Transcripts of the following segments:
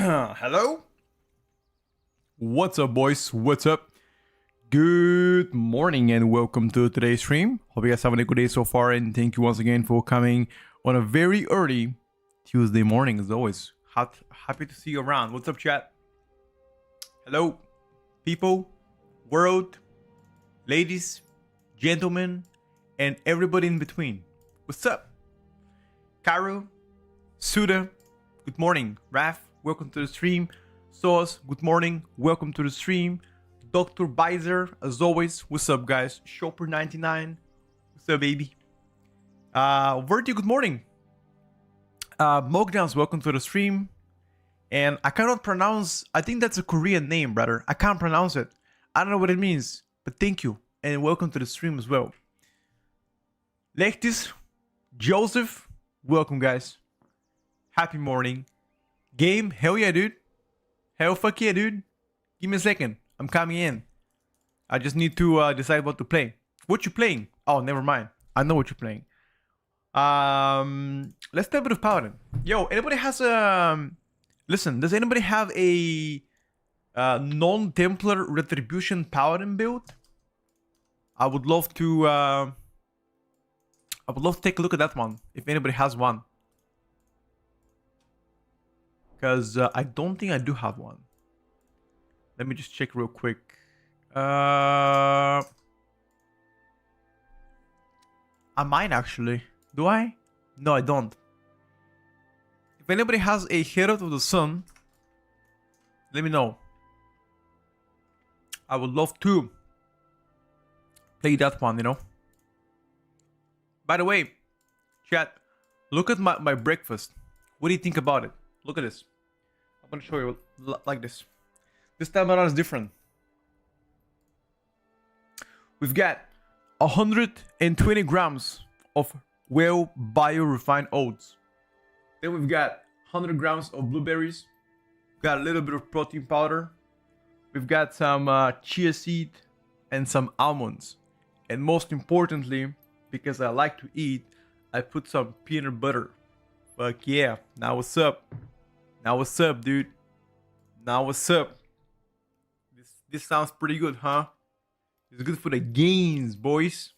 Hello? What's up, boys? What's up? Good morning and welcome to today's stream. Hope you guys having a good day so far, and thank you once again for coming on a very early Tuesday morning as always. Happy to see you around. What's up, chat? Hello, people, world, ladies, gentlemen, and everybody in between. What's up? Karo, Suda, good morning. Raf, welcome to the stream. Sauce, good morning. Welcome to the stream. Dr. Bizer, as always. What's up, guys? Shopper99. What's up, baby? Verti, good morning. Mogdowns, welcome to the stream. And I cannot pronounce, I think that's a Korean name, brother. I can't pronounce it. I don't know what it means, but thank you. And welcome to the stream as well. Lechtis, Joseph, welcome, guys. Happy morning. Game, hell yeah, dude. Hell fuck yeah, dude. Give me a second. I'm coming in. I just need to decide what to play. What you playing? Oh, never mind. I know what you're playing. Let's do a bit of Paladin. Yo, anybody has a... Listen, does anybody have a non-Templar Retribution Paladin build? I would love to take a look at that one, if anybody has one. Because I don't think I do have one. Let me just check real quick. I might actually. Do I? No, I don't. If anybody has a Herald of the Sun, let me know. I would love to play that one, you know. By the way, chat, look at my breakfast. What do you think about it? Look at this. I'm gonna show you like this. This time around is different. We've got 120 grams of well bio-refined oats. Then we've got 100 grams of blueberries. We've got a little bit of protein powder. We've got some chia seed and some almonds. And most importantly, because I like to eat, I put some peanut butter. Fuck yeah. Now what's up? Now what's up, dude? Now what's up? This sounds pretty good, huh? It's good for the gains, boys.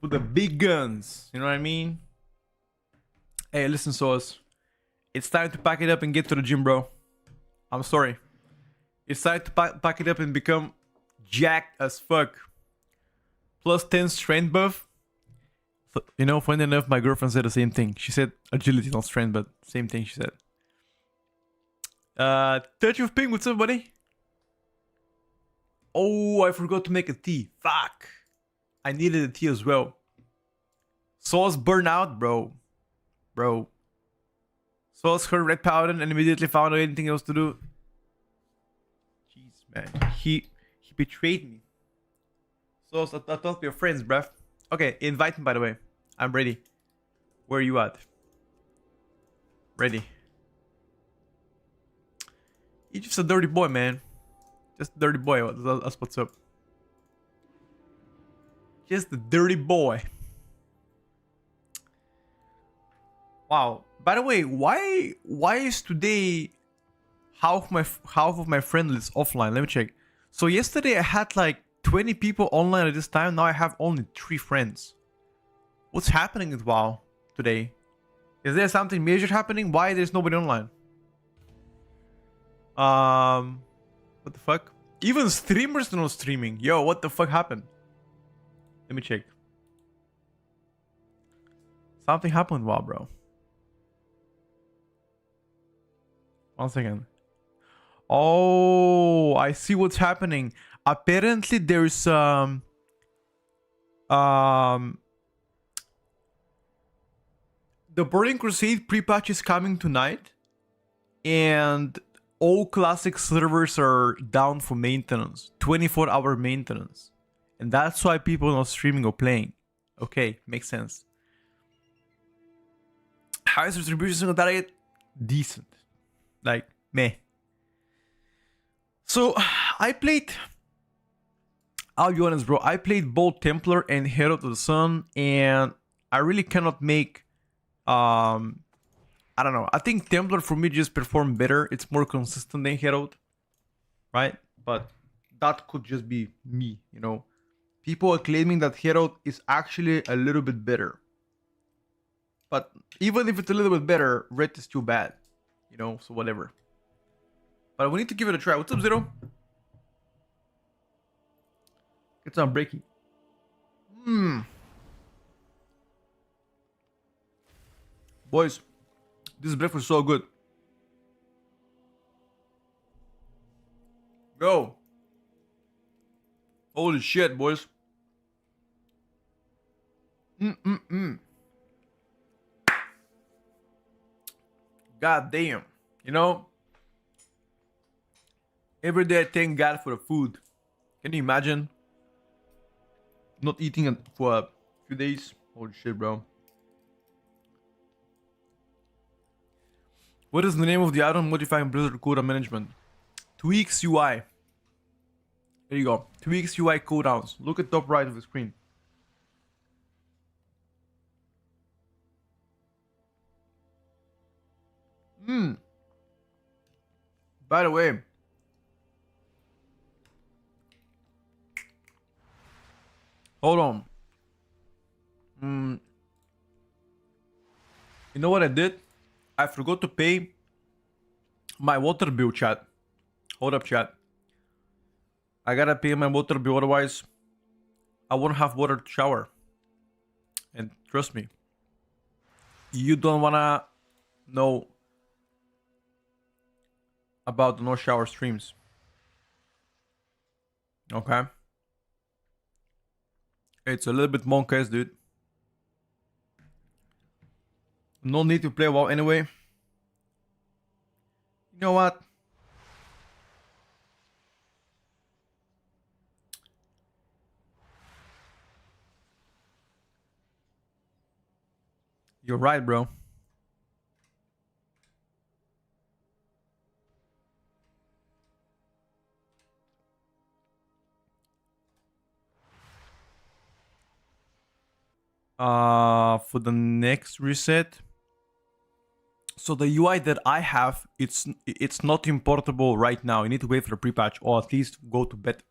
For the big guns. You know what I mean? Hey, listen, Sauce. It's time to pack it up and get to the gym, bro. I'm sorry. It's time to pack it up and become jacked as fuck. Plus 10 strength buff. You know, funny enough, my girlfriend said the same thing. She said agility, not strength, but same thing she said. Touch of ping, what's up, buddy? Oh, I forgot to make a tea. Fuck. I needed a tea as well. Sauce burnout, bro. Bro. Sauce heard red powder and immediately found anything else to do. Jeez, man. He betrayed me. Sauce, I thought we were friends, bruv. Okay, invite him, by the way. I'm ready. Where are you at? Ready. You're just a dirty boy, man. Just a dirty boy. That's what's up. Just a dirty boy. Wow. By the way, why is today half of my friend list offline? Let me check. So yesterday I had like 20 people online at this time. Now I have only 3 friends. What's happening with WoW today? Is there something major happening? Why there's nobody online? What the fuck? Even streamers are not streaming. Yo, what the fuck happened? Let me check. Something happened, WoW, bro. 1 second. Oh, I see what's happening. Apparently there's the Burning Crusade pre-patch is coming tonight, and all classic servers are down for maintenance, 24-hour maintenance, and that's why people are not streaming or playing. Okay, makes sense. Highest distribution single target, decent, like meh. So I played, I'll be honest, bro. I played both Templar and Herald of the Sun, and I really cannot make I don't know. I think Templar for me just performed better. It's more consistent than Herald, right? But that could just be me, you know. People are claiming that Herald is actually a little bit better. But even if it's a little bit better, Red is too bad, you know, so whatever. But we need to give it a try. What's up, Zero? It's on breaking. Boys, this breakfast is so good. Go. Holy shit, boys. God damn. You know, every day I thank God for the food. Can you imagine not eating it for a few days? Holy shit, bro. What is the name of the item modifying Blizzard cooldown management? Tweaks UI. There you go. Tweaks UI cooldowns. Look at top right of the screen. By the way, hold on. You know what I did? I forgot to pay my water bill, chat. Hold up, chat. I gotta pay my water bill, otherwise I won't have water to shower. And trust me, you don't wanna know about the no shower streams. Okay? It's a little bit monk-ass, dude. No need to play WoW anyway. You know what? You're right, bro. For the next reset. So the UI that I have, it's not importable right now. You need to wait for the pre-patch or at least go to beta.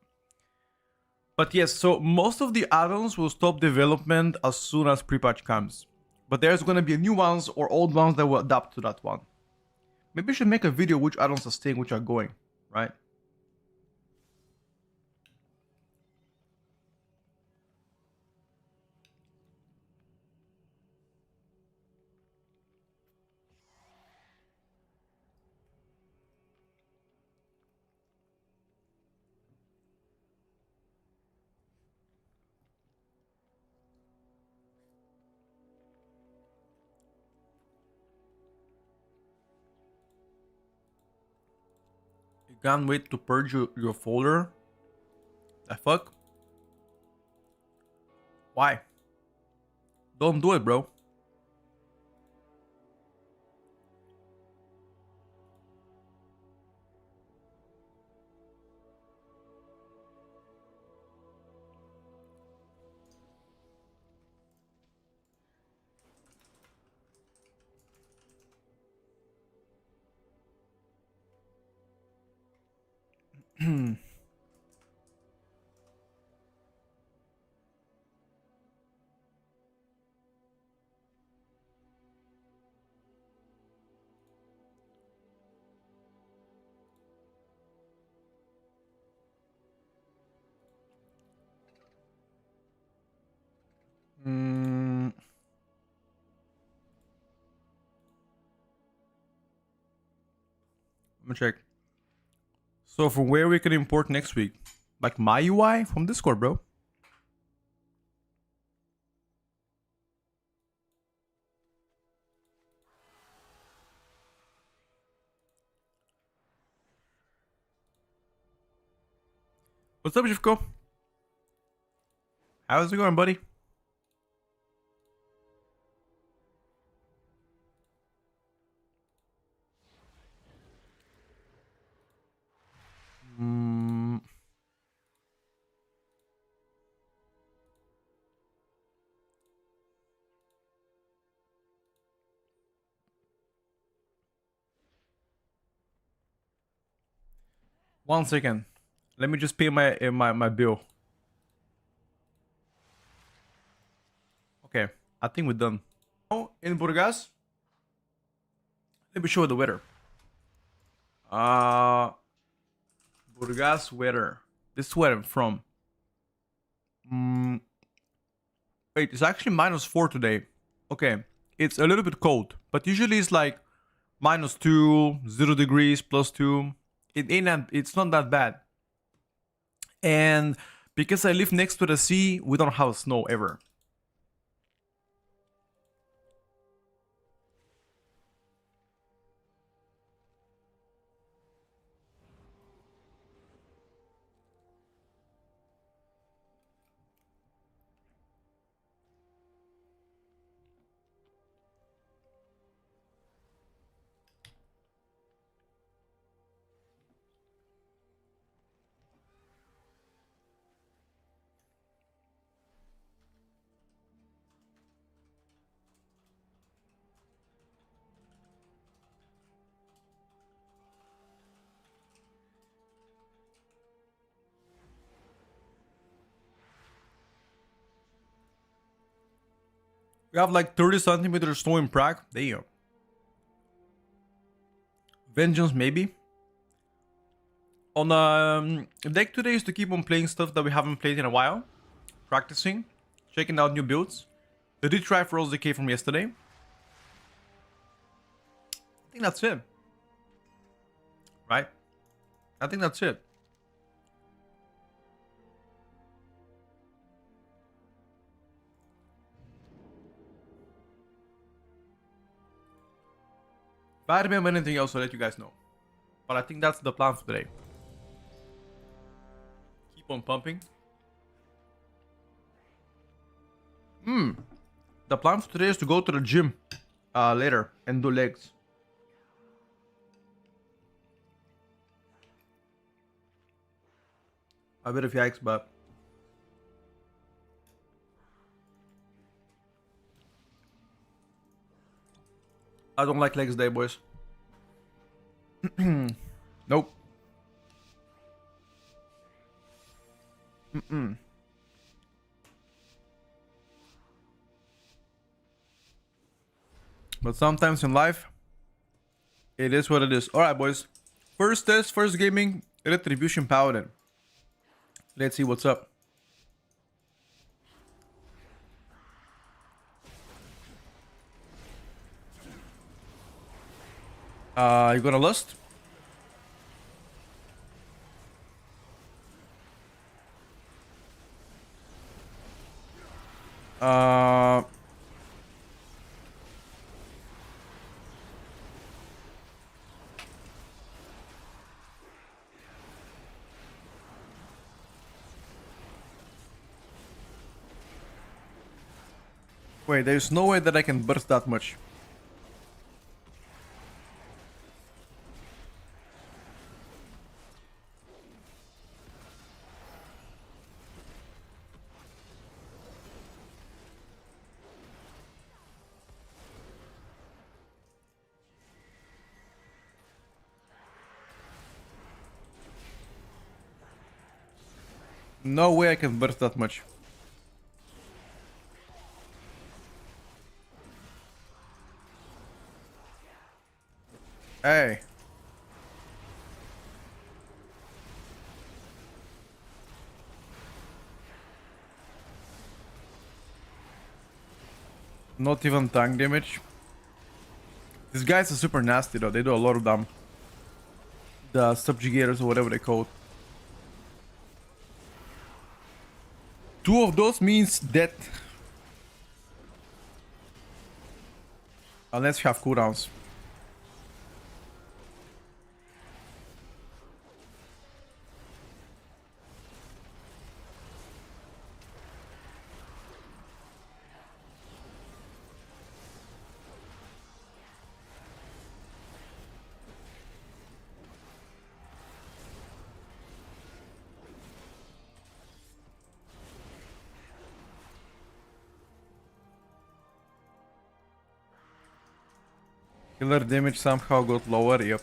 But yes, so most of the add-ons will stop development as soon as pre-patch comes. But there's gonna be new ones or old ones that will adapt to that one. Maybe I should make a video which add-ons are staying, which are going, right? You can't wait to purge your folder. The fuck? Why? Don't do it, bro. Let me check. So from where we can import next week? Like my UI from Discord, bro. What's up, Jivko? How's it going, buddy? 1 second. Let me just pay my bill. Okay, I think we're done. Now in Burgas, let me show you the weather. Burgas weather. This is where I'm from. Wait, it's actually -4 today. Okay, it's a little bit cold, but usually it's like -2, 0 degrees, +2. It's not that bad. And because I live next to the sea, we don't have snow ever. We have like 30 centimeters snow in Prague. Damn. Vengeance, maybe. On deck today is to keep on playing stuff that we haven't played in a while. Practicing. Checking out new builds. The retry for Rose Decay from yesterday. I think that's it. Right? I think that's it. If I remember anything else, I'll let you guys know. But I think that's the plan for today. Keep on pumping. The plan for today is to go to the gym later and do legs. A bit of yikes, but I don't like legs day, boys. Nope. But sometimes in life, it is what it is. Alright, boys. First test, first gaming, Retribution Paladin. Let's see what's up. You gonna lust? Wait, there's no way that I can burst that much. No way I can burst that much. Hey. Not even tank damage. These guys are super nasty though, they do a lot of damage. The subjugators or whatever they call it. 2 of those means death. Unless you have cooldowns. Killer damage somehow got lower, yep.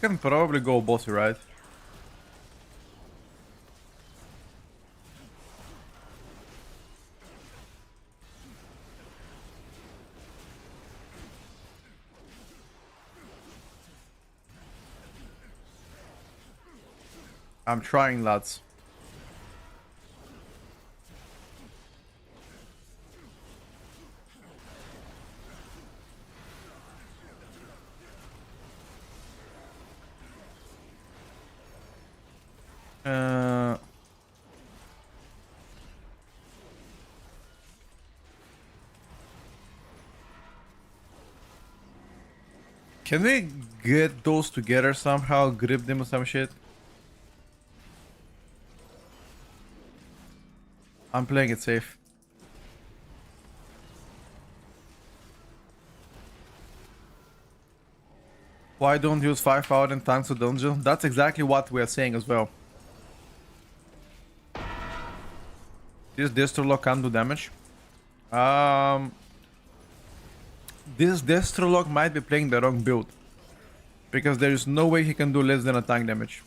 Can probably go bossy, right? I'm trying, lads. Can we get those together somehow? Grip them or some shit? I'm playing it safe. Why don't use 5 power and tanks to dungeon? That's exactly what we are saying as well. This Destrolog can't do damage. This Destrolog might be playing the wrong build. Because there is no way he can do less than a tank damage.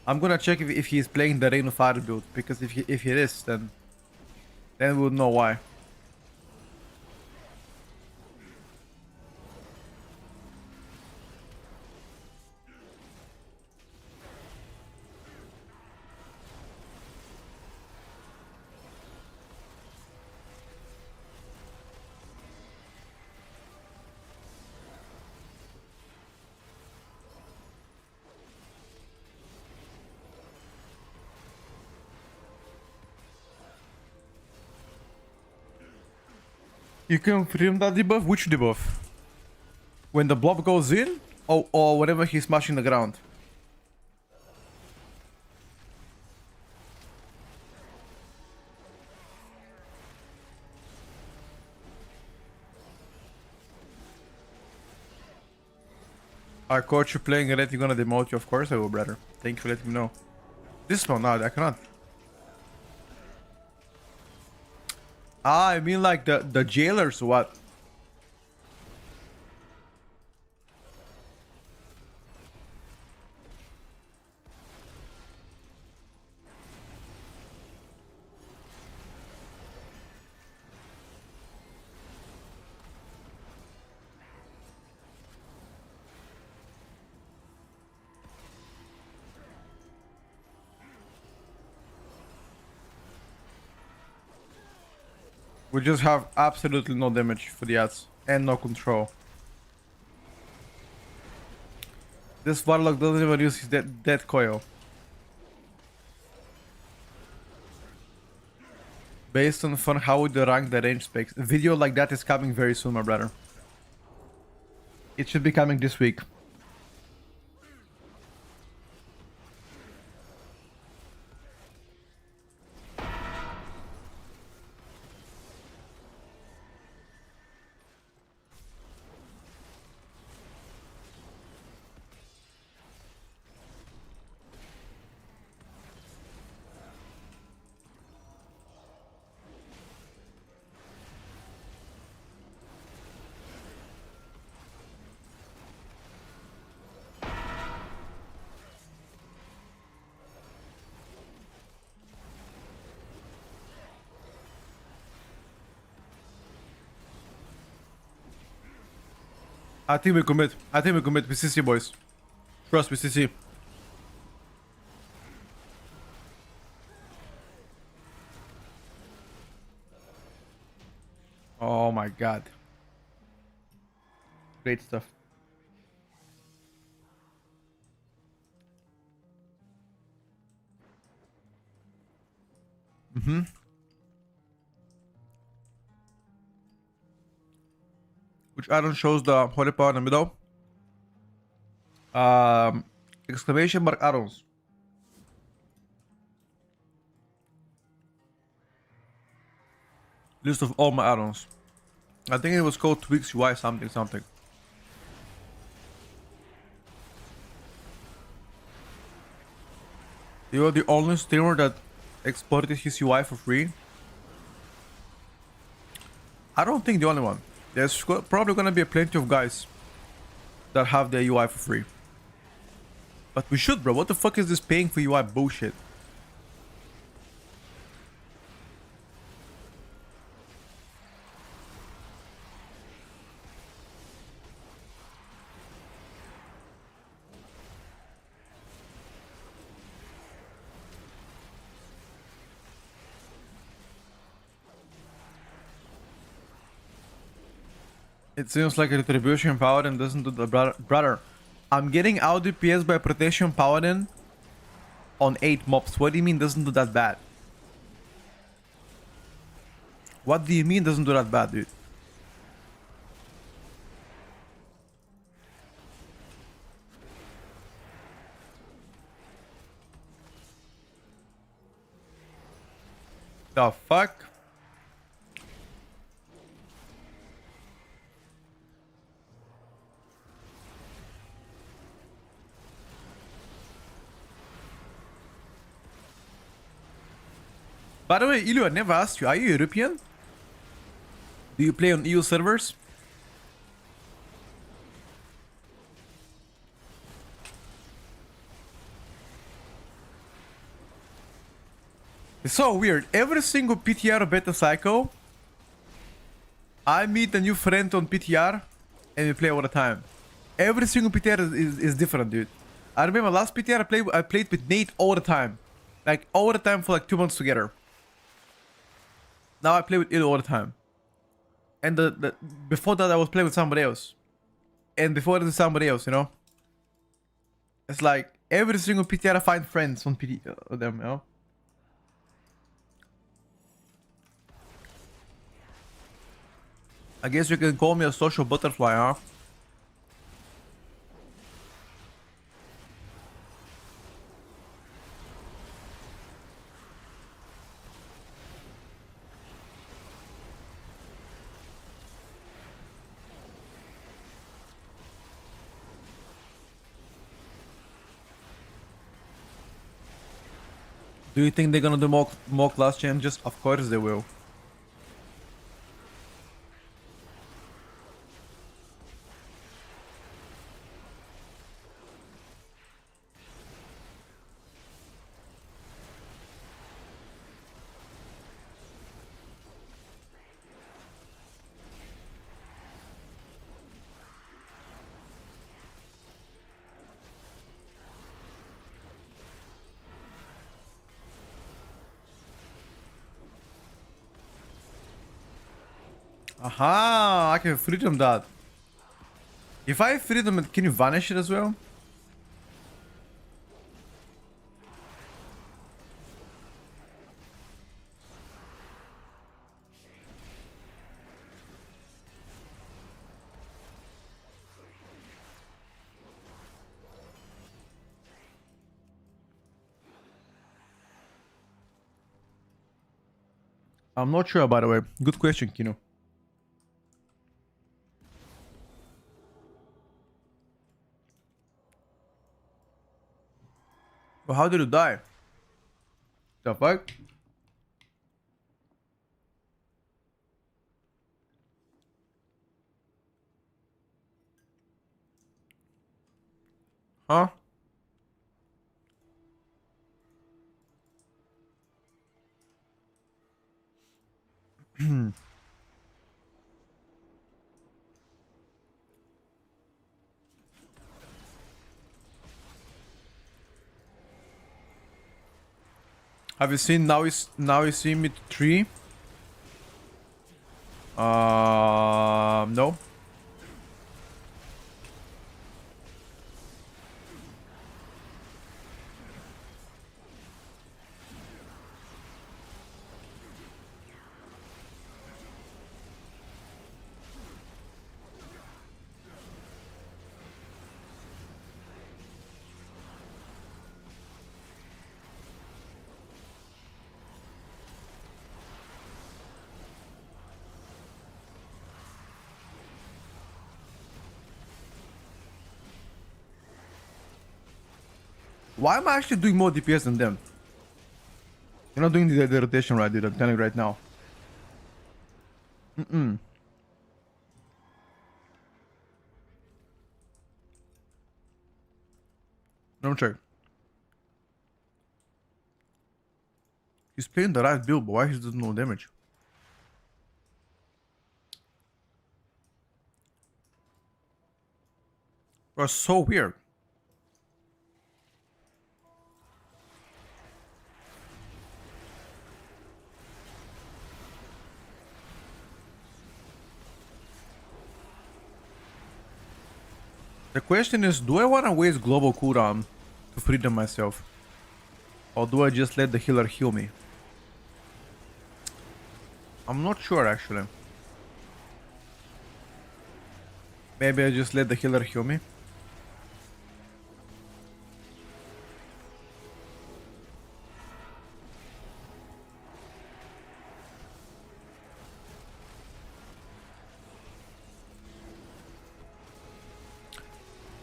I'm gonna check if he's playing the Rain of Fire build. Because if he is, then we would know why. You can frame that debuff? Which debuff? When the blob goes in? Or whenever he's smashing the ground? I caught you playing red, you're gonna demote you. Of course I will, brother. Thank you for letting me know. This one, no, I cannot. Ah, I mean like the jailers or what? We just have absolutely no damage for the ads and no control. This Warlock doesn't even use his dead coil. Based on fun, how would you rank the range specs? A video like that is coming very soon, my brother. It should be coming this week. I think we commit. I think we commit. We CC, boys. Trust me, CC. Oh my god. Great stuff. Which item shows the holy power in the middle? Exclamation mark arrows. List of all my add-ons. I think it was called Tweaks UI something something. You are the only streamer that exported his UI for free. I don't think the only one. There's probably gonna be plenty of guys that have their UI for free. But we should, bro. What the fuck is this paying for UI bullshit? It seems like a retribution paladin doesn't do the brother. I'm getting out DPS by protection paladin on 8 mobs. What do you mean doesn't do that bad? What do you mean doesn't do that bad, dude? The fuck? By the way, Ilyu, I never asked you, are you European? Do you play on EU servers? It's so weird. Every single PTR beta cycle, I meet a new friend on PTR and we play all the time. Every single PTR is different, dude. I remember last PTR I played with Nate all the time. Like all the time for like 2 months together. Now I play with Ilyu all the time. And before that I was playing with somebody else. And before that somebody else, you know? It's like every single PTR I find friends on them, you know? I guess you can call me a social butterfly, huh? Do you think they're gonna do more class changes? Of course they will. Aha! I can freedom that. If I freedom it, can you vanish it as well? I'm not sure, by the way. Good question, Kino. Well, how did you die? The fuck? Huh? Have you seen now you see me 3? No. Why am I actually doing more DPS than them? You're not doing the rotation right, dude. I'm telling you right now. Let me check. He's playing the right build, but why he doesn't know damage? That's so weird. The question is, do I want to waste global cooldown to free them myself? Or do I just let the healer heal me? I'm not sure actually. Maybe I just let the healer heal me.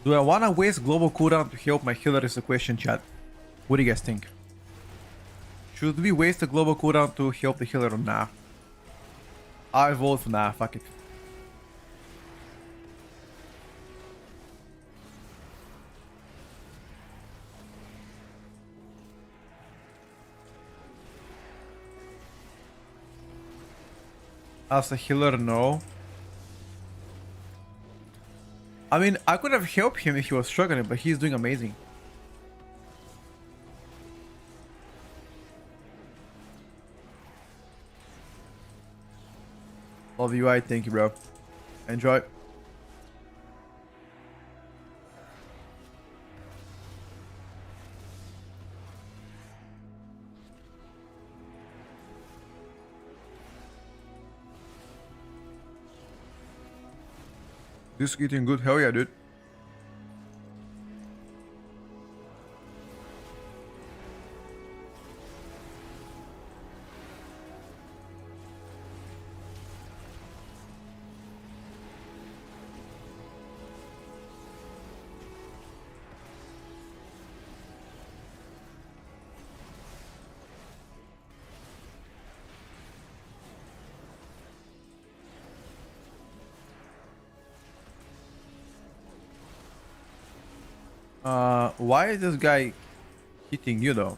Do I want to waste global cooldown to help my healer is the question, chat. What do you guys think? Should we waste the global cooldown to help the healer or nah? I vote for nah, fuck it. As a healer, no. I mean, I could have helped him if he was struggling, but he's doing amazing. Love you, thank you, bro. Enjoy. This getting good, hell yeah, dude. Why is this guy hitting you though?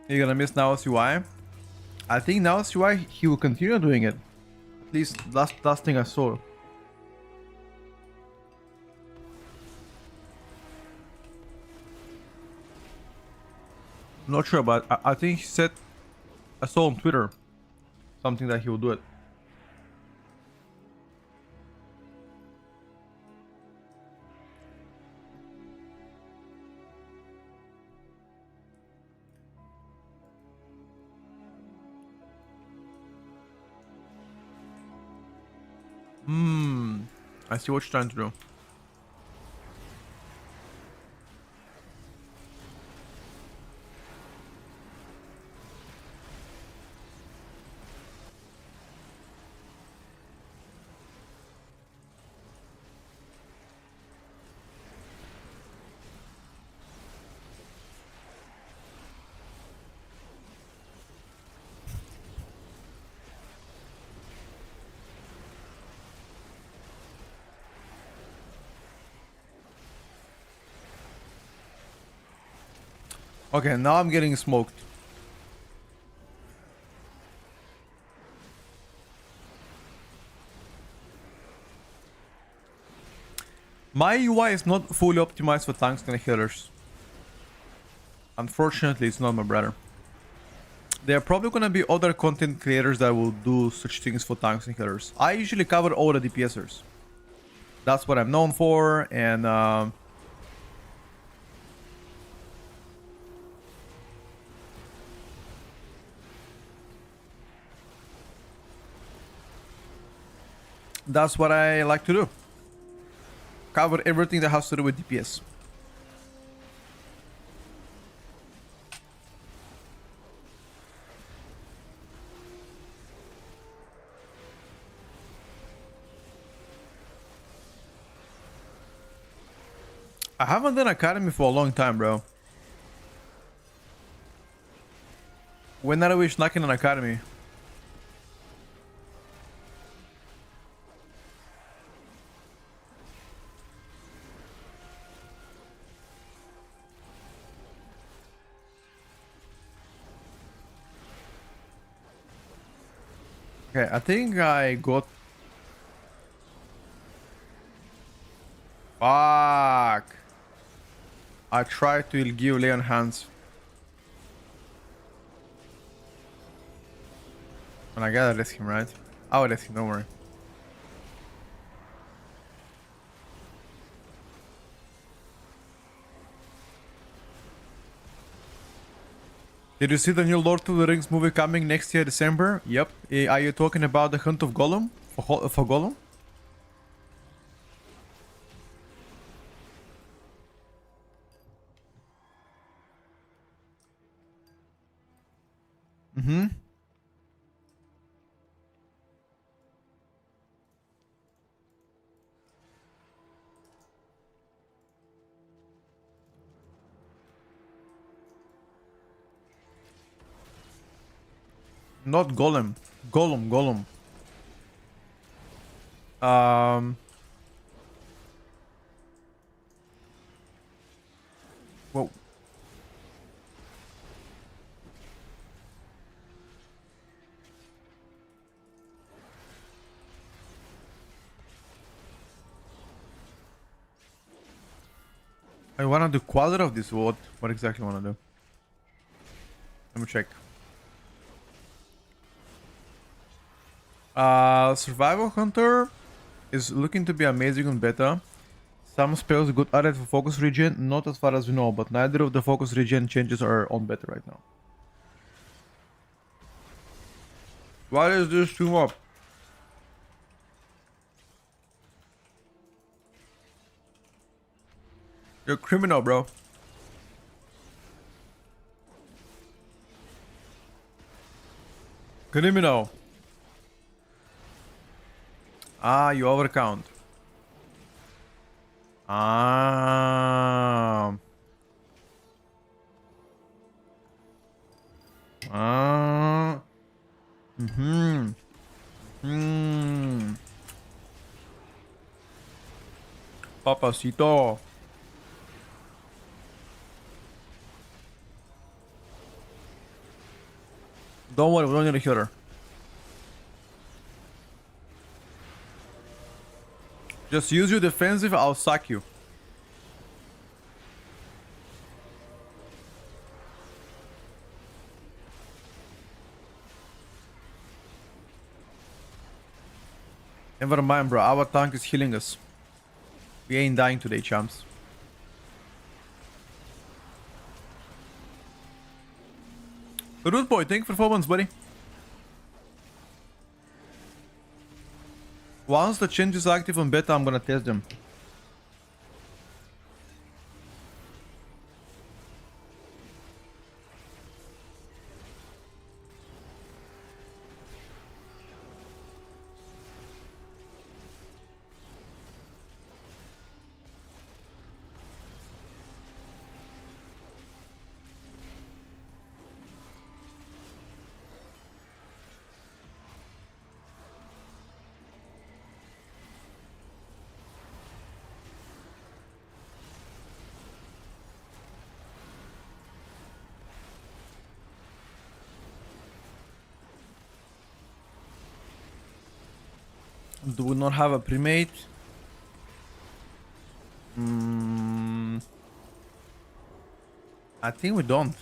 You're gonna miss Nao's UI? I think Nao's UI, he will continue doing it. At least last thing I saw. Not sure, but I think he said, I saw on Twitter something that he will do it. I see what you're trying to do. Okay, now I'm getting smoked. My UI is not fully optimized for tanks and healers. Unfortunately, it's not, my brother. There are probably gonna be other content creators that will do such things for tanks and healers. I usually cover all the DPSers. That's what I'm known for, and that's what I like to do. cover everything that has to do with DPS. I haven't done Academy for a long time, bro. When are we snacking an Academy? Okay, I think I got... Fuck. I tried to give Leon hands. And I gotta risk him, right? I will risk him, don't worry. Did you see the new Lord of the Rings movie coming next year, December? Yep. Are you talking about the Hunt of Gollum? For Gollum? Mm-hmm. Not Golem. Gollum. Whoa. I wanna do quadra of this. What exactly wanna do? Let me check. Survival Hunter is looking to be amazing on beta. Some spells got added for focus regen, not as far as we know, but neither of the focus regen changes are on beta right now. Why is this too up? You're a criminal, bro. Criminal. Ah, you overcount. Ah. Ah. Mm-hmm. Hmm. Papacito. Don't worry, we don't need a healer. Just use your defensive, I'll sack you. Never mind, bro. Our tank is healing us. We ain't dying today, champs. Rude boy, thank you for 4 months, buddy. Once the changes are active on beta, I'm gonna test them. Do we not have a primate? I think we don't.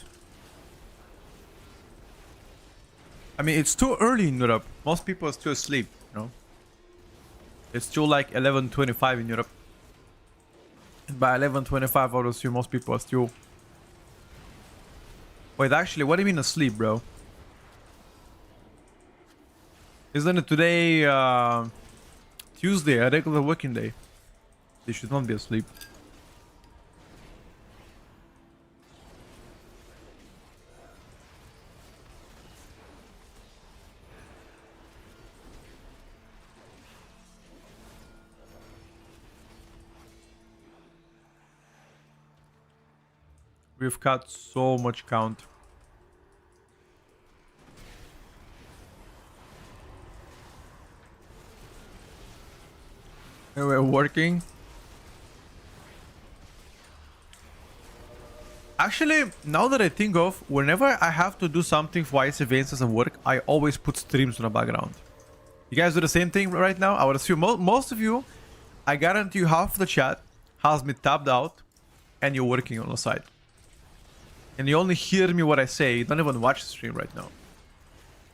I mean, it's too early in Europe. Most people are still asleep, you know? It's still like 11:25 in Europe. And by 11:25, I would assume most people are still... Wait, actually, what do you mean asleep, bro? Isn't it today, Tuesday, a regular working day? They should not be asleep. We've cut so much count. And we're working. Actually, now that I think of, whenever I have to do something for IC events as a work, I always put streams in the background. You guys do the same thing right now? I would assume most of you, I guarantee you half of the chat has me tapped out and you're working on the side. And you only hear me what I say, you don't even watch the stream right now.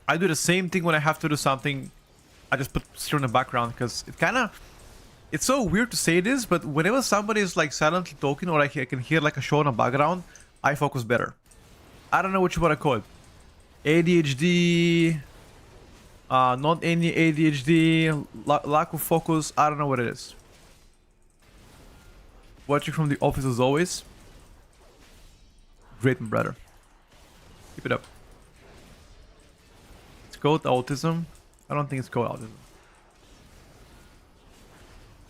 I do the same thing when I have to do something. I just put stream in the background because it's so weird to say this, but whenever somebody is like silently talking or I can hear like a show in the background, I focus better. I don't know what you want to call it. ADHD, not any ADHD, lack of focus, I don't know what it is. Watching from the office as always. Great, my brother. Keep it up. It's called autism. I don't think it's called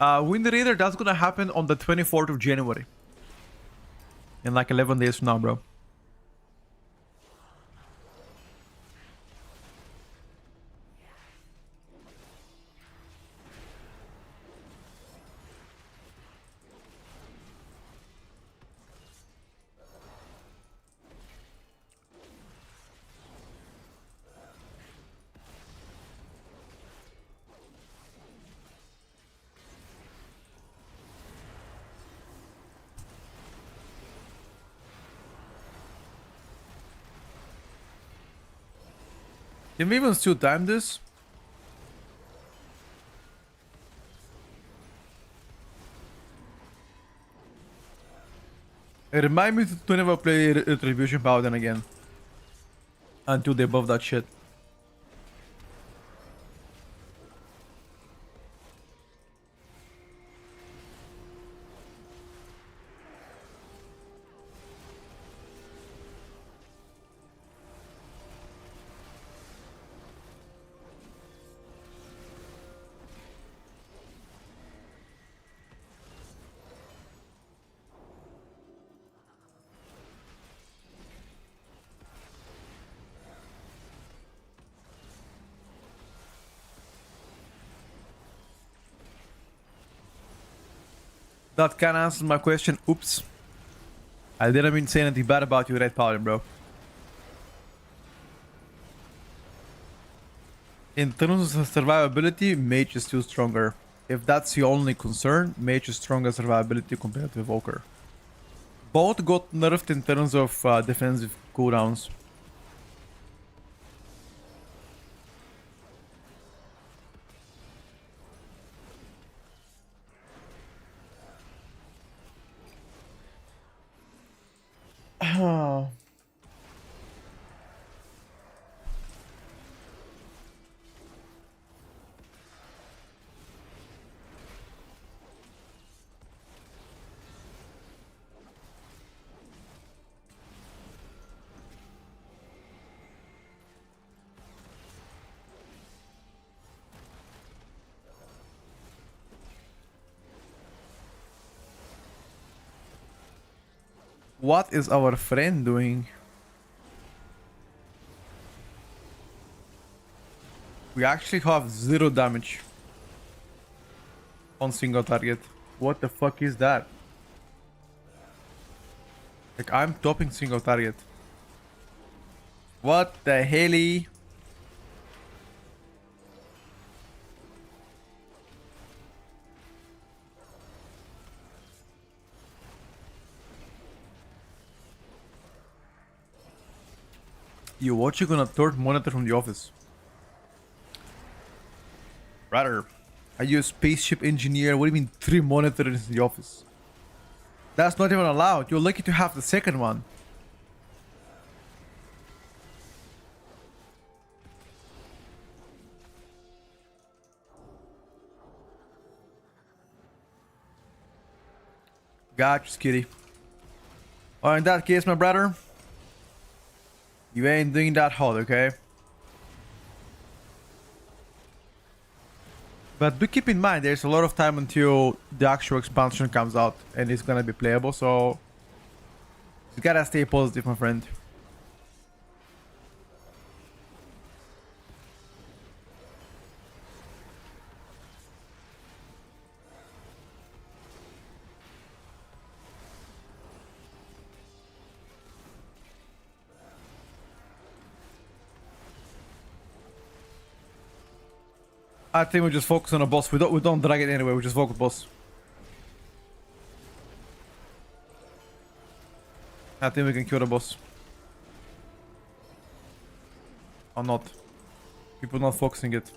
autism. Wind Raider, that's gonna happen on the 24th of January. In like 11 days from now, bro. Can we even still time this? Remind me to never play Retribution Paladin again. Until they buff that shit. That kind of answers my question. Oops. I didn't mean to say anything bad about you, Red Paladin, bro. In terms of survivability, Mage is still stronger. If that's the only concern, Mage is stronger survivability compared to Evoker. Both got nerfed in terms of defensive cooldowns. What is our friend doing? We actually have 0 damage on single target. What the fuck is that? Like, I'm topping single target. What the hell? You're watching on a third monitor from the office. Brother, are you a spaceship engineer? What do you mean 3 monitors in the office? That's not even allowed. You're lucky to have the second one. Gotcha, Skitty. Well, in that case, my brother, you ain't doing that hard, okay? But do keep in mind, there's a lot of time until the actual expansion comes out and it's gonna be playable, so you gotta stay positive, my friend. I think we just focus on a boss. We don't drag it anyway. We just focus boss. I think we can kill the boss. Or not. People not focusing it.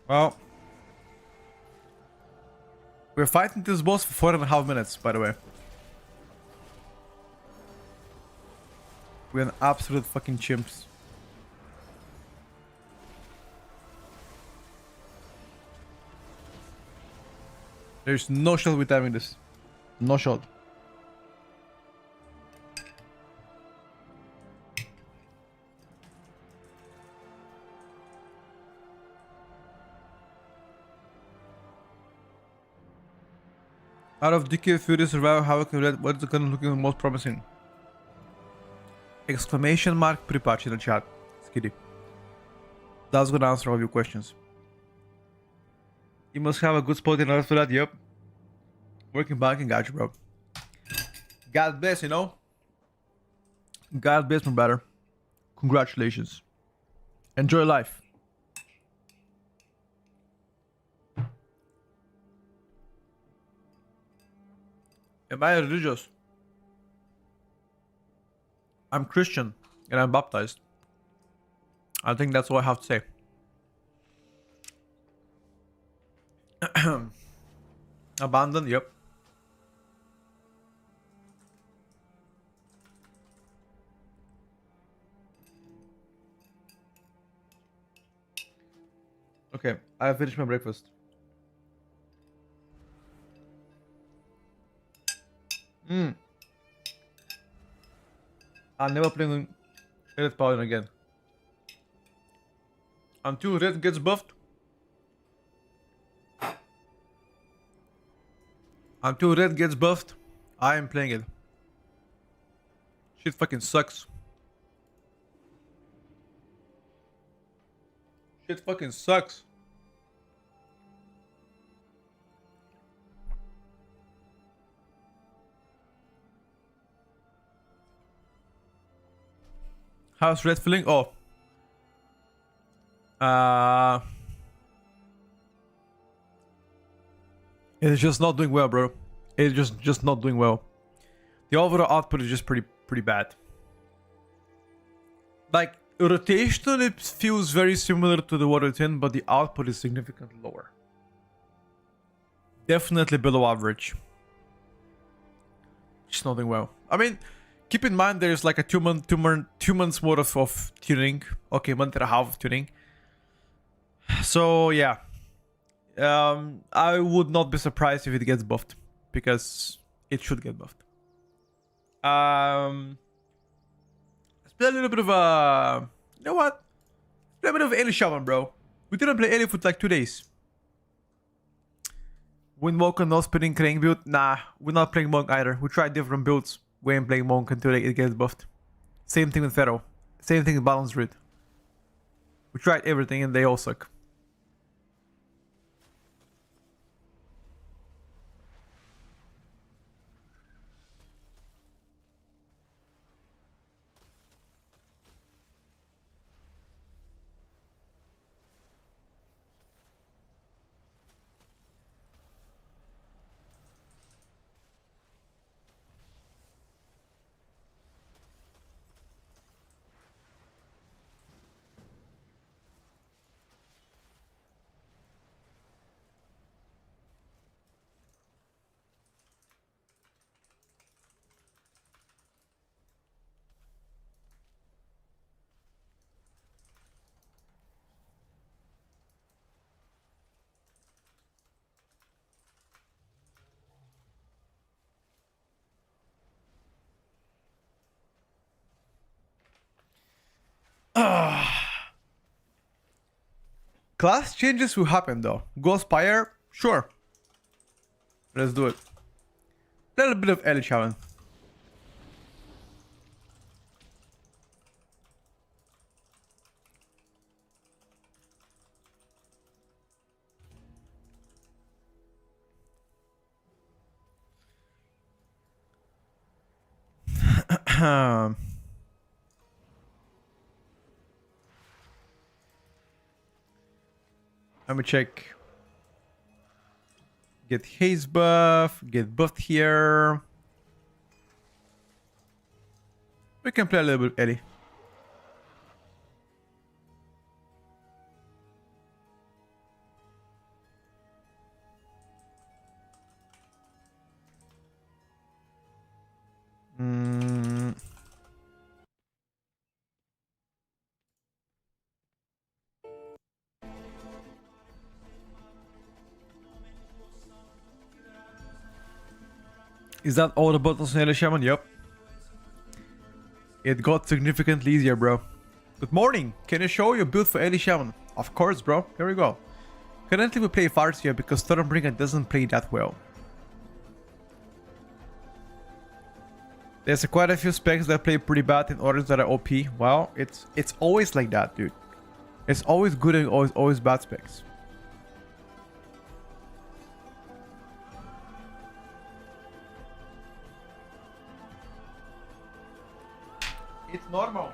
Well, we're fighting this boss for 4.5 minutes, by the way. We're an absolute fucking chimps. There's no shot with having this. No shot. Out of DK Fury Survival, how can we what is the gun looking most promising? Exclamation mark pre-patch in the chat. Skitty. That's gonna answer all your questions. You must have a good spot in order for that, yep. Working banking, gotcha, bro. God bless, you know? God bless, my brother. Congratulations. Enjoy life. Am I religious? I'm Christian and I'm baptized. I think that's all I have to say. Abandoned, yep. Okay, I finished my breakfast. I'll never play Red Paladin again. Until Red gets buffed. Until Red gets buffed, I am playing it. Shit fucking sucks. Shit fucking sucks. How's Red feeling? Oh. It's just not doing well, bro. It's just not doing well. The overall output is just pretty bad. Like, rotation, it feels very similar to the Water 10, but the output is significantly lower. Definitely below average. Just not doing well. I mean, keep in mind there's like a 2 months worth of tuning. Okay, month and a half of tuning. So yeah. I would not be surprised if it gets buffed, because it should get buffed. Let's play a little bit of you know what? Play a bit of Eli Shaman, bro. We didn't play Eli for like 2 days. Windwalker, no spinning Crane build. Nah, we're not playing Monk either. We tried different builds. We ain't playing Monk until it gets buffed. Same thing with Pharaoh. Same thing with Balance Root. We tried everything and they all suck. Class changes will happen though. Ghost Spire? Sure. Let's do it. A little bit of early Shaman. Let me check. Get haste buff. Get buffed here. We can play a little bit of Ellie. Is that all the buttons in Ellie Shaman? Yep. It got significantly easier, bro. Good morning. Can you show your build for Ellie Shaman? Of course, bro. Here we go. Currently we play Farsia because Stormbringer doesn't play that well. There's quite a few specs that play pretty bad and others that are OP. Well, it's always like that, dude. It's always good and always bad specs. It's normal.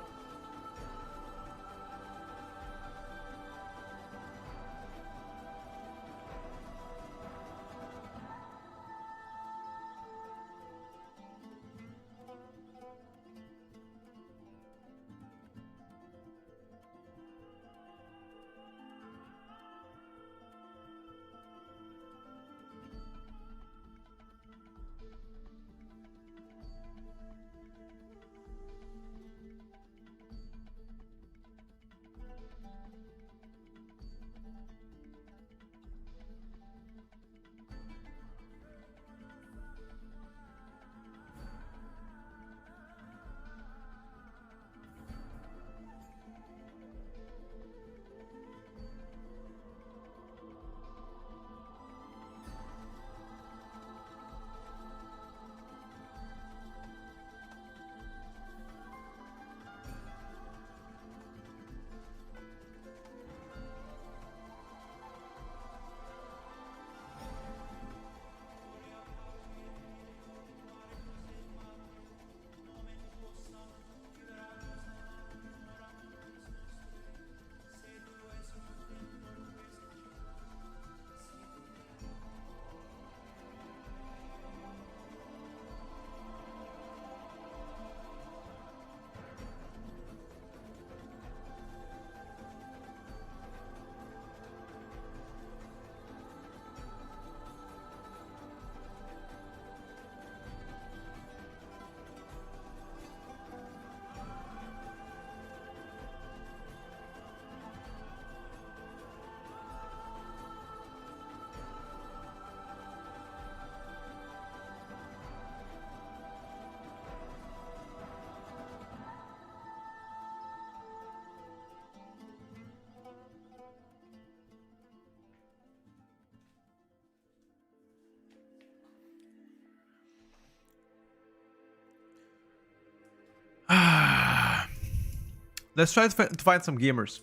Let's try to find some gamers.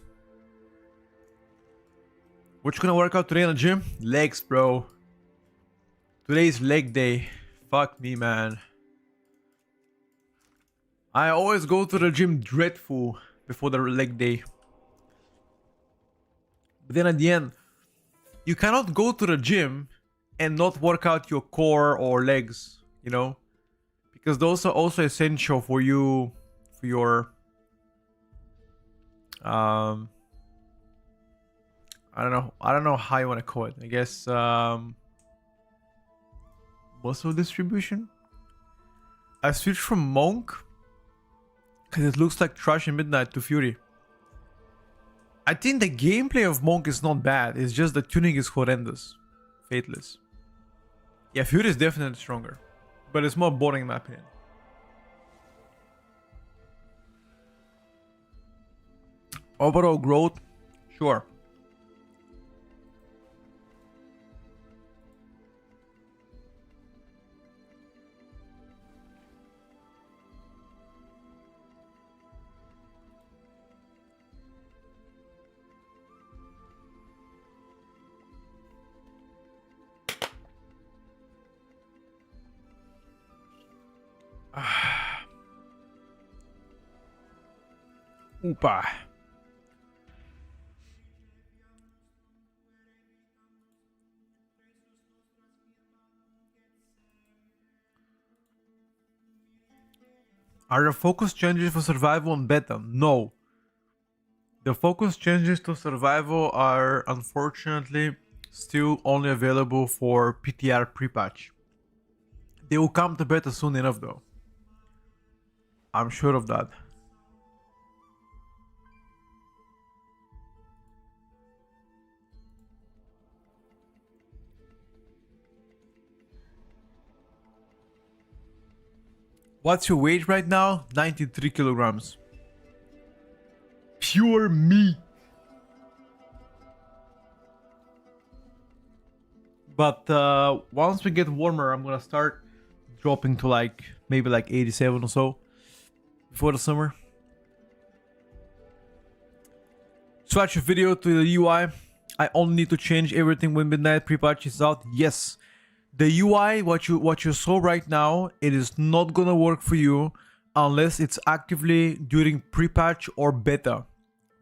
What you gonna work out today in the gym? Legs, bro. Today's leg day. Fuck me, man. I always go to the gym dreadful before the leg day. But then at the end, you cannot go to the gym and not work out your core or legs, you know? Because those are also essential for you, for your... I don't know how you want to call it. I guess muscle distribution. I switched from Monk because it looks like trash in Midnight to Fury. I think the gameplay of Monk is not bad. It's just the tuning is horrendous. Fateless. Yeah, Fury is definitely stronger, but it's more boring in my opinion. Overall growth, sure. Opa. Are the focus changes for survival on beta? No. The focus changes to survival are unfortunately still only available for PTR pre-patch. They will come to beta soon enough though. I'm sure of that. What's your weight right now? 93 kilograms. Pure meat. But once we get warmer, I'm gonna start dropping to like maybe like 87 or so before the summer. Switch your video to the UI. I only need to change everything when midnight pre-patch is out. Yes. The UI, what you saw right now, it is not gonna work for you unless it's actively during pre-patch or beta.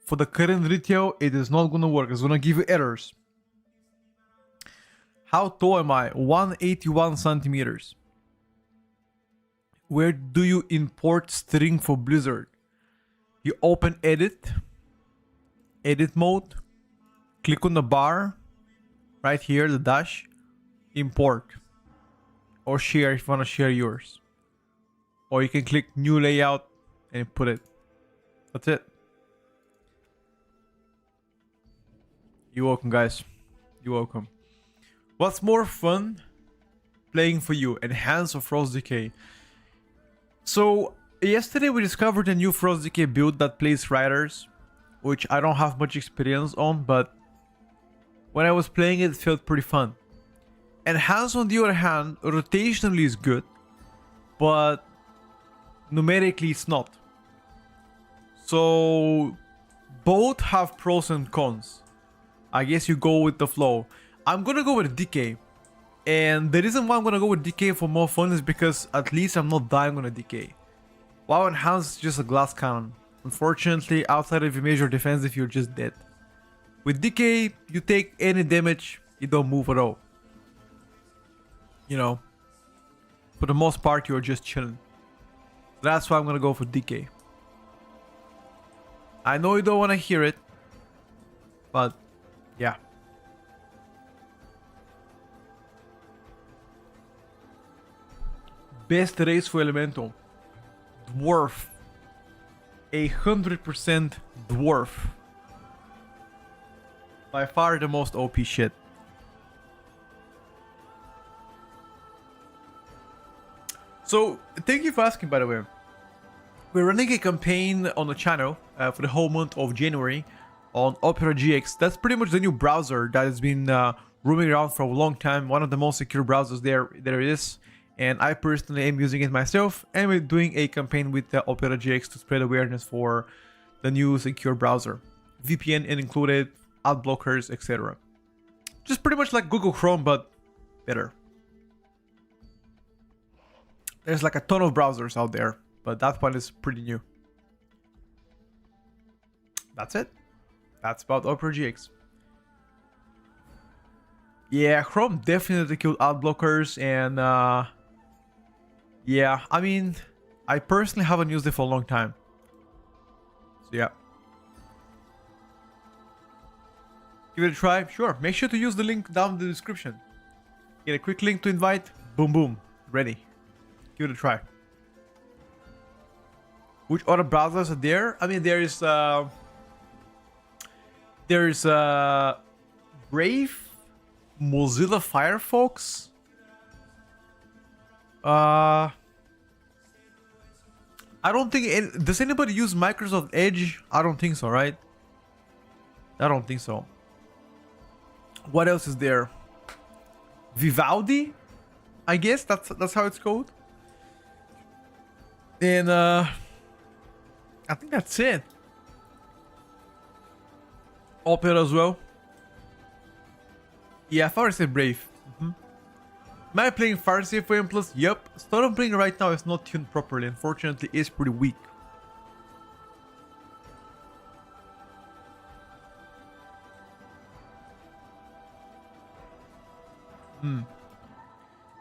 For the current retail, it is not gonna work. It's gonna give you errors. How tall am I? 181 centimeters. Where do you import string for Blizzard? You open edit mode, click on the bar, right here, the dash, import, or share if you want to share yours. Or you can click new layout and put it. That's it. You're welcome, guys. You're welcome. What's more fun playing for you, Enhance or Frost Decay? So yesterday we discovered a new Frost Decay build that plays Riders, which I don't have much experience on, but when I was playing it felt pretty fun. Enhance on the other hand, rotationally is good, but numerically it's not. So both have pros and cons. I guess you go with the flow. I'm gonna go with Decay. And the reason why I'm gonna go with Decay for more fun is because at least I'm not dying on a Decay. While Enhance is just a glass cannon. Unfortunately, outside of your major defense, if you're just dead. With Decay, you take any damage, you don't move at all. You know, for the most part, you're just chilling. That's why I'm gonna go for Decay. I know you don't want to hear it, but yeah. Best race for Elemental. Dwarf. 100% Dwarf. By far the most OP shit. So, thank you for asking, by the way. We're running a campaign on the channel for the whole month of January on Opera GX. That's pretty much the new browser that has been roaming around for a long time. One of the most secure browsers there is. And I personally am using it myself. And we're doing a campaign with Opera GX to spread awareness for the new secure browser. VPN included, ad blockers, etc. Just pretty much like Google Chrome, but better. There's like a ton of browsers out there, but that one is pretty new. That's it. That's about Opera GX. Yeah, Chrome definitely killed ad blockers, and yeah, I mean, I personally haven't used it for a long time. So yeah. Give it a try. Sure, make sure to use the link down in the description. Get a quick link to invite. Boom, boom. Ready. Give it a try. Which other browsers are there? I mean, there's Brave, Mozilla Firefox. I don't think does anybody use Microsoft Edge? I don't think so, right? I don't think so. What else is there? Vivaldi, I guess that's how it's called. And I think that's it. Opera as well. Yeah, Farsi Brave. Am I playing Farsi for M+? Yep. Start I'm playing right now is not tuned properly. Unfortunately, it's pretty weak.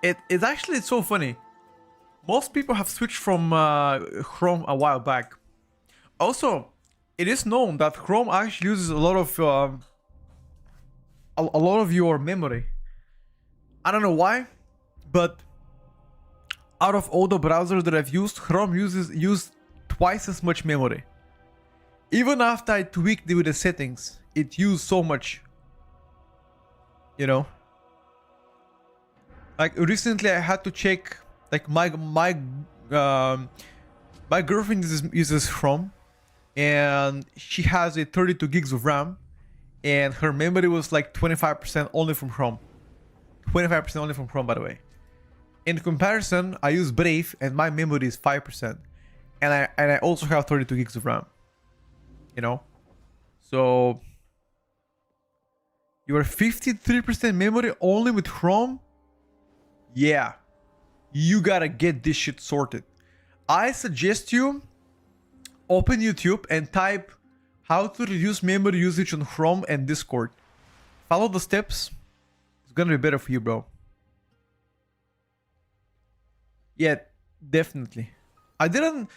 It's actually so funny. Most people have switched from Chrome a while back. Also, it is known that Chrome actually uses a lot of your memory. I don't know why, but out of all the browsers that I've used, Chrome used twice as much memory. Even after I tweaked it with the settings, it used so much. You know. Like recently, I had to check. Like my girlfriend uses Chrome, and she has a 32 gigs of RAM, and her memory was like 25% only from Chrome. 25% only from Chrome, by the way. In comparison, I use Brave, and my memory is 5%, and I also have 32 gigs of RAM. You know, so you are 53% memory only with Chrome. Yeah, you gotta get this shit sorted. I suggest you open YouTube and type how to reduce memory usage on Chrome and Discord. Follow the steps. It's gonna be better for you, bro. Yeah, definitely. I didn't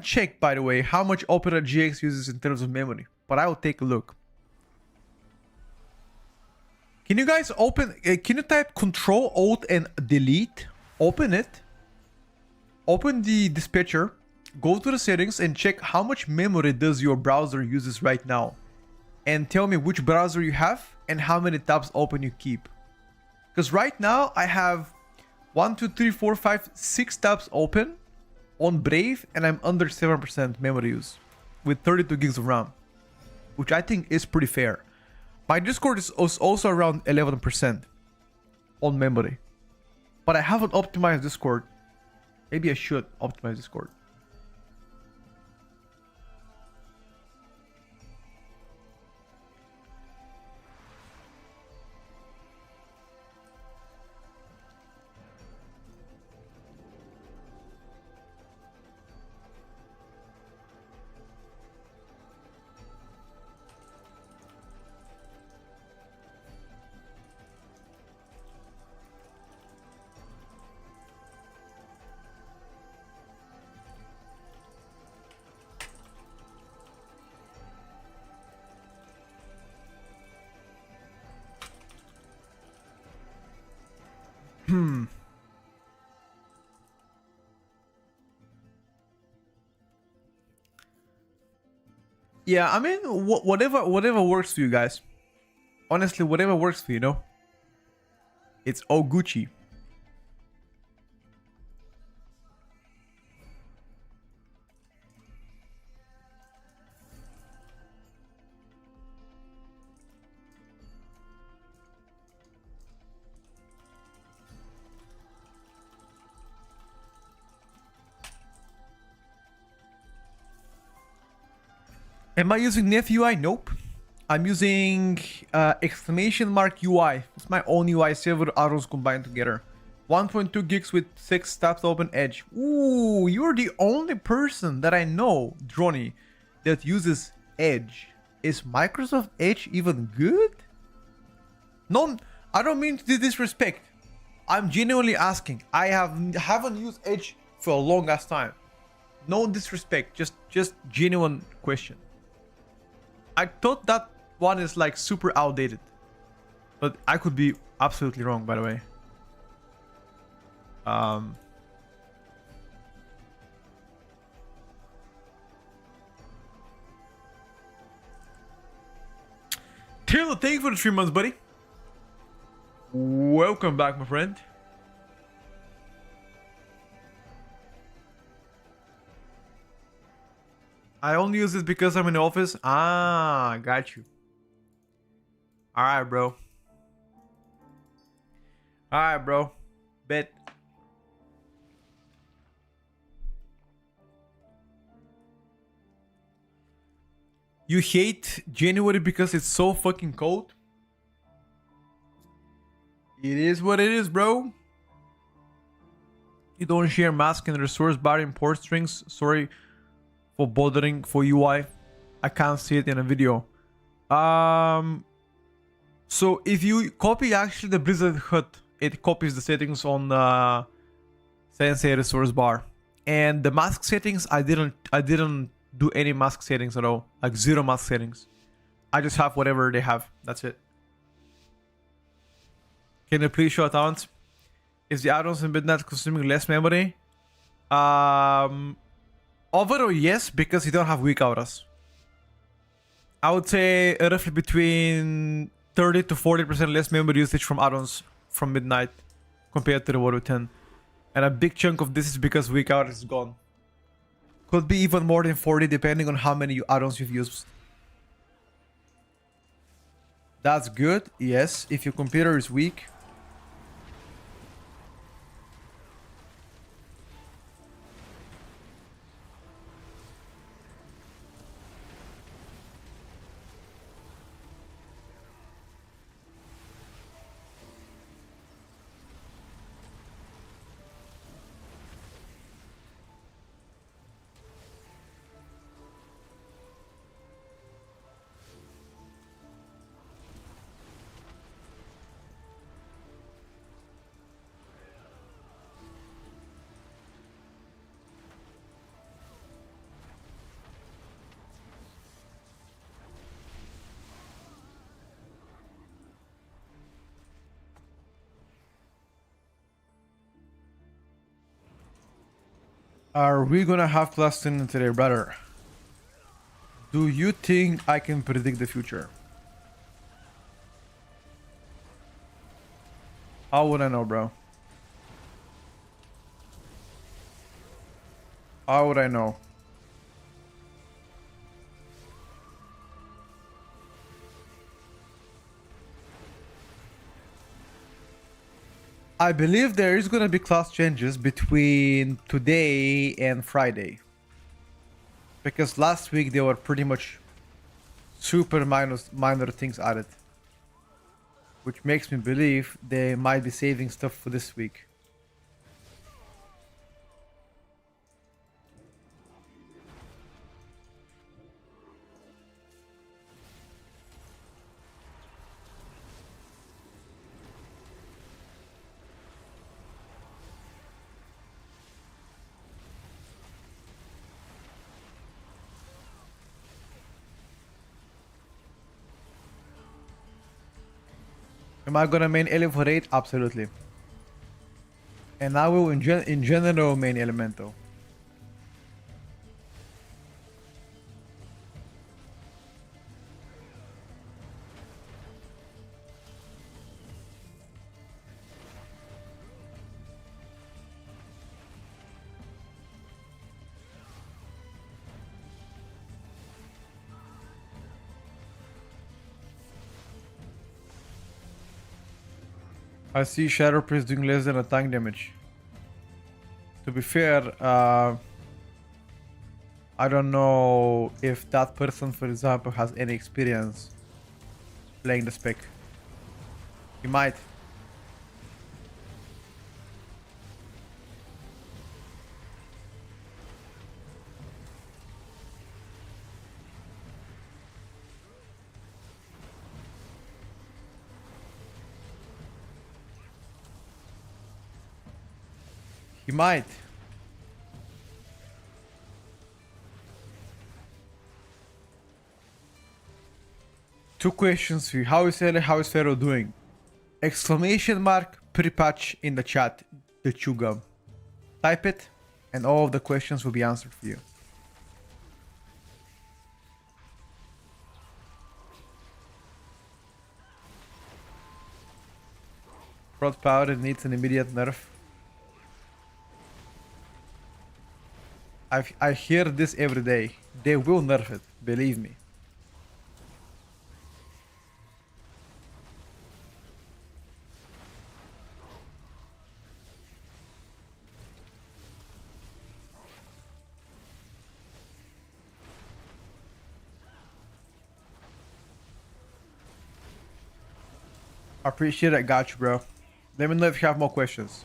check, by the way, how much Opera GX uses in terms of memory, but I will take a look. Can you guys open, can you type Control Alt and Delete? Open it. Open the dispatcher. Go to the settings and check how much memory does your browser uses right now. And tell me which browser you have and how many tabs open you keep. Because right now I have 1, 2, 3, 4, 5, 6 tabs open on Brave, and I'm under 7% memory use with 32 gigs of RAM, which I think is pretty fair. My Discord is also around 11% on memory, but I haven't optimized Discord. Maybe I should optimize Discord. Yeah, I mean, whatever works for you guys. Honestly, whatever works for you, know? It's all Gucci. Am I using Nef UI? Nope. I'm using exclamation mark UI. It's my own UI, several arrows combined together. 1.2 gigs with 6 tabs open Edge. Ooh, you're the only person that I know, Droney, that uses Edge. Is Microsoft Edge even good? No, I don't mean to disrespect. I'm genuinely asking. I haven't used Edge for a long ass time. No disrespect, just genuine question. I thought that one is like super outdated, but I could be absolutely wrong, by the way. Tierlist, thank you for the 3 months, buddy. Welcome back, my friend. I only use it because I'm in the office. Ah, got you. Alright, bro. Alright, bro. Bet. You hate January because it's so fucking cold? It is what it is, bro. You don't share mask and resource bar in port strings. Sorry for bothering for UI. I can't see it in a video. So if you copy actually the Blizzard HUD, it copies the settings on Sensei resource bar. And the mask settings, I didn't do any mask settings at all. Like zero mask settings. I just have whatever they have. That's it. Can you please show talents? Is the add-ons in Midnight consuming less memory? Overall, yes, because you don't have weak auras. I would say roughly between 30 to 40% less memory usage from add-ons from Midnight compared to the Warrior 10. And a big chunk of this is because weak auras is gone. Could be even more than 40 depending on how many add-ons you've used. That's good, yes, if your computer is weak. Are we gonna have class 10 today, brother? Do you think I can predict the future? How would I know, bro? How would I know? I believe there is gonna be class changes between today and Friday. Because last week they were pretty much super minor things added. Which makes me believe they might be saving stuff for this week. Am I gonna main Ele for 8? Absolutely. And I will in general main Elemental. I see Shadow Priest doing less than a tank damage. To be fair, I don't know if that person, for example, has any experience playing the spec. He might. He might. Two questions for you. How is Ele? How is Pharaoh doing? Exclamation mark pre-patch in the chat. The Chugam. Type it and all of the questions will be answered for you. Prod powder needs an immediate nerf. I hear this every day. They will nerf it, believe me. Appreciate it. Got you, bro. Let me know if you have more questions.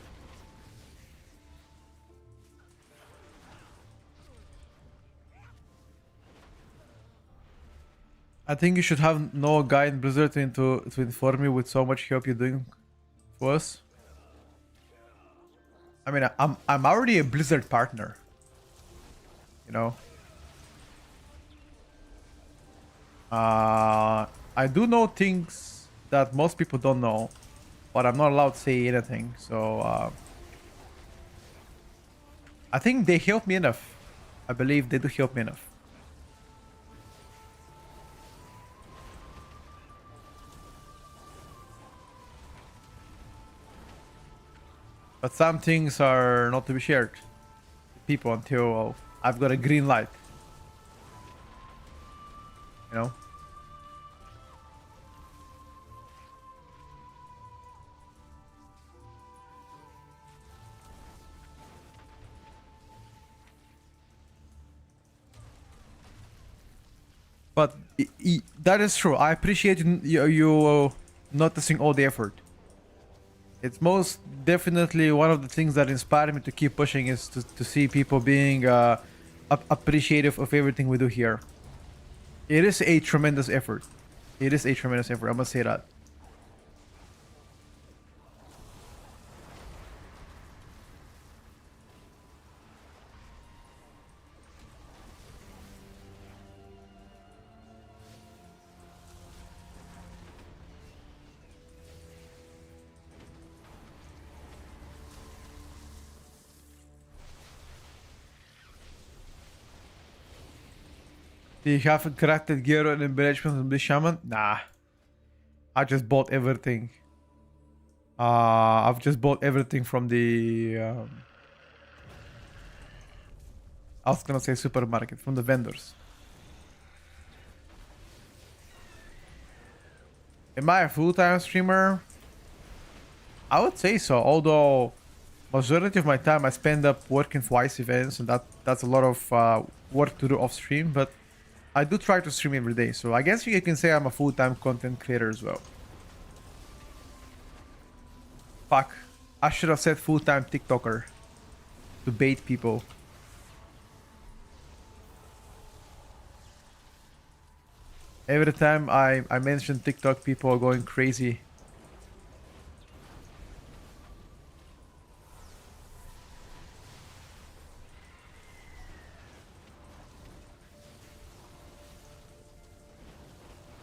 I think you should have no guy in Blizzard to inform you with so much help you're doing for us. I mean, I'm already a Blizzard partner. You know. I do know things that most people don't know, but I'm not allowed to say anything. So I think they help me enough. I believe they do help me enough. But some things are not to be shared with people until I've got a green light. You know? But that is true. I appreciate you noticing all the effort. It's most definitely one of the things that inspired me to keep pushing is to see people being appreciative of everything we do here. It is a tremendous effort. It is a tremendous effort. I must say that. Do you have crafted gear and embellishments of the shaman? Nah. I just bought everything. I've just bought everything from the I was gonna say supermarket, from the vendors. Am I a full-time streamer? I would say so, although majority of my time I spend up working for ice events, and that's a lot of work to do off stream, but I do try to stream every day, so I guess you can say I'm a full-time content creator as well. Fuck. I should have said full-time TikToker to bait people. Every time I mention TikTok, people are going crazy.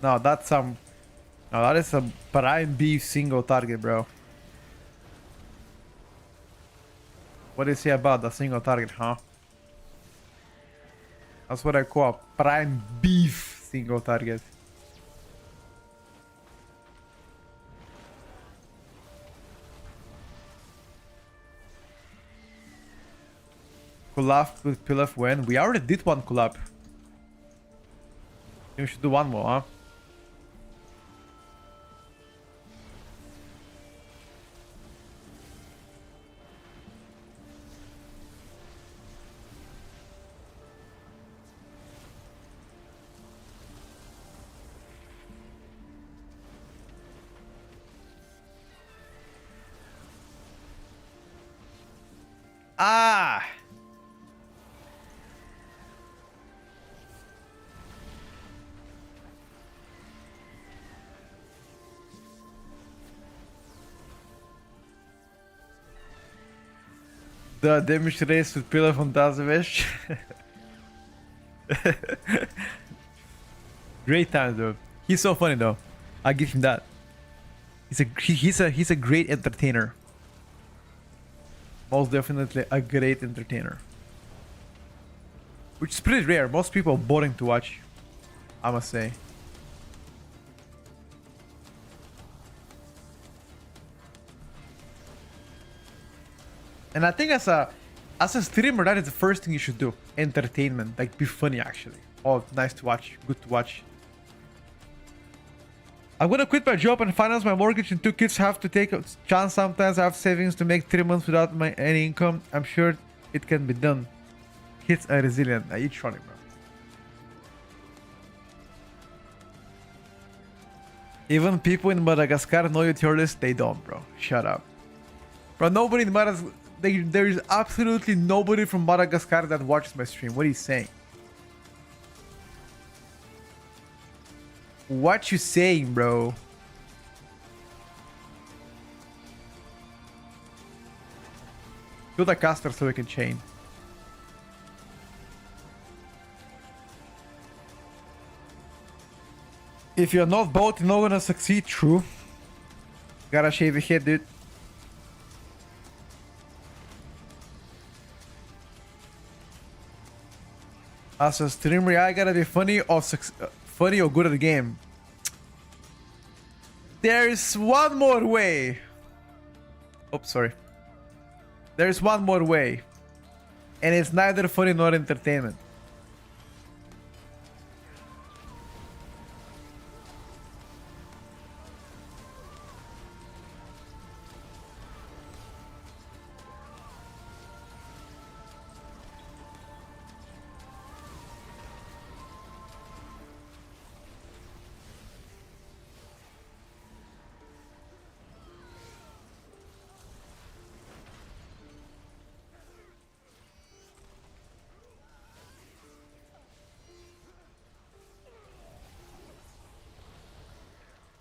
No, that's some... No, that is a prime beef single target, bro. What do you say about the single target, huh? That's what I call a prime beef single target. Collab with Pilaf when? We already did one collab. We should do one more, huh? Ah! The damage race with Pillar from Dazavesh. Great time though. He's so funny though. I give him that. He's a great entertainer. Most definitely a great entertainer. Which is pretty rare. Most people are boring to watch, I must say. And I think as a streamer, that is the first thing you should do. Entertainment, like be funny actually. Oh, nice to watch, good to watch. I'm gonna quit my job and finance my mortgage, and 2 kids have to take a chance sometimes. I have savings to make 3 months without any income. I'm sure it can be done. Kids are resilient. Are you trying, bro? Even people in Madagascar know your tier list. They don't, bro. Shut up. Bro, nobody in Madagascar... There is absolutely nobody from Madagascar that watches my stream. What are you saying? What you saying, bro? Kill the caster so we can chain. If you're not both, you're not gonna succeed. True. Gotta shave your head, dude. As a streamer, I gotta be funny or good at the game. There's one more way. Oops, sorry. There's one more way. And it's neither funny nor entertainment.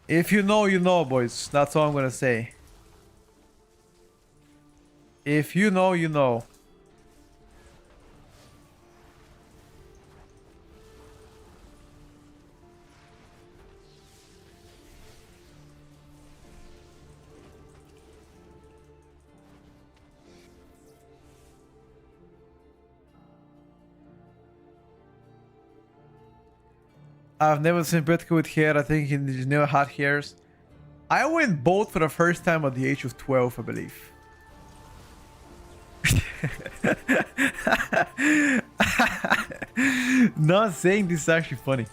If you know, you know, boys. That's all I'm gonna say. If you know, you know. I've never seen Petka with hair. I think he never had hairs. I went bald for the first time at the age of 12, I believe. Not saying this is actually funny.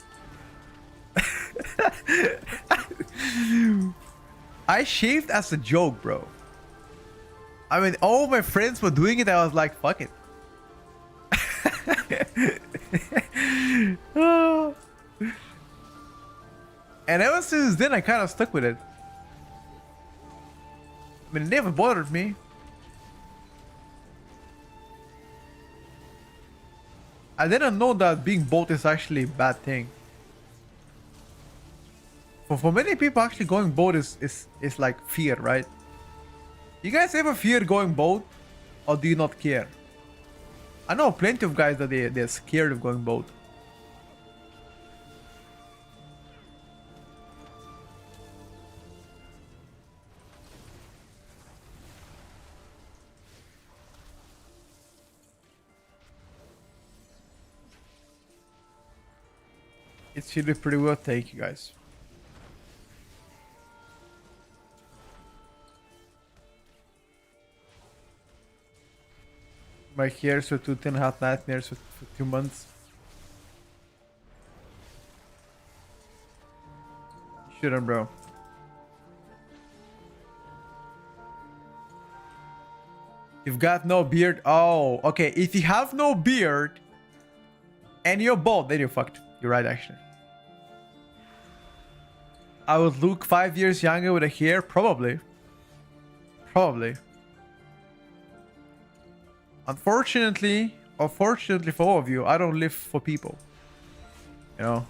I shaved as a joke, bro. I mean, all my friends were doing it. I was like, fuck it. And ever since then, I kind of stuck with it. I mean, it never bothered me. I didn't know that being bald is actually a bad thing. For many people, actually going bald is like fear, right? You guys ever fear going bald? Or do you not care? I know plenty of guys that they're scared of going bald. It should be pretty well. Thank you, guys. My hair so 210 had nightmares for 2 months. Shouldn't, bro. You've got no beard. Oh, okay. If you have no beard and you're bald, then you're fucked. You're right, actually. I would look 5 years younger with a hair? Probably. Probably. Unfortunately, or fortunately for all of you, I don't live for people. You know?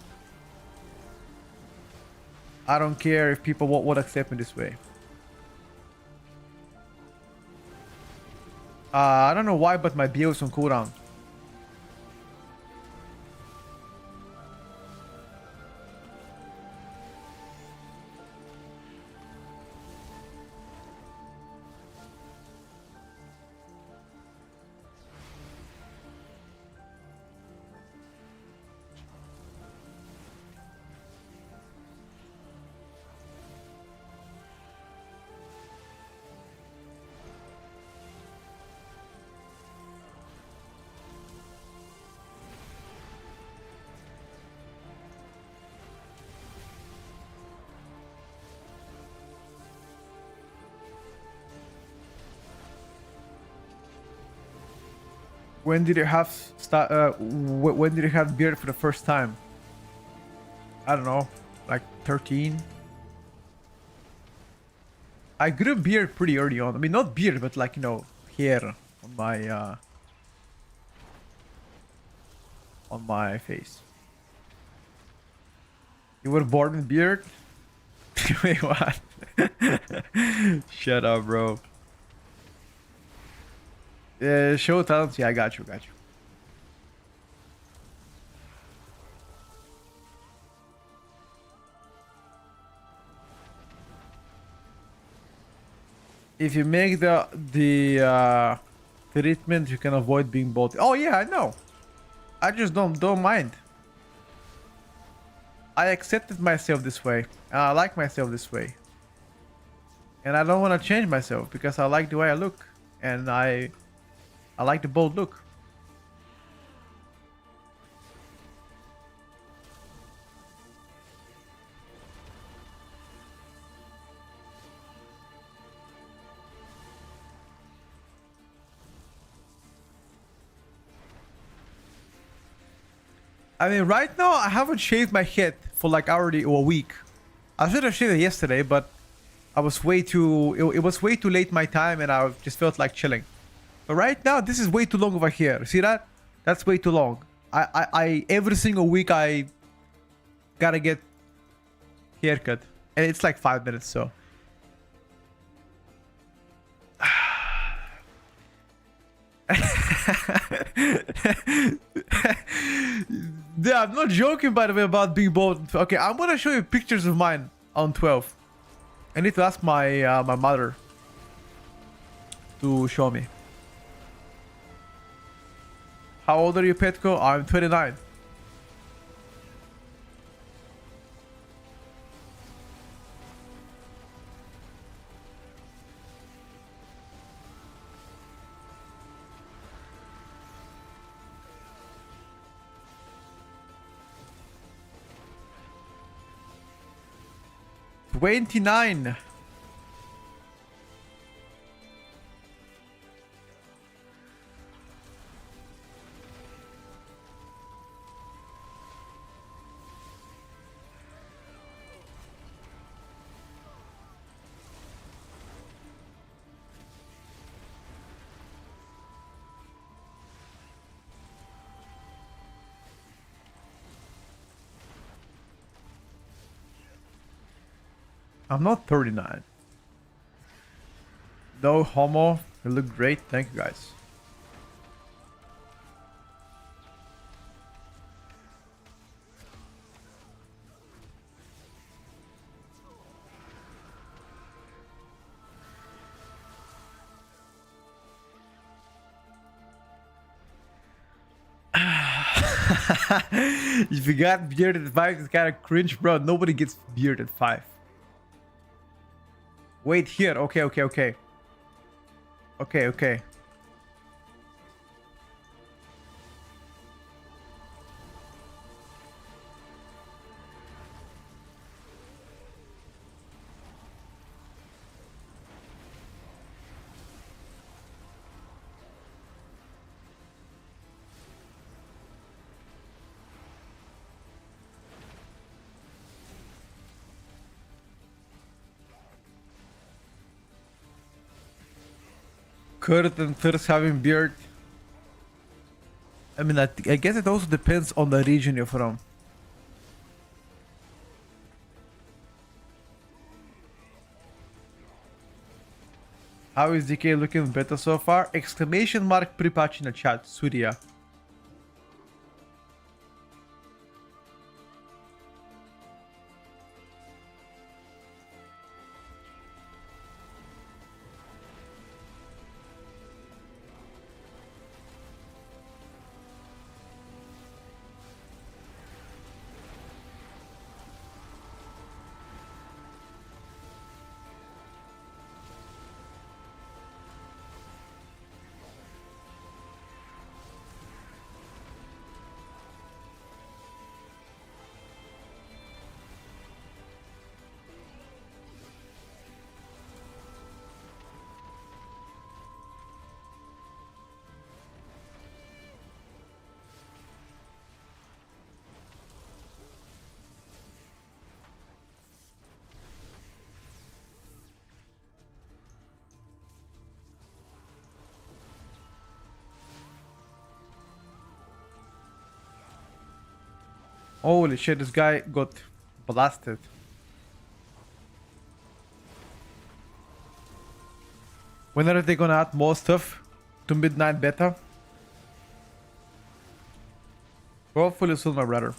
I don't care if people won't accept me this way. I don't know why, but my BO is on cooldown. When did you have when did you have beard for the first time? I don't know, like 13, I grew beard pretty early on. I mean, not beard, but like, you know, hair on my face. You were born with beard? Wait, what? Shut up, bro. Show talents. Yeah, I got you, got you. If you make the treatment, you can avoid being bald. Oh yeah, I know. I just don't mind. I accepted myself this way. And I like myself this way. And I don't want to change myself because I like the way I look. And I like the bold look. I mean, right now I haven't shaved my head for like already a week. I should have shaved it yesterday, but I was way too. It was way too late my time, and I just felt like chilling. But right now, this is way too long over here. See that? That's way too long. I every single week I gotta get haircut, and it's like 5 minutes. So. Yeah, I'm not joking, by the way, about being bald. Okay, I'm gonna show you pictures of mine on 12. I need to ask my my mother to show me. How old are you, Petko? I'm 29. $29. I'm not 39. No homo. You look great. Thank you, guys. If you got beard at 5, it's kind of cringe, bro. Nobody gets beard at 5. Wait here. Okay, okay, okay. Okay, okay. Kurt and Thirst having beard. I mean, I guess it also depends on the region you're from. How is DK looking better so far? Exclamation mark pretty much in the chat, Surya. Holy shit, this guy got blasted. When are they gonna add more stuff to Midnight Beta? Hopefully soon, my brother.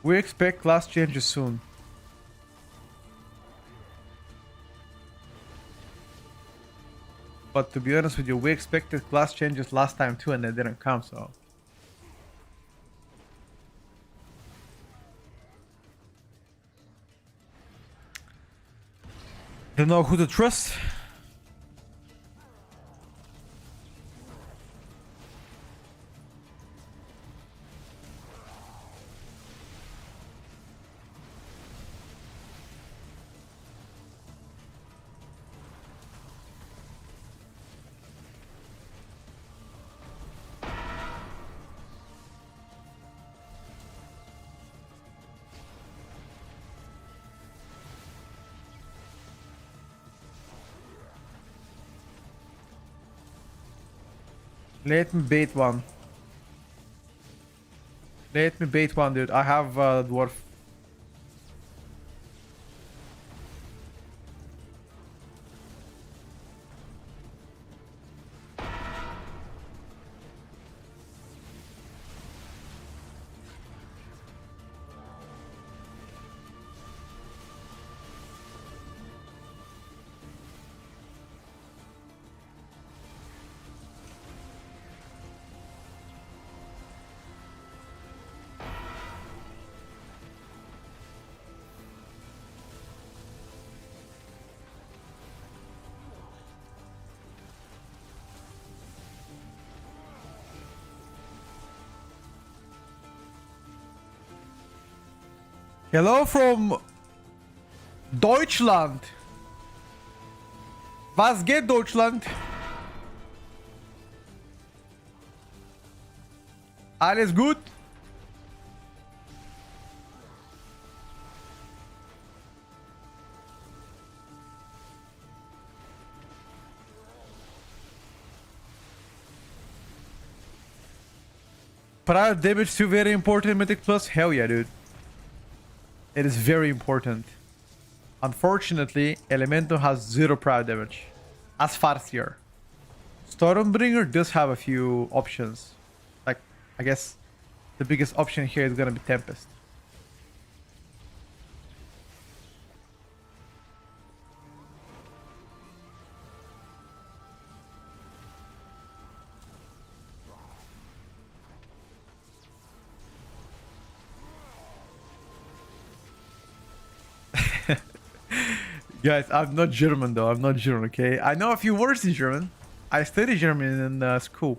We expect class changes soon. But to be honest with you, we expected class changes last time too and they didn't come, so... Don't know who to trust. Let me bait one. Let me bait one, dude. I have dwarf. Hello from Deutschland. Was geht, Deutschland? Alles gut? Prior damage still very important in Mythic Plus? Hell yeah, dude. It is very important. Unfortunately, Elemental has 0 prior damage. As far as here. Stormbringer does have a few options. Like, I guess the biggest option here is gonna be Tempest. Guys, I'm not German though. I'm not German, okay? I know a few words in German. I studied German in school.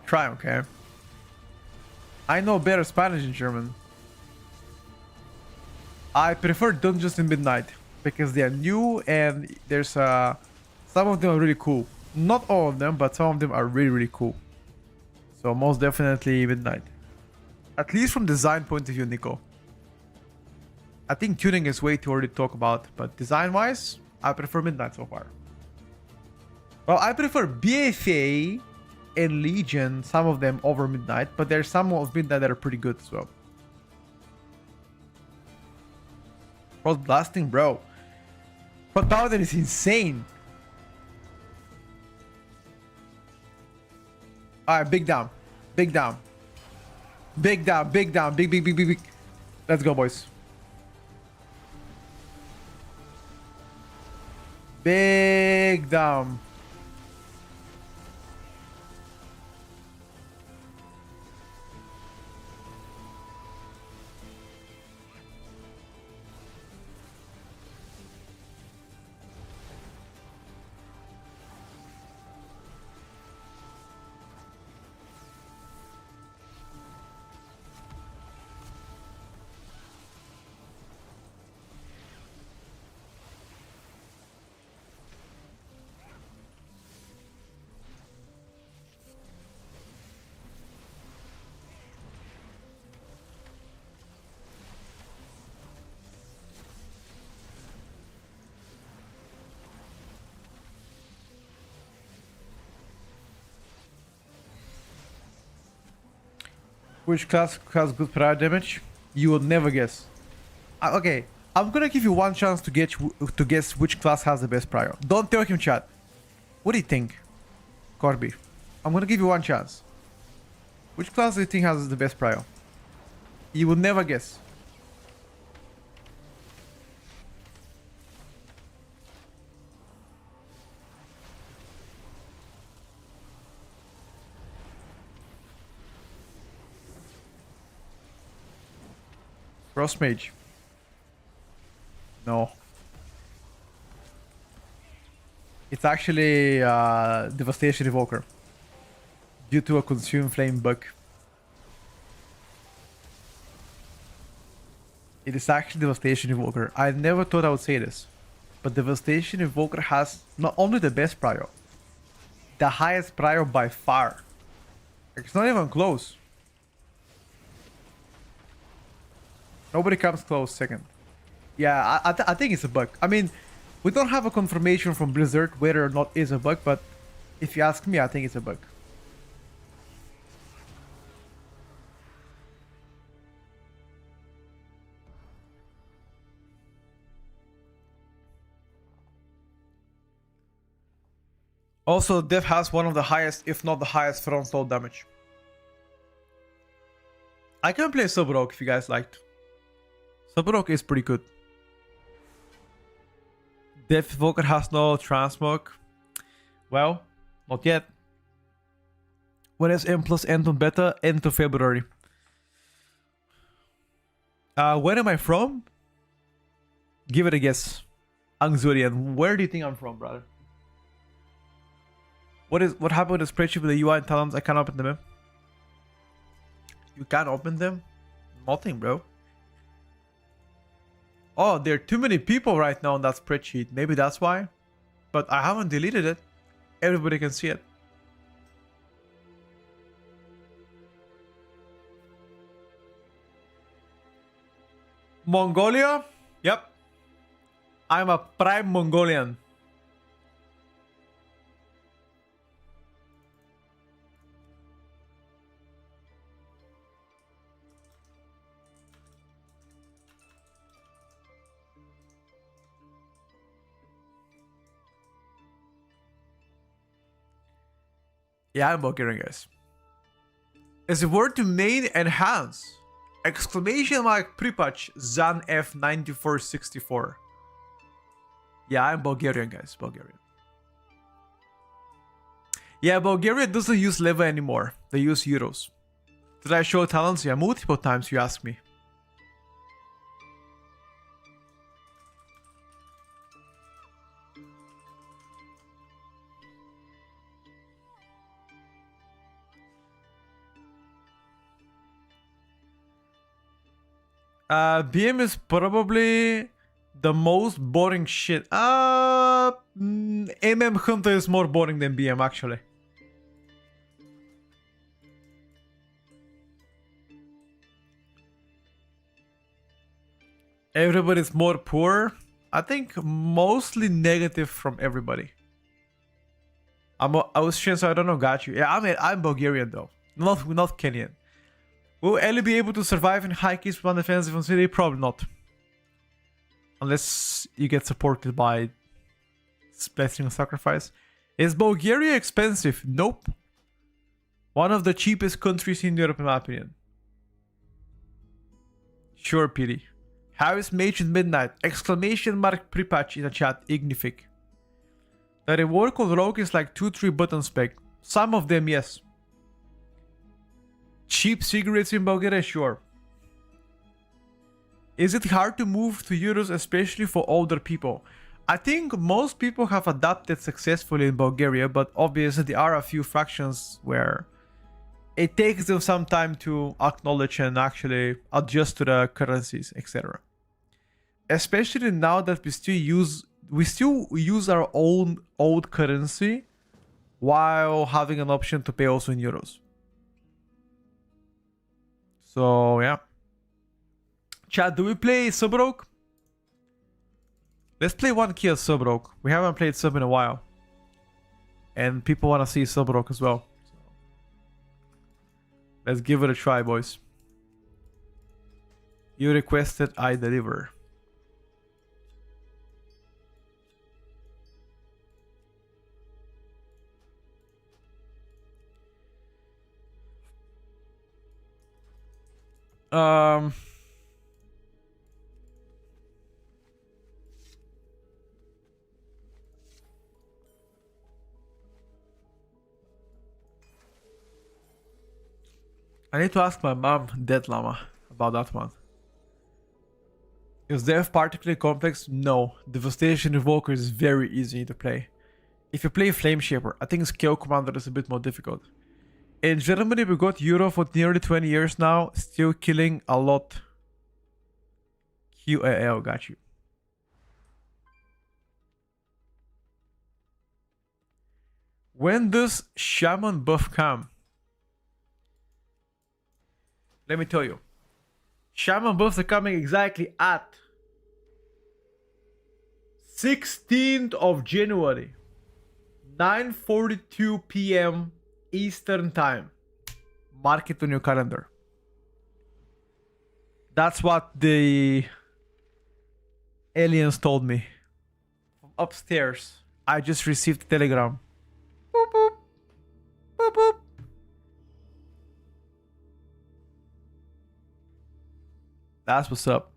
Try, okay? I know better Spanish and German. I prefer Dungeons in Midnight because they are new and there's some of them are really cool. Not all of them, but some of them are really, really cool. So most definitely Midnight. At least from design point of view, Nico. I think tuning is way too early to talk about, but design-wise, I prefer Midnight so far. Well, I prefer BFA and Legion, some of them over Midnight, but there's some of Midnight that are pretty good as well. Cross blasting, bro. But Paladin is insane. Alright, big down. Big down. Big down, big down, big, big, big, big, big. Let's go, boys. Big down. Which class has good prior damage? You will never guess. Okay, I'm gonna give you one chance to guess which class has the best prior. Don't tell him, chat. What do you think, Corby? I'm gonna give you one chance. Which class do you think has the best prior? You will never guess. Frost Mage. No. It's actually Devastation Evoker. Due to a Consume Flame bug. It is actually Devastation Evoker. I never thought I would say this. But Devastation Evoker has not only the best prior, the highest prior by far. It's not even close. Nobody comes close second. Yeah, I think it's a bug. I mean, we don't have a confirmation from Blizzard whether or not it's a bug, but if you ask me, I think it's a bug. Also, Dev has one of the highest, if not the highest, frontal damage. I can play Subrok if you guys liked. Subrok is pretty good. Dev Evoker has no transmog. Well, not yet. When is M plus end on beta? End of February. Where am I from? Give it a guess. Angzurian. Where do you think I'm from, brother? What happened with the spreadsheet with the UI and talents? I can't open them. You can't open them? Nothing, bro. Oh, there are too many people right now on that spreadsheet. Maybe that's why. But I haven't deleted it. Everybody can see it. Mongolia? Yep. I'm a prime Mongolian. Yeah, I'm Bulgarian, guys. Is the word to main enhance? Exclamation mark Pripach Zan F9464. Yeah, I'm Bulgarian, guys. Bulgarian. Yeah, Bulgaria doesn't use leva anymore. They use euros. Did I show talents? Yeah, multiple times, you ask me. BM is probably the most boring shit. MM Hunter is more boring than BM, actually. Everybody's more poor. I think mostly negative from everybody. I was so I don't know, got you. Yeah, I'm Bulgarian though. Not Kenyan. Will Ellie be able to survive in high keys with one defensive on city? Probably not. Unless you get supported by Blessing and Sacrifice. Is Bulgaria expensive? Nope. One of the cheapest countries in Europe in my opinion. Sure, pity. How is Mage in Midnight? Exclamation mark Pripach in the chat. Ignific. The reward called Rogue is like 2-3 button spec. Some of them, yes. Cheap cigarettes in Bulgaria? Sure. Is it hard to move to euros, especially for older people? I think most people have adapted successfully in Bulgaria, but obviously there are a few fractions where it takes them some time to acknowledge and actually adjust to the currencies, etc. Especially now that we still use our own old currency while having an option to pay also in euros. So, yeah. Chat, do we play Subrok? Let's play one key as Subrok. We haven't played Sub in a while. And people want to see Subrok as well. So Let's give it a try, boys. You requested, I deliver. Um, I need to ask my mom, Dead Llama, about that one. Is Death particularly complex? No. Devastation Revoker is very easy to play. If you play Flame Shaper, I think Scale Commander is a bit more difficult. In Germany, we got Euro for nearly 20 years now, still killing a lot. QAL, got you. When does Shaman buff come? Let me tell you. Shaman buffs are coming exactly at 16th of January. 9:42 p.m. Eastern Time. Mark it on your calendar. That's what the aliens told me. From upstairs. I just received a telegram. Boop, boop. Boop, boop. That's what's up.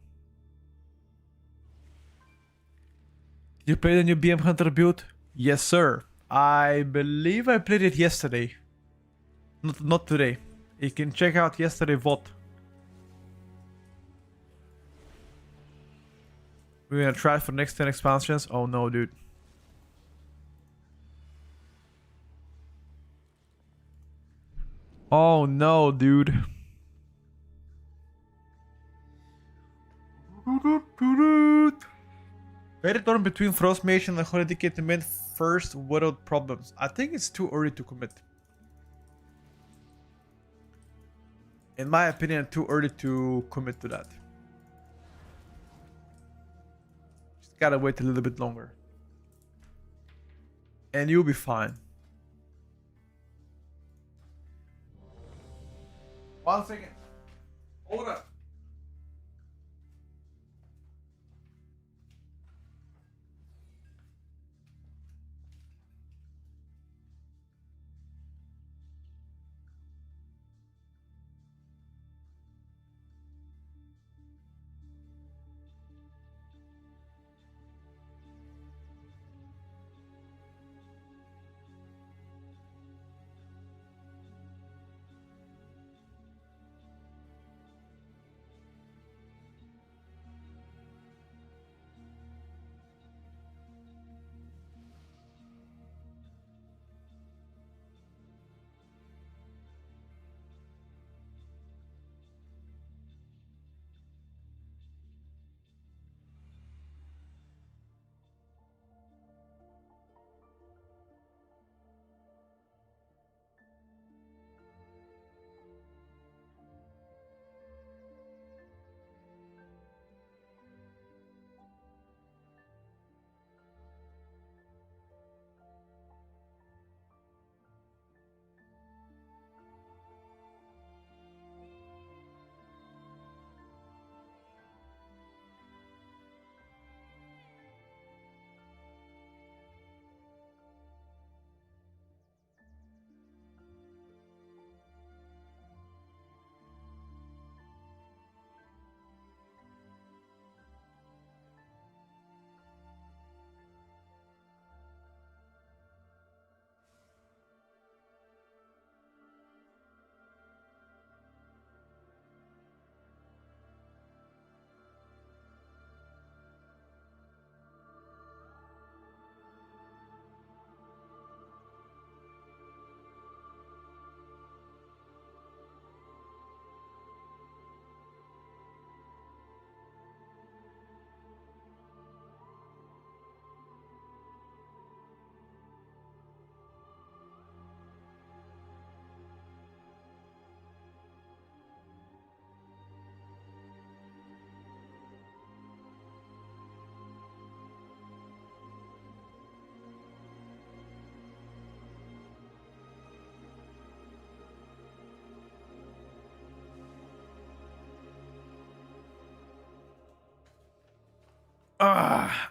Did you play the new BM Hunter build? Yes, sir. I believe I played it yesterday. Not today. You can check out yesterday VOD. We're gonna try it for next 10 expansions. Oh no, dude. Oh no, dude. Very torn between Frost Mage and the Holy to mid first without problems. I think it's too early to commit. In my opinion, too early to commit to that. Just gotta wait a little bit longer. And you'll be fine. 1 second. Hold up.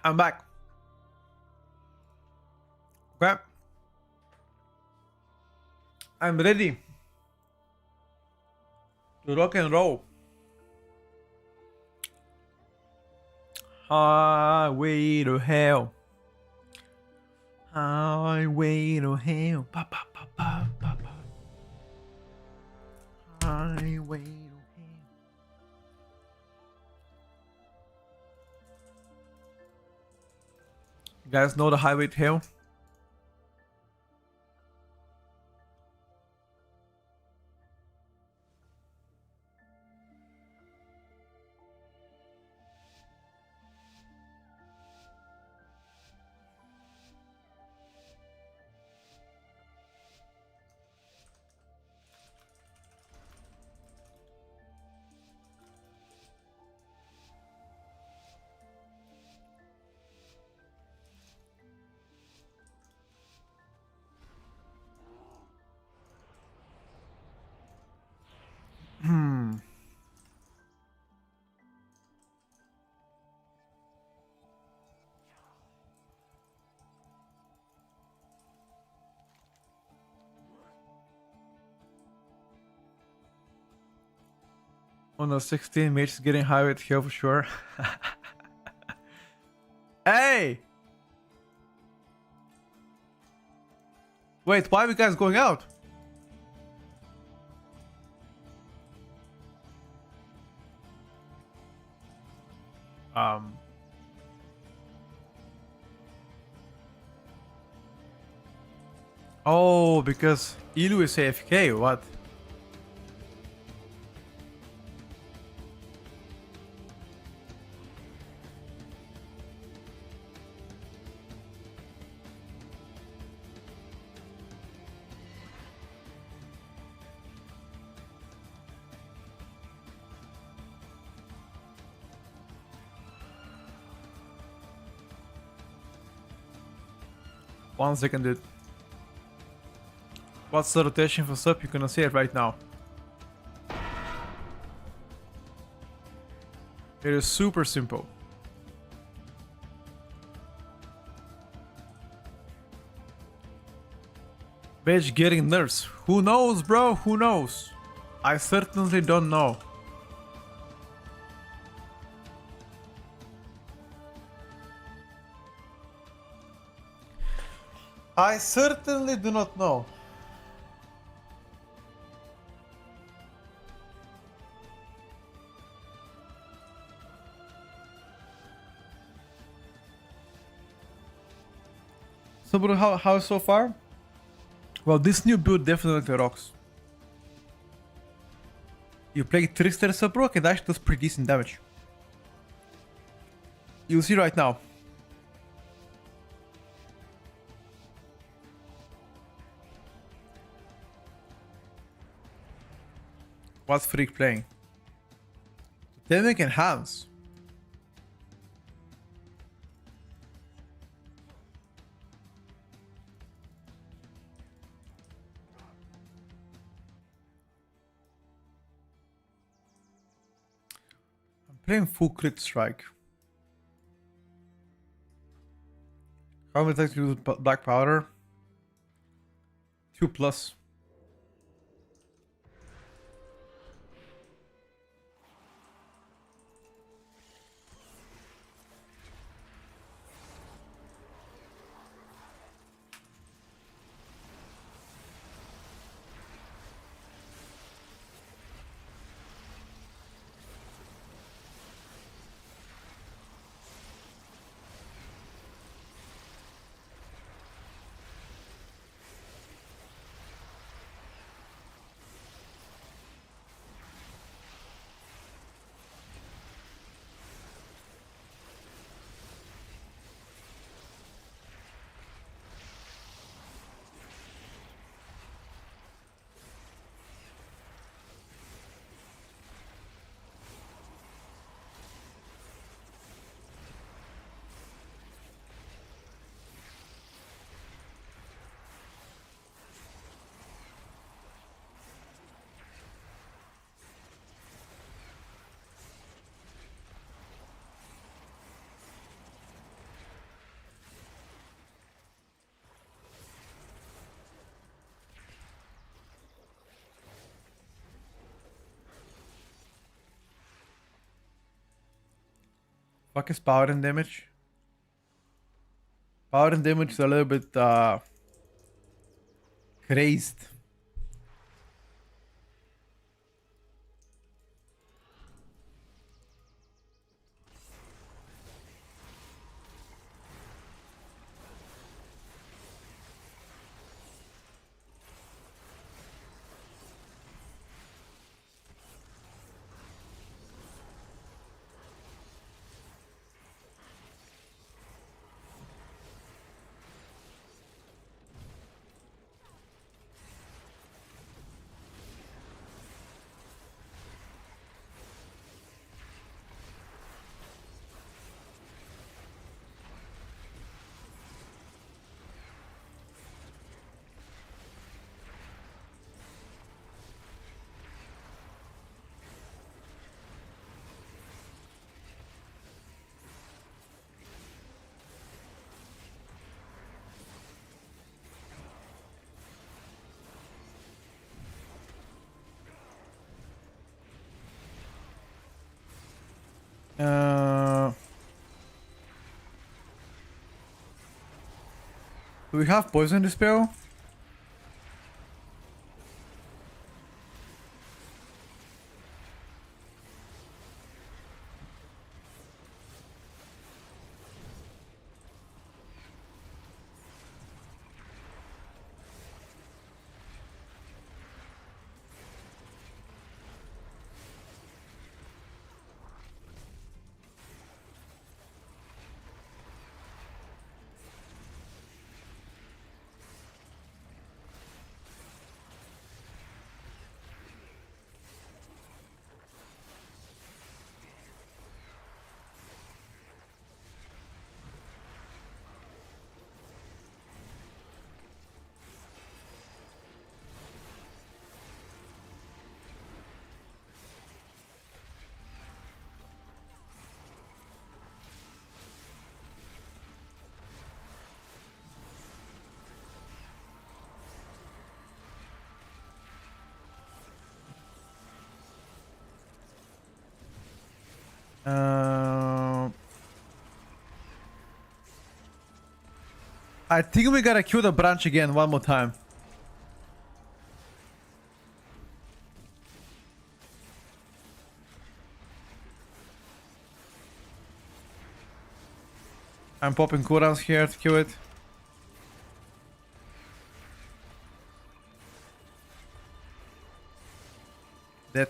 I'm back. Okay. I'm ready to rock and roll. Highway to hell. Highway to hell. Pa, pa, pa, pa, pa, pa. Highway to hell. You guys know the highway to hell? On the 16, Mage is getting highway to hell for sure. Hey! Wait, why are you guys going out? Oh, because Ilu is AFK or what? One second, dude. What's the rotation for sub? You're gonna see it right now. It is super simple. Mage getting nerfs. Who knows, bro? Who knows? I certainly don't know. I certainly do not know. So, bro, how so far? Well, this new build definitely rocks. You play Trickster sub, bro, it actually does pretty decent damage. You'll see right now. What's Freak playing? Dynamic Enhance. I'm playing full crit strike. How many times do you use black powder? 2+. Fuck is power and damage? Power and damage is a little bit crazed. Do we have poison dispel? I think we gotta kill the branch again one more time. I'm popping cooldowns here to kill it. Dead.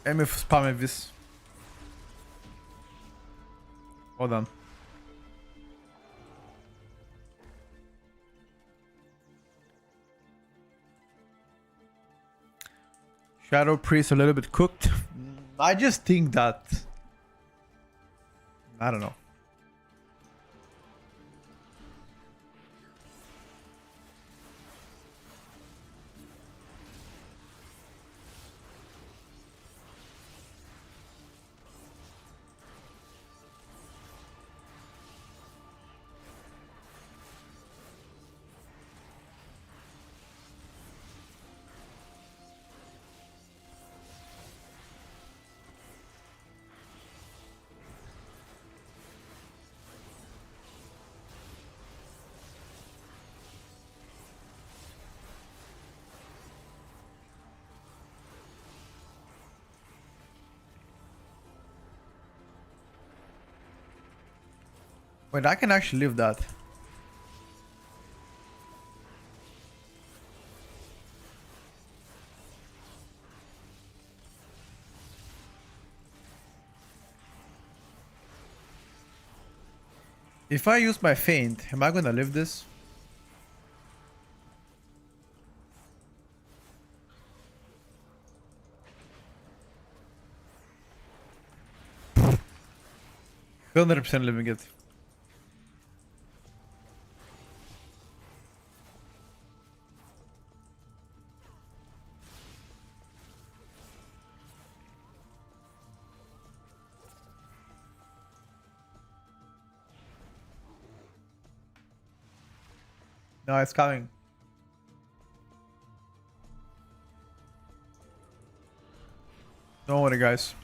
Let me spam this. Hold on. Shadow Priest a little bit cooked. I just think that... I don't know. Wait, I can actually leave that. If I use my feint, am I gonna live this? 100% living it. No, it's coming. Don't worry, guys.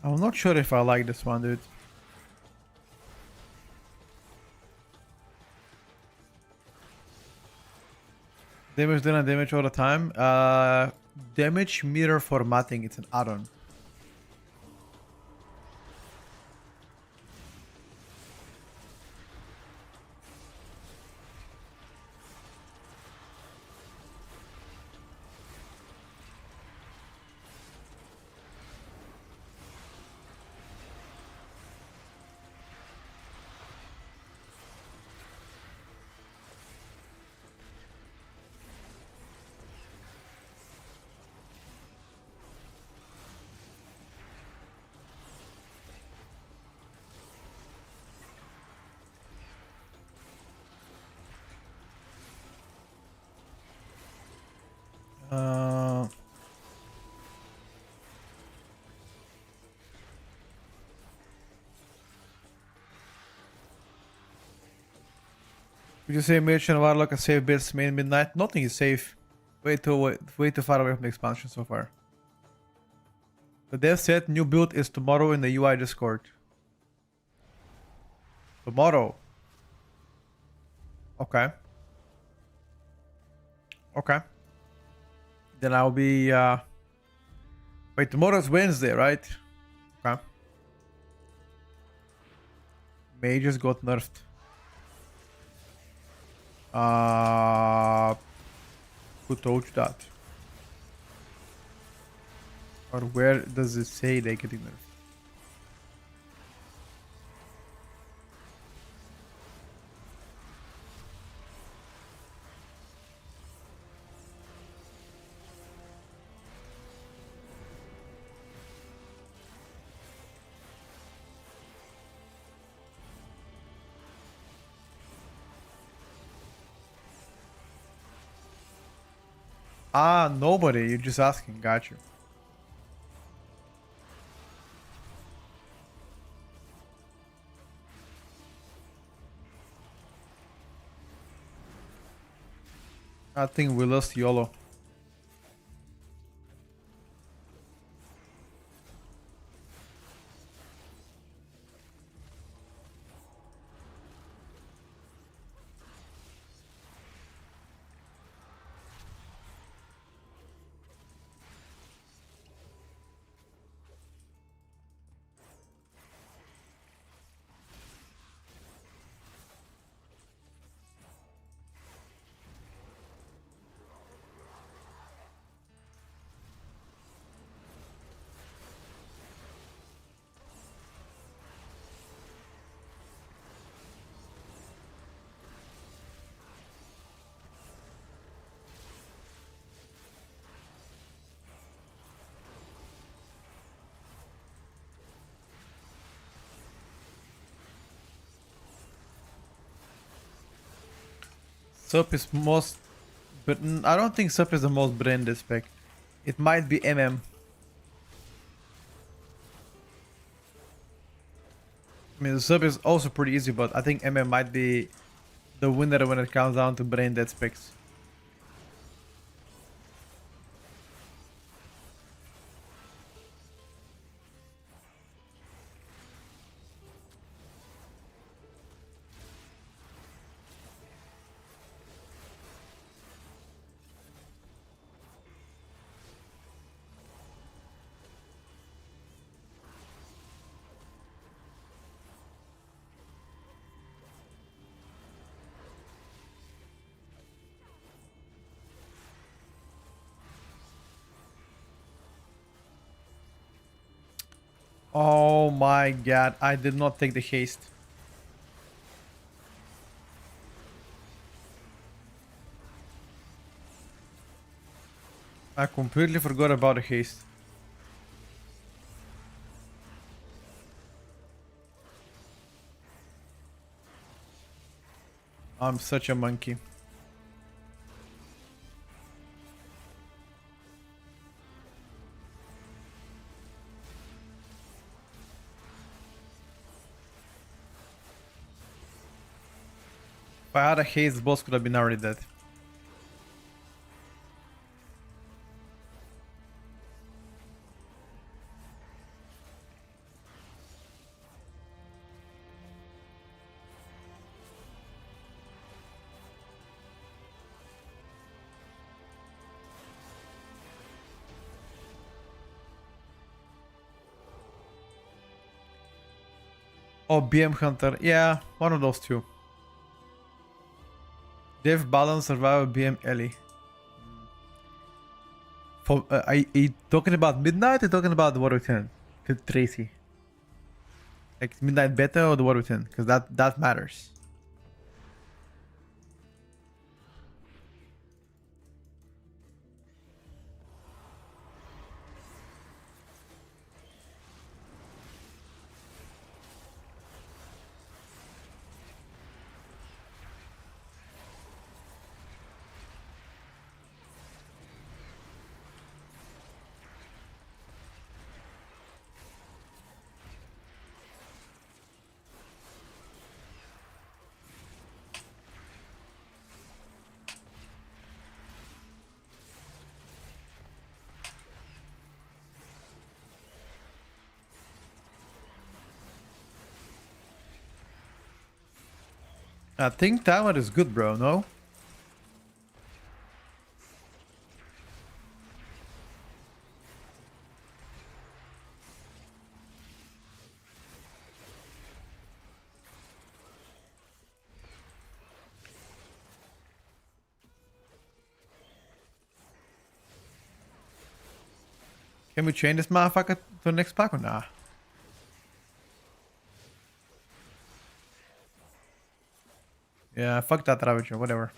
I'm not sure if I like this one, dude. Damage done and damage all the time. Damage meter formatting, it's an add-on. Would you say Mage and Warlock are safe builds main midnight? Nothing is safe. Way too far away from the expansion so far. The dev said new build is tomorrow in the UI Discord. Tomorrow. Okay. Okay. Then I'll be wait, tomorrow's Wednesday, right? Okay. Mages got nerfed. Who told you that? Or where does it say they getting nerfed? Ah, nobody. You're just asking. Got you. I think we lost YOLO. Sup is most, but I don't think Sup is the most branded spec. It might be MM. I mean, the sub is also pretty easy, but I think MM might be the winner when it comes down to brain dead specs. Oh my god, I did not take the haste. I completely forgot about the haste. I'm such a monkey. If I had a haste, the boss could have been already dead. Oh, BM Hunter. Yeah, one of those two. Dev Balance Survival BM Ellie. For, are you talking about Midnight or talking about the Warwick 10? Tracy. Like Midnight Beta or the Warwick 10? Because that matters. I think timer is good, bro, no? Can we chain this motherfucker to the next pack or nah? Yeah, fuck that Ravager, whatever.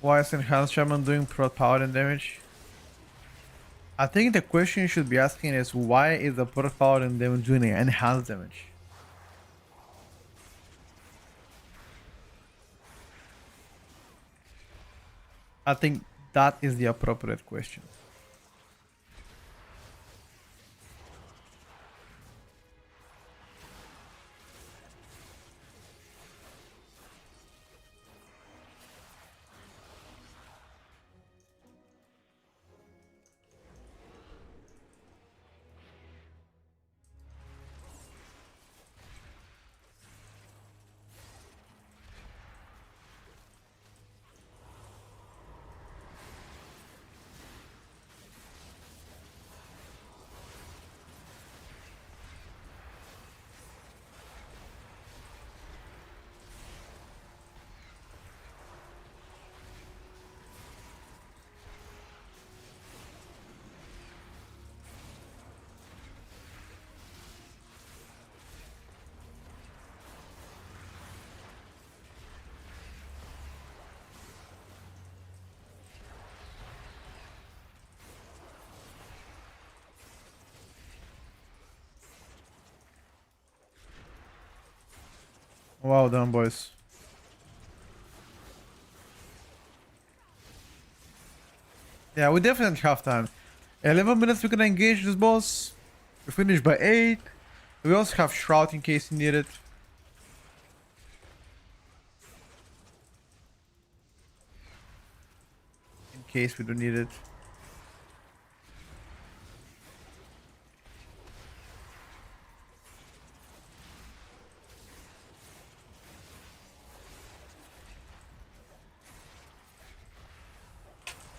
Why is Enhanced Shaman doing prot power and damage? I think the question you should be asking is why is the prot power and damage doing enhanced damage? I think that is the appropriate question. Well done, boys. Yeah, we definitely have time. 11 minutes we can engage this boss. We finish by 8. We also have Shroud in case you need it. In case we don't need it.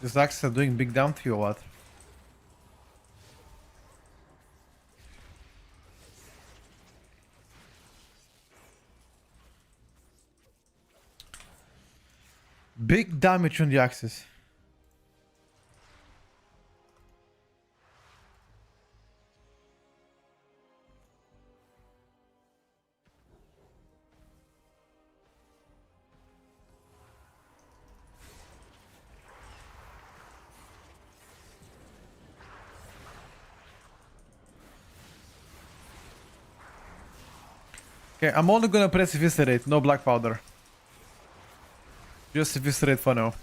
These axes are doing big down to you or what? Big damage on the axis. Okay, I'm only gonna press Eviscerate, no Black Powder. Just Eviscerate for now.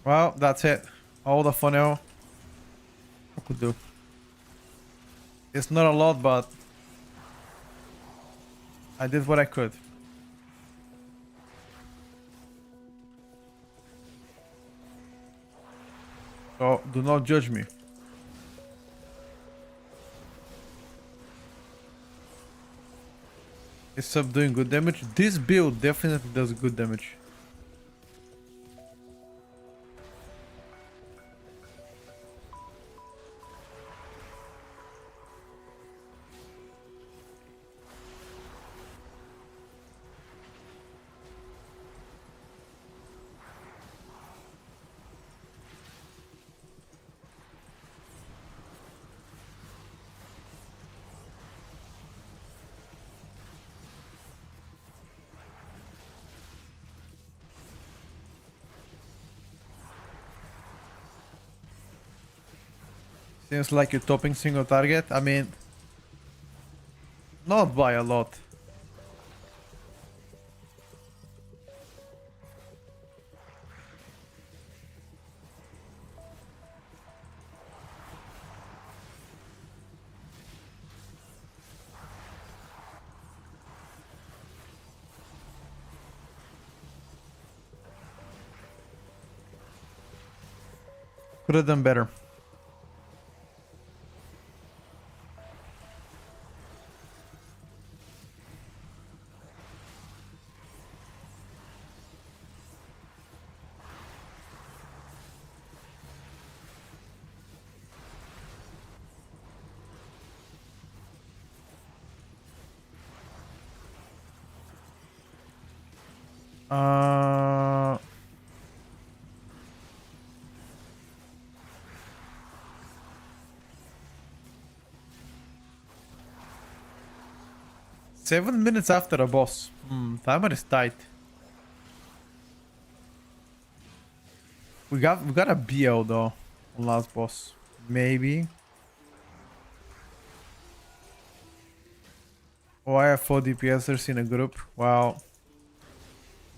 Well, that's it. All the funnel I could do. It's not a lot, but I did what I could. So do not judge me. Is sub doing good damage? This build definitely does good damage. Seems like you're topping single target. I mean, not by a lot. Could have done better. Uh, 7 minutes after a boss. Timer is tight. We got a BL though on last boss. Maybe. Oh, I have 4 DPSers in a group. Wow.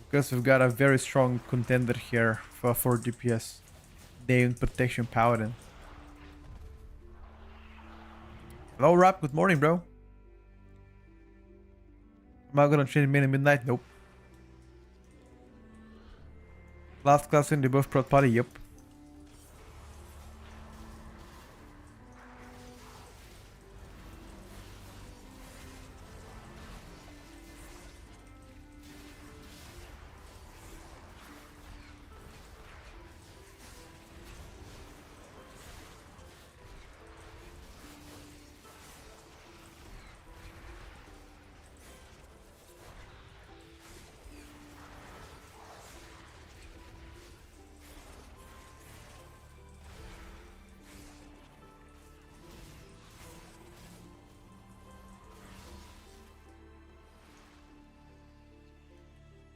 Because we've got a very strong contender here for 4 DPS. Named Protection Paladin. Hello Rap, good morning bro. Am I gonna change main at midnight? Nope. Last class in the buff prot party, yep.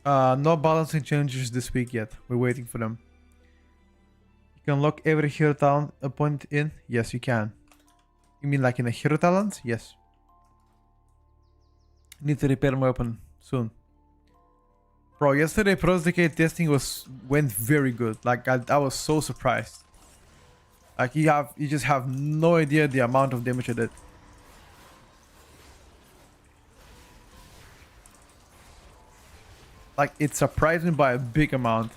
No balancing changes this week yet. We're waiting for them. You can lock every hero talent a point in? Yes, you can. You mean like in a hero talent? Yes. Need to repair my weapon soon. Bro, yesterday Pros Decay testing went very good. Like I was so surprised. Like you just have no idea the amount of damage I did. Like it surprised me by a big amount.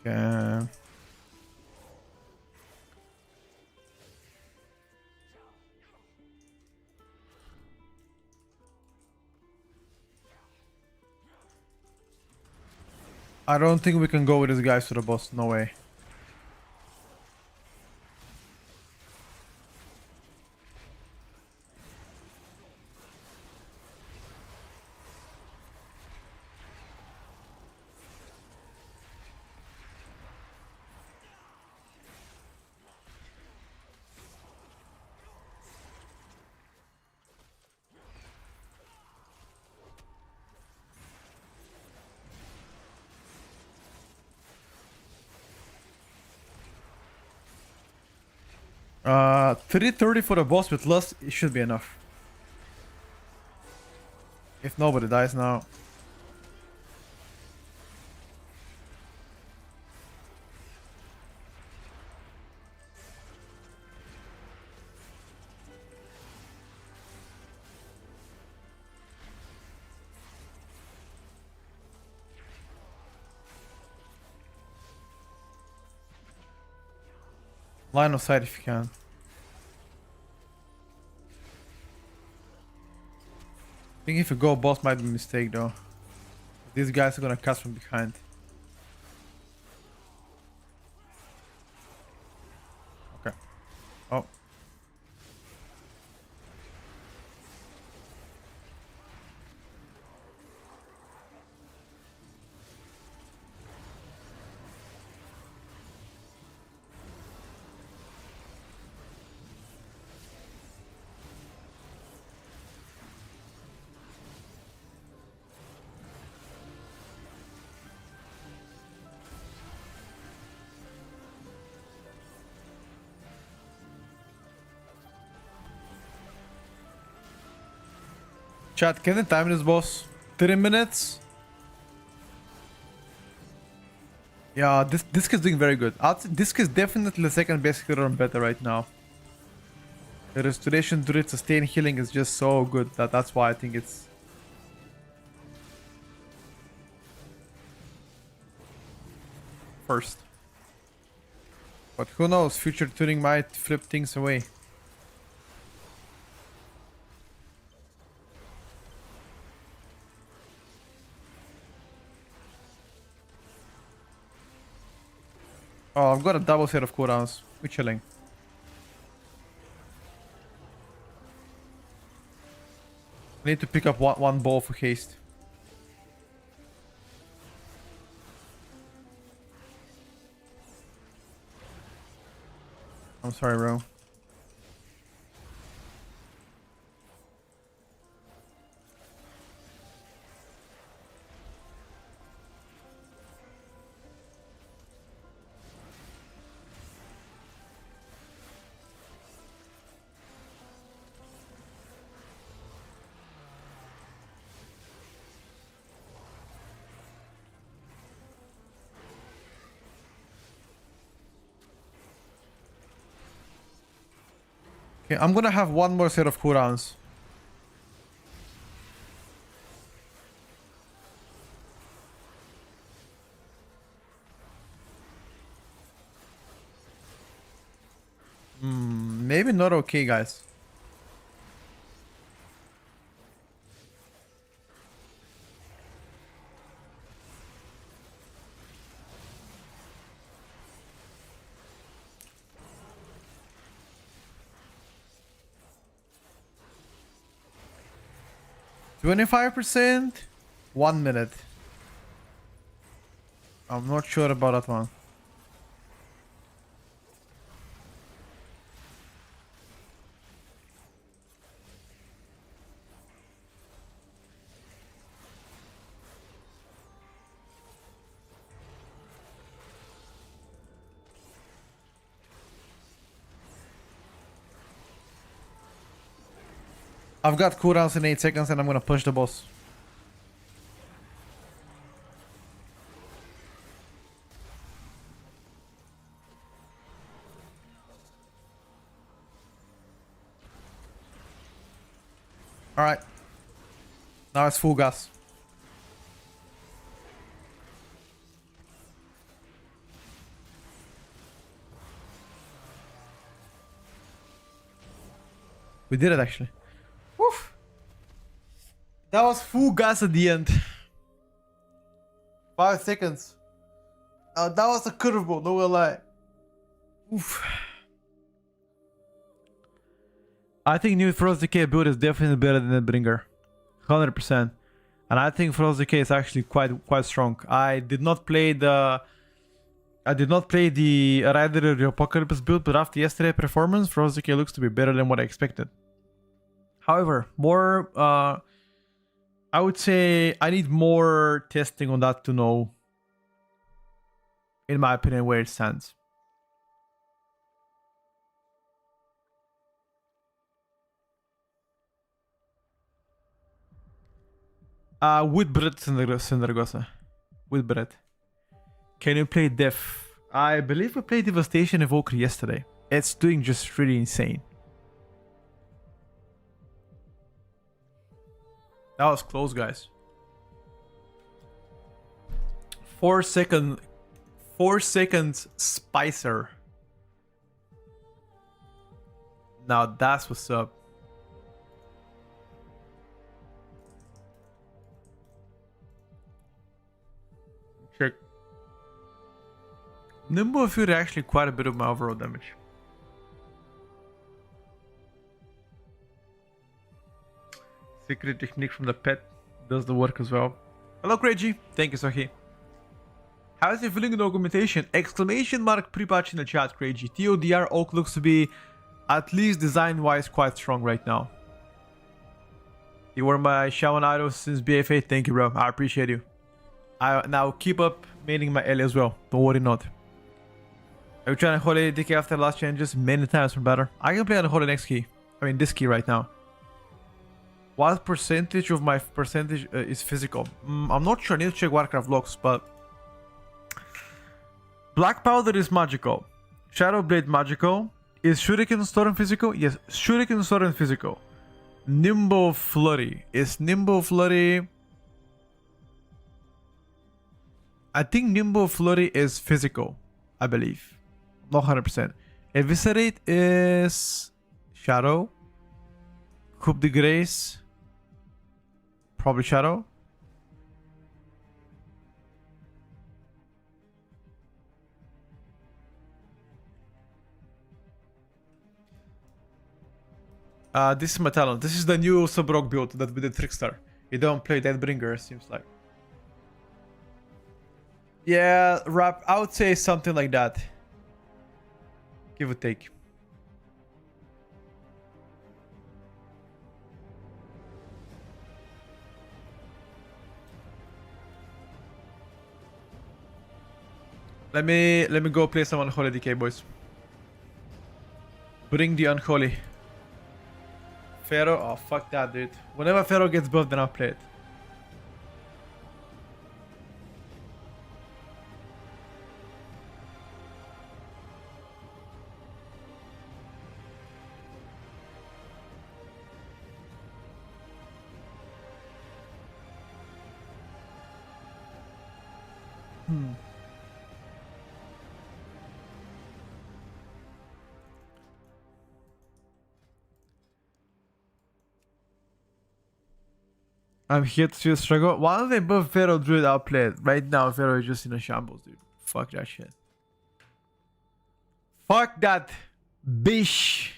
Okay. I don't think we can go with these guys to the boss. No way. Uh, 330 for the boss with lust, it should be enough. If nobody dies now. Line of sight if you can. I think if you go boss might be a mistake though. These guys are gonna cut from behind. Okay. Oh. Chat, can you time this boss? 3 minutes? Yeah, this kid's doing very good. This kid's definitely the second best hero on beta right now. The restoration to its sustain healing is just so good that's why I think it's first. But who knows, future tuning might flip things away. Oh, I've got a double set of cooldowns. We're chilling. I need to pick up one ball for haste. I'm sorry, bro. Okay, I'm gonna have one more set of cooldowns. maybe not okay, guys. %25%, 1 minute. I'm not sure about that one. I've got cooldowns in 8 seconds and I'm gonna push the boss. Alright. Now it's full gas. We did it actually. Woof. That was full gas at the end. 5 seconds. That was a curveball, no gonna lie. Oof. I think new Frost Decay build is definitely better than the Bringer. 100%. And I think Frost Decay is actually quite strong. I did not play the Rider of the Apocalypse build, but after yesterday's performance, Frost Decay looks to be better than what I expected. However, more I would say I need more testing on that to know, in my opinion, where it stands. With Brett Syndergosa. With Brett. Can you play Def? I believe we played Devastation Evoker yesterday. It's doing just really insane. That was close, guys. 4 seconds Spicer. Now that's what's up. Check. Nimble Fury actually quite a bit of my overall damage. Secret technique from the pet does the work as well. Hello Craigie, thank you Sohi. How is your feeling in augmentation? Exclamation mark pre-patch in the chat, Craigie. TODR Oak looks to be, at least design-wise, quite strong right now. You were my Shaman idol since BFA, thank you bro, I appreciate you. I now keep up maining my Ellie as well, don't worry not. Are you trying to Holy DK after last changes? Many times for better. I can play on the Holy next key. I mean this key right now. What percentage of my percentage is physical? I'm not sure, I need to check Warcraft logs, but... Black Powder is magical. Shadowblade magical. Is Shuriken Storm physical? Yes, Shuriken Storm physical. Nimble Flurry. Is Nimble Flurry... I think Nimble Flurry is physical, I believe. Not 100%. Eviscerate is... Shadow. Coup de Grace. Probably Shadow. This is my talent. This is the new sub-rock build that with the Trickster. You don't play Deathbringer, seems like. Yeah, rap. I would say something like that. Give or take. Let me go play some Unholy DK, boys. Bring the Unholy. Pharaoh? Oh, fuck that, dude. Whenever Pharaoh gets buffed, then I'll play it. I'm here to see a struggle. Why don't they both Pharaoh Druid outplayed? Right now, Pharaoh is just in a shambles, dude. Fuck that shit. Fuck that bish.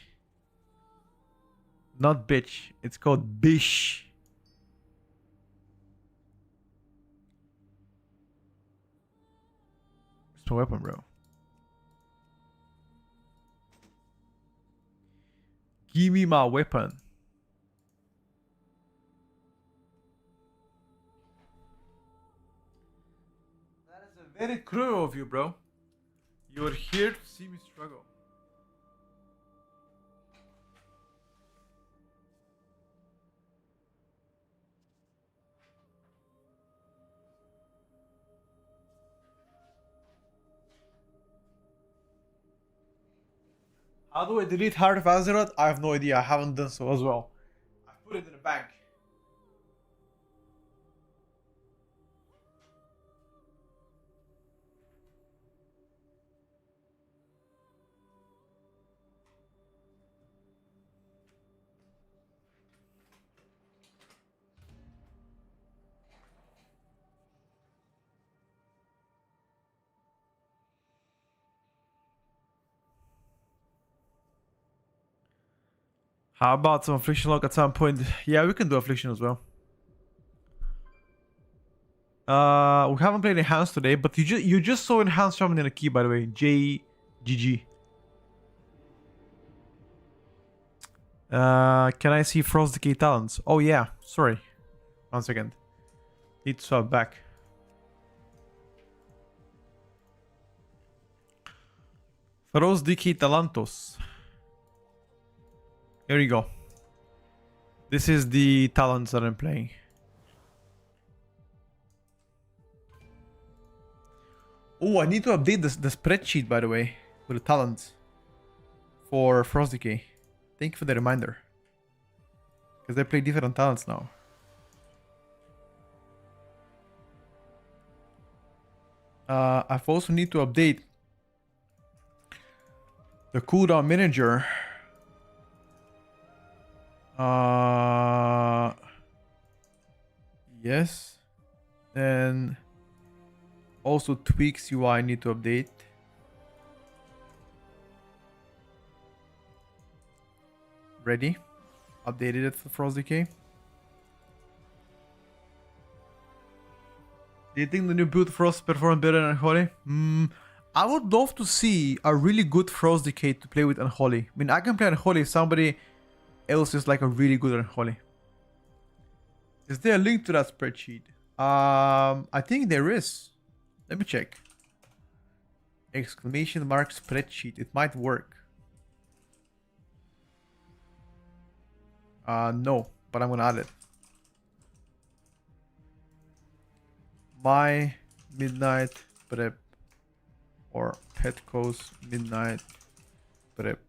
Not bitch. It's called bish. It's my weapon, bro. Give me my weapon. That is a very cruel of you, bro. You are here to see me struggle. How do I delete Heart of Azeroth? I have no idea. I haven't done so as well. I put it in the bank. How about some Affliction Lock at some point? Yeah, we can do Affliction as well. We haven't played Enhanced today, but you just saw Enhanced Shaman in a key, by the way. JGG. Can I see Frost Decay talents? Oh yeah, sorry. 1 second. Need to swap back. Frost Decay talentos. Here we go. This is the talents that I'm playing. Oh, I need to update the spreadsheet, by the way, with the talents for Frost Decay. Thank you for the reminder. Because they play different talents now. I've also need to update the cooldown manager. Yes. And also tweaks UI I need to update. Ready? Updated it for Frost Decay. Do you think the new build Frost performs better than Unholy? I would love to see a really good Frost Decay to play with Unholy. I mean, I can play Unholy if somebody else is like a really good Unholy. Is there a link to that spreadsheet? I think there is. Let me check. Exclamation mark spreadsheet. It might work. No, but I'm gonna add it. My midnight prep or Petco's midnight prep.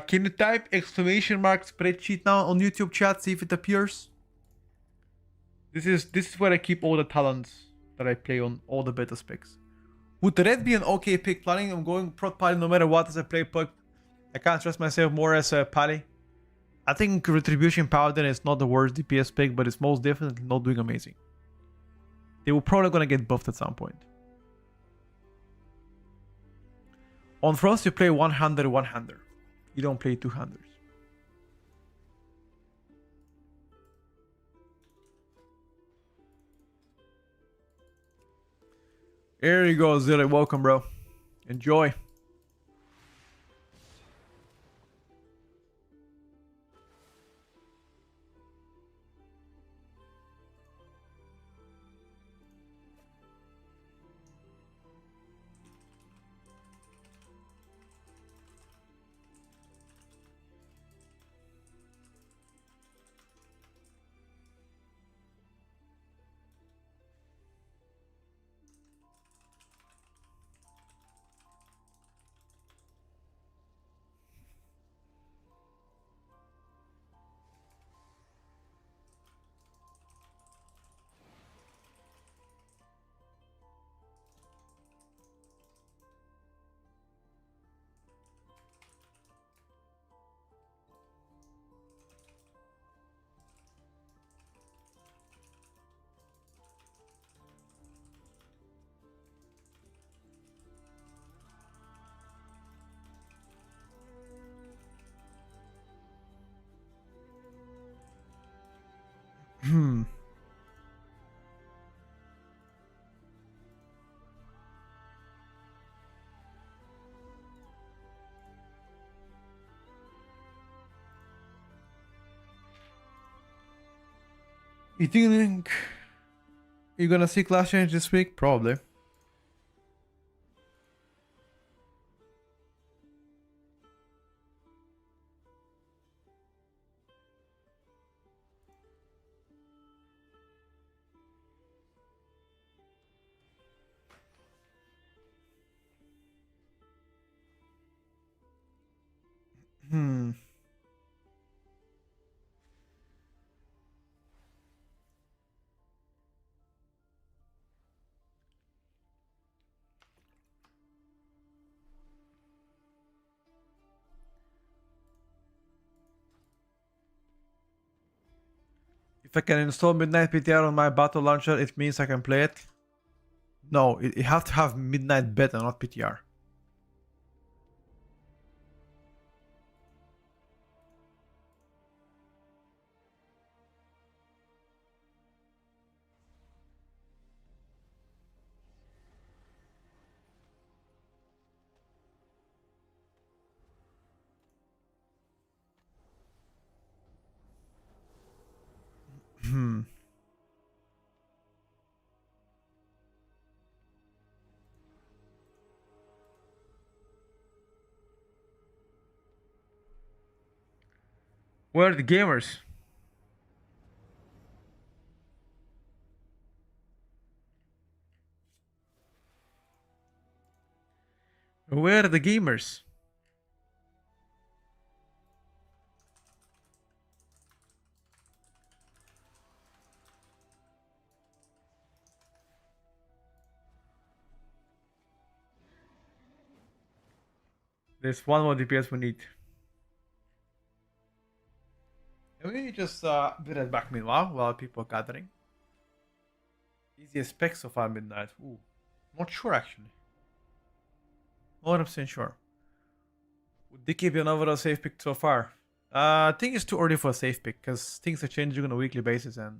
Can you type exclamation mark spreadsheet now on YouTube chat, see if it appears? This is where I keep all the talents that I play on all the beta specs. Would red be an okay pick? Planning I'm going prot party no matter what as I play puck. I can't trust myself more as a party. I think Retribution Paladin is not the worst DPS pick, but it's most definitely not doing amazing. They were probably gonna get buffed at some point. On Frost you play one-hander, one-hander. You don't play two-handers. Here you go, Zilly. Welcome, bro. Enjoy. You think you're gonna see class change this week? Probably. Hmm. If I can install Midnight PTR on my battle launcher, it means I can play it. No, you have to have Midnight Beta, not PTR. Hmm. Where are the gamers? Where are the gamers? There's one more DPS we need. Can we just be right back meanwhile while people are gathering? Easiest spec so far, Midnight. Ooh. Not sure actually. 100% sure. Would Dicky be an overall safe pick so far? I think it's too early for a safe pick because things are changing on a weekly basis, and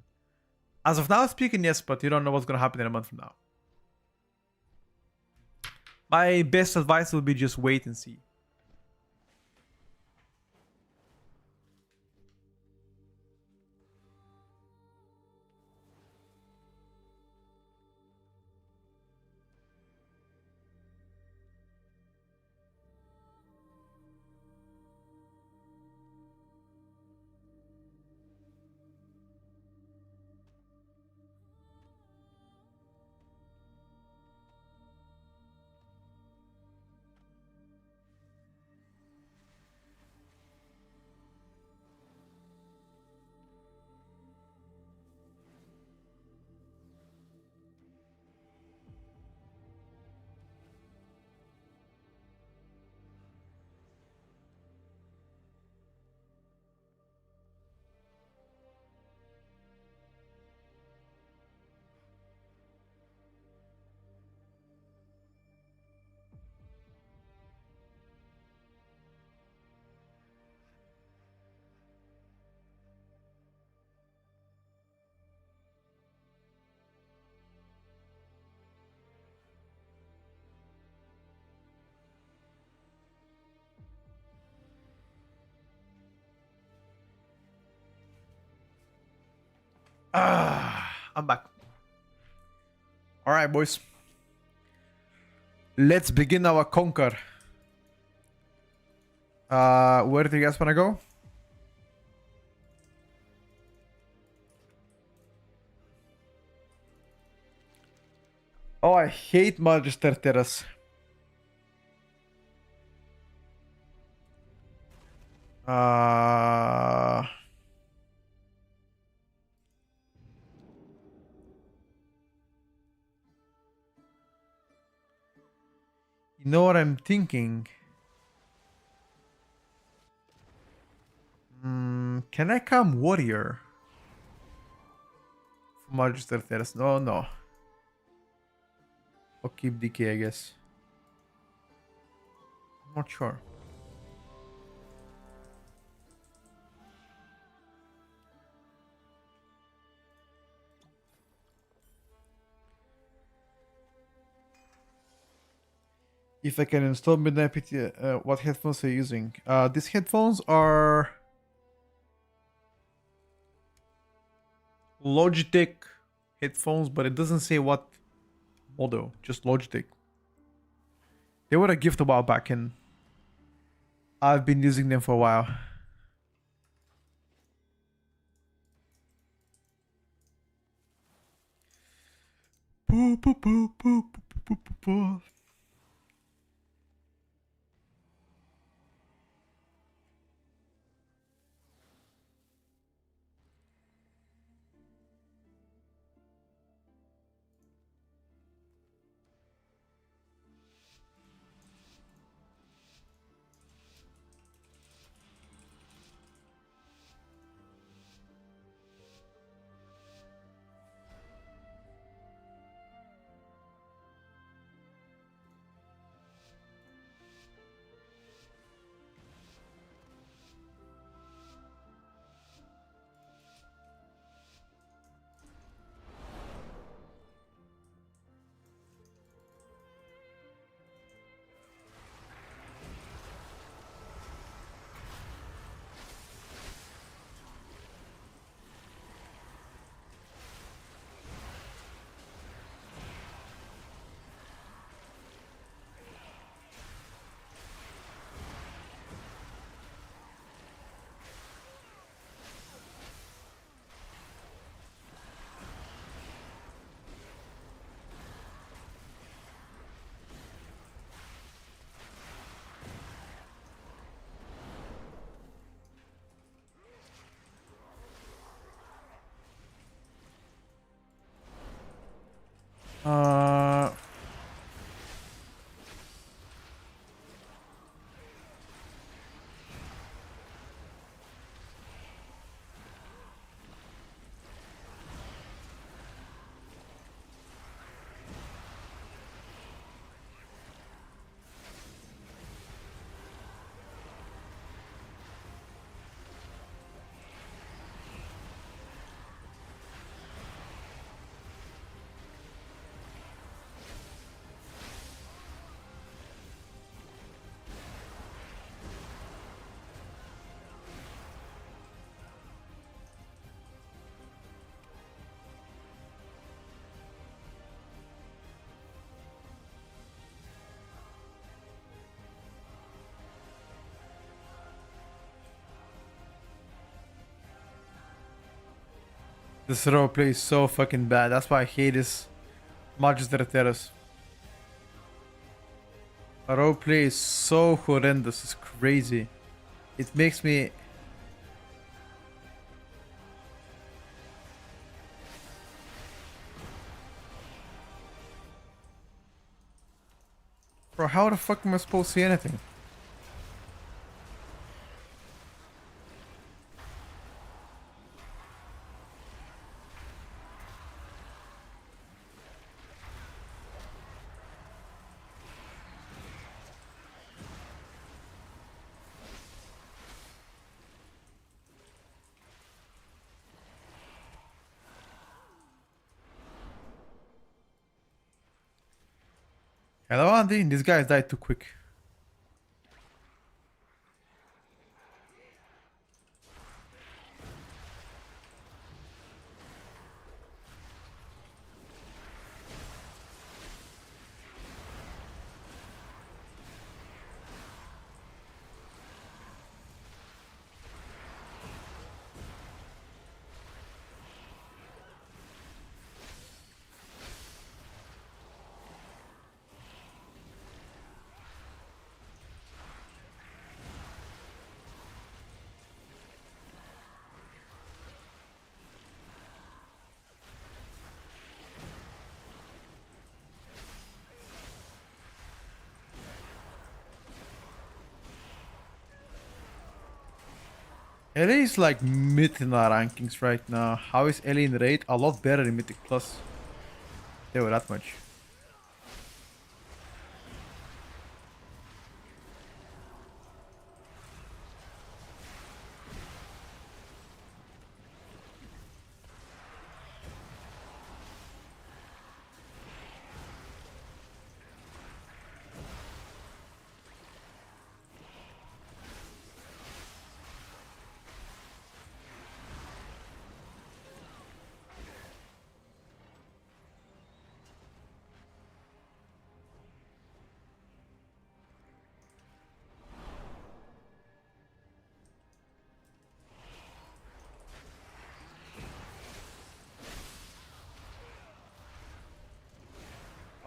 as of now speaking, yes, but you don't know what's gonna happen in a month from now. My best advice will be just wait and see. I'm back. All right, boys. Let's begin our conquer. Where do you guys wanna go? Oh, I hate Magister Terrace. You know what I'm thinking? Can I come warrior? For Magister Terrace? No, no. I'll keep DK, I guess. I'm not sure. If I can install Midnight PT, what headphones are you using? These headphones are Logitech headphones, but it doesn't say what model, just Logitech. They were a gift a while back and I've been using them for a while. Boo, boo, boo, boo, boo, boo, boo, boo. Uh, this roleplay is so fucking bad. That's why I hate this Mages de Terras. Roleplay is so horrendous. It's crazy. It makes me... Bro, how the fuck am I supposed to see anything? Hello, Andy. These guys died too quick. Ellie is like mid in our rankings right now. How is Ellie in rate? A lot better in Mythic Plus. They were that much.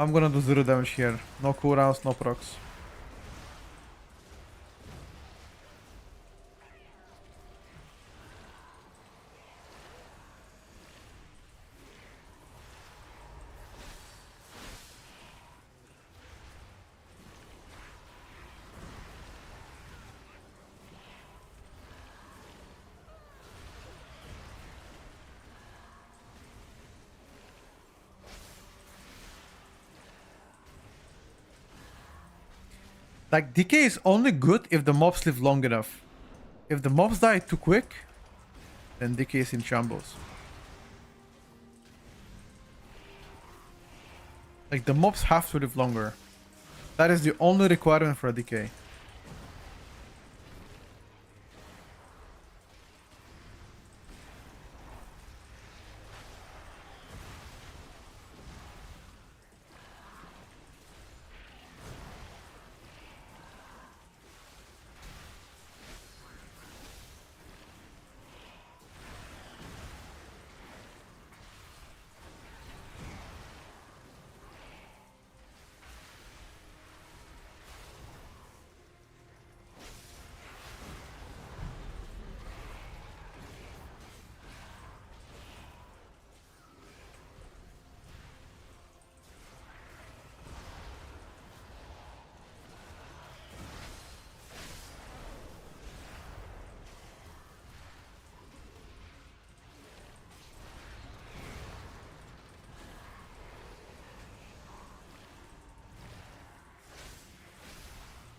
I'm gonna do 0 damage here. No cooldowns, no procs. Like, decay is only good if the mobs live long enough. If the mobs die too quick, then decay is in shambles. Like, the mobs have to live longer. That is the only requirement for a decay.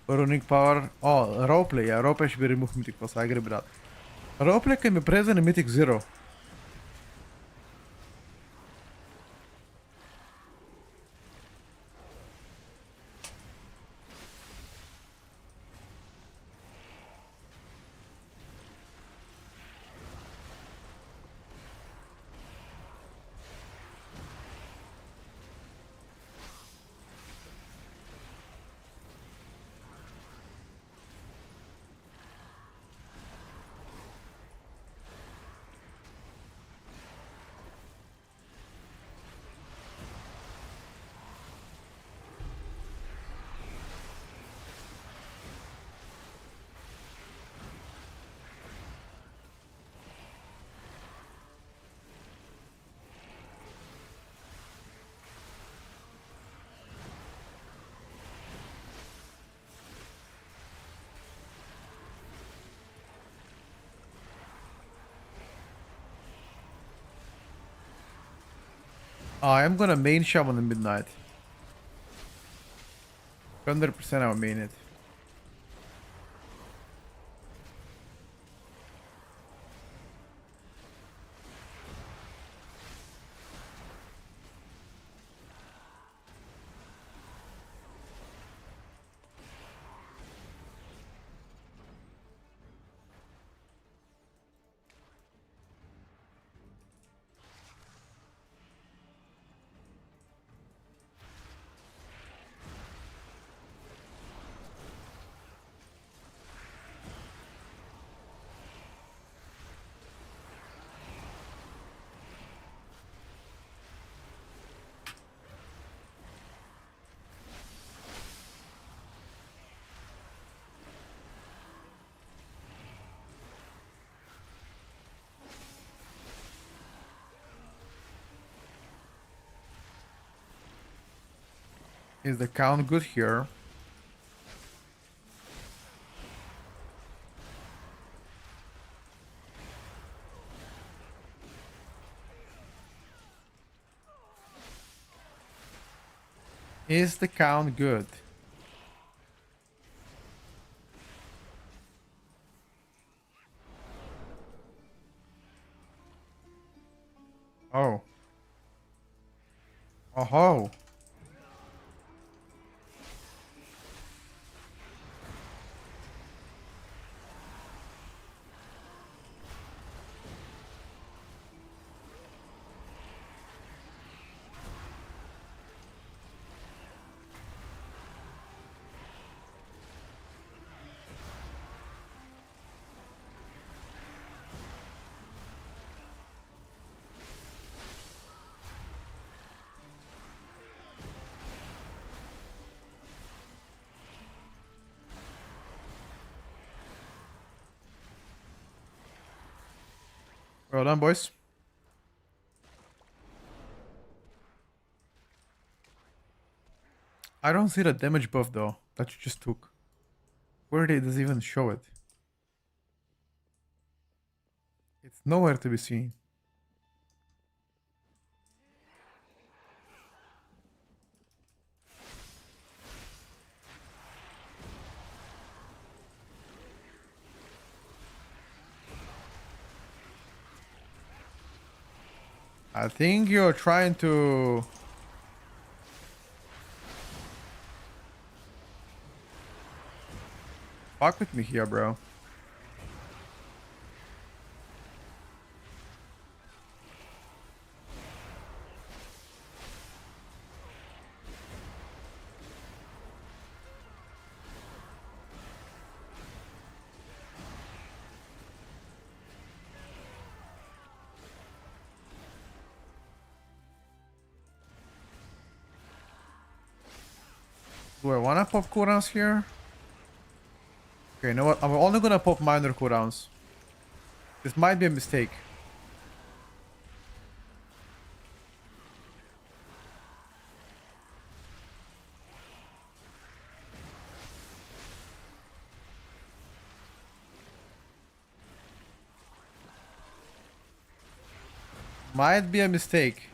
Runic power. Oh, roleplay. Yeah, roleplay should be removed Mythic plus. I agree with that. Roleplay can be present in Mythic 0. I am gonna main Shaman in midnight. 100% I'll main it. Is the count good here? Is the count good? Oh. Oh. Well done, boys. I don't see the damage buff though that you just took. Where does it even show it? It's nowhere to be seen. I think you're trying to... fuck with me here, bro. Do I wanna pop cooldowns here? Okay, you know what? I'm only gonna pop minor cooldowns. This might be a mistake. Might be a mistake.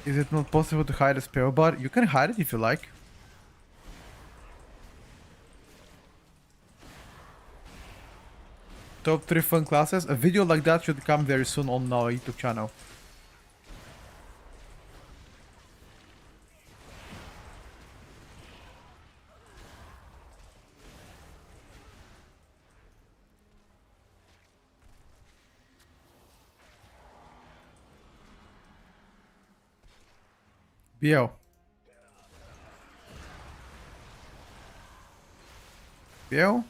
Is it not possible to hide a spell bar? You can hide it if you like. Top 3 fun classes. A video like that should come very soon on our YouTube channel. BL. BL?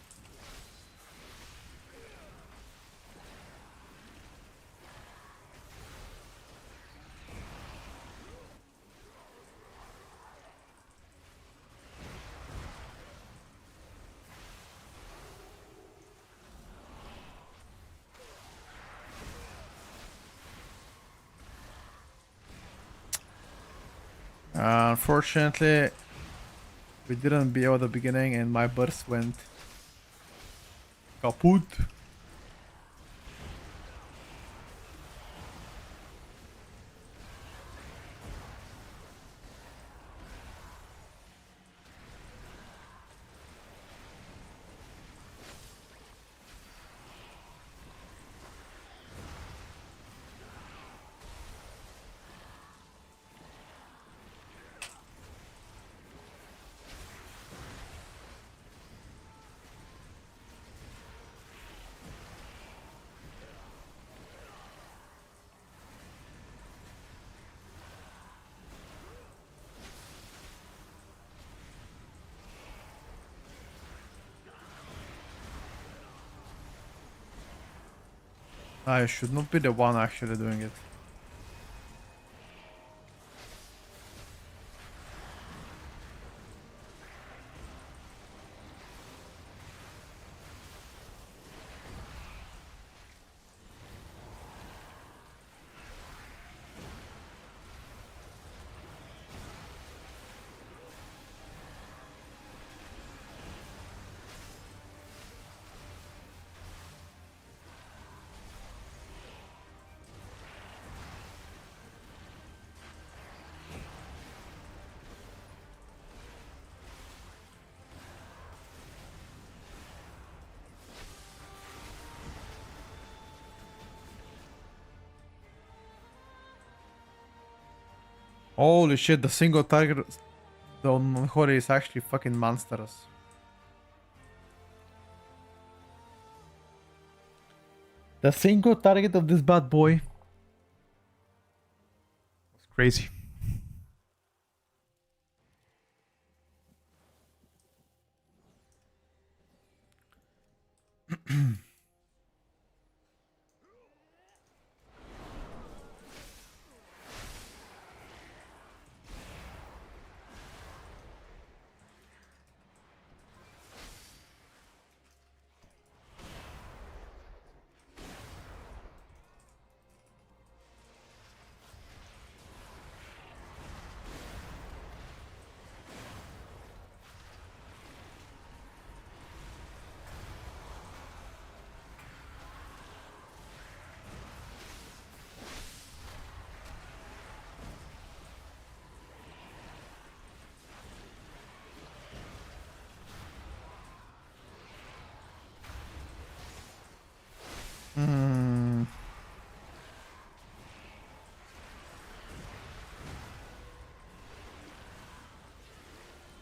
Unfortunately, we didn't BL at the beginning and my burst went kaput. I should not be the one actually doing it. Holy shit, the single target on Hori is actually fucking monstrous. The single target of this bad boy was crazy. Hmm.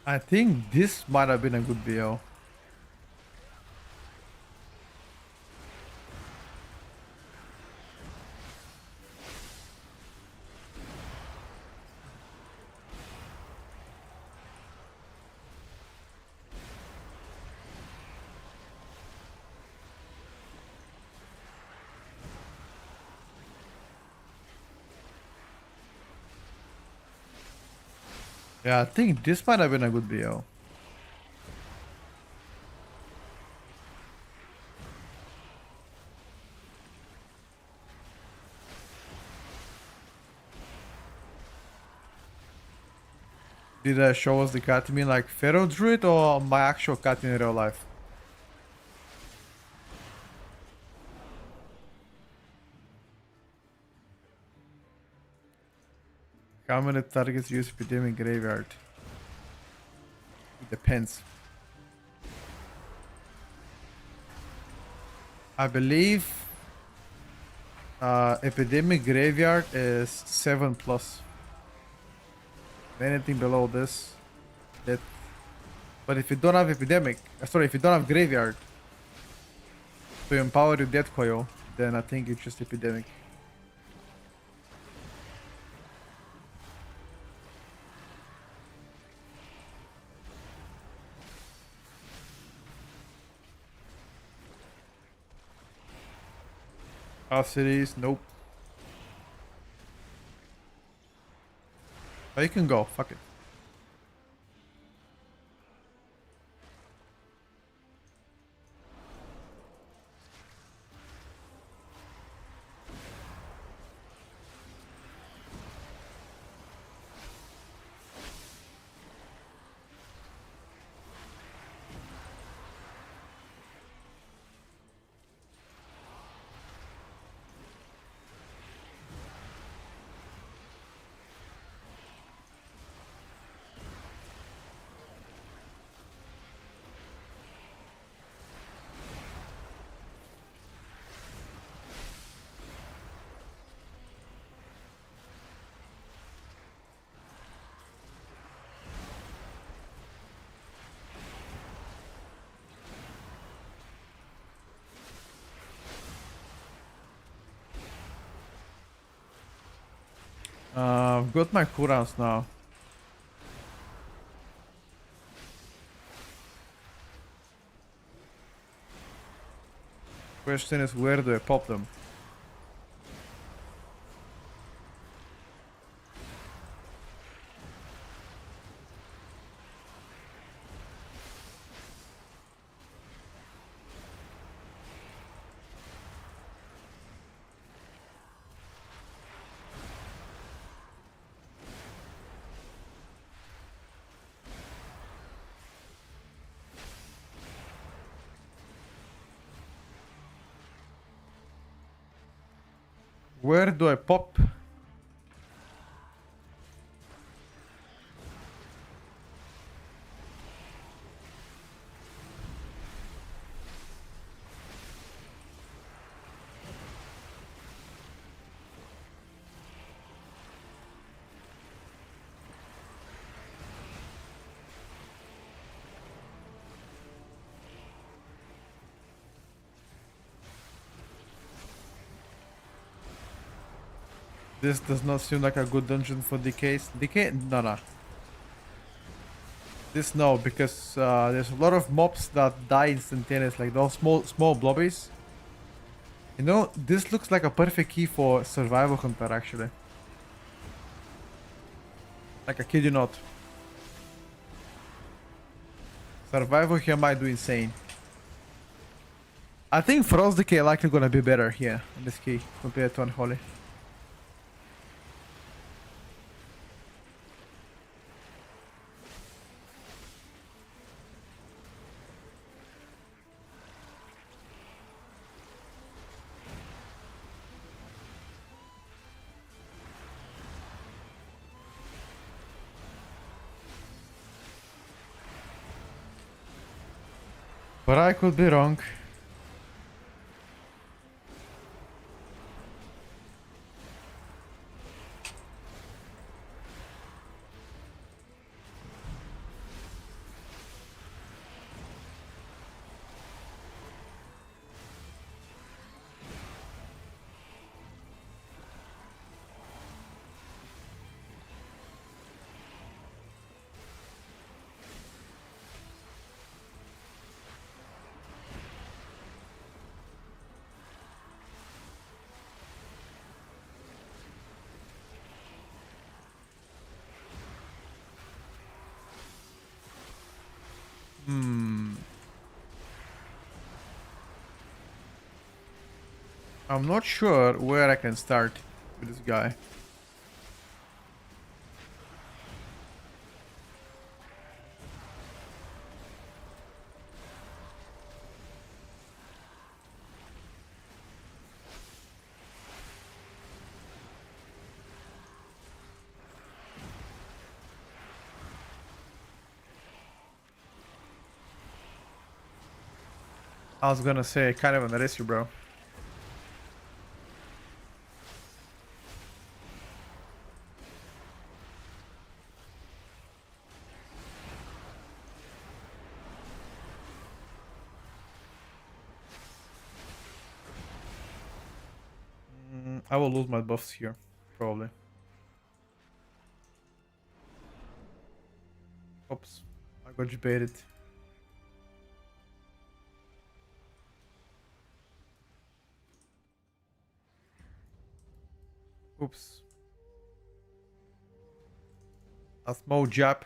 I think this might have been a good BO. Yeah, I think this might have been a good BO. Did I show us the cat in like Pharaoh Druid or my actual cat in real life? How many targets use Epidemic Graveyard? It depends. I believe Epidemic Graveyard is 7 plus. Anything below this, that. But if you don't have Epidemic, sorry, if you don't have Graveyard to empower your Death Coil, then I think it's just Epidemic. Cities, nope. Oh, you can go, fuck it. I've got my cooldowns now. Question is, where do I pop them? Where do I pop? This does not seem like a good dungeon for decays. Decay? No, no. This no, because there's a lot of mobs that die instantaneous, like those small blobbies. You know, this looks like a perfect key for survival hunter actually. Like I kid you not. Survival here might do insane. I think Frost Decay likely gonna be better here in this key compared to Unholy. But I could be wrong. I'm not sure where I can start with this guy. I was gonna say, kind of on the risk, bro. I will lose my buffs here, probably. Oops, I got debated. Oops. A small jab.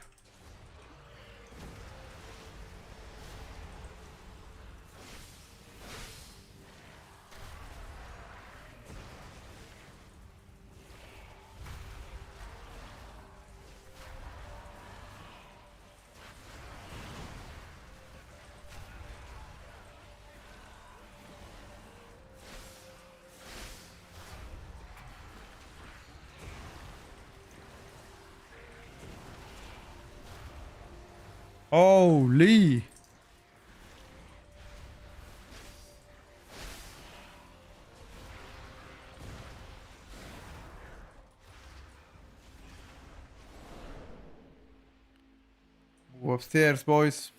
Holy! Move upstairs, boys.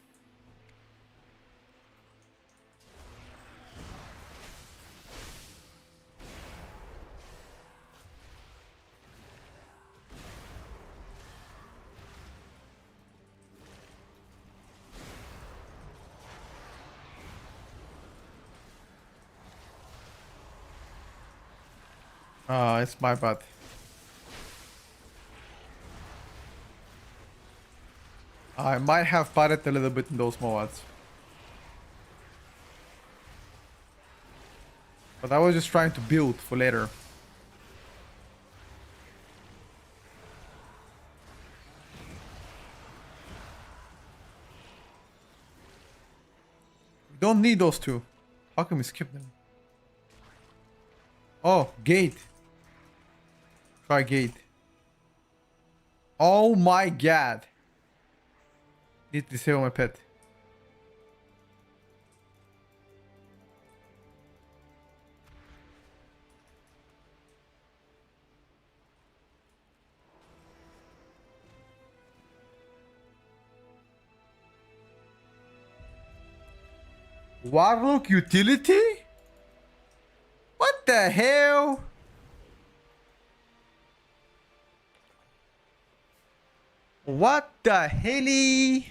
Ah, it's my bad. I might have padded a little bit in those moments. But I was just trying to build for later. We don't need those two. How can we skip them? Oh, gate. Try gate. Oh my god. Need to disable my pet. Warlock utility? What the hell? What the helly?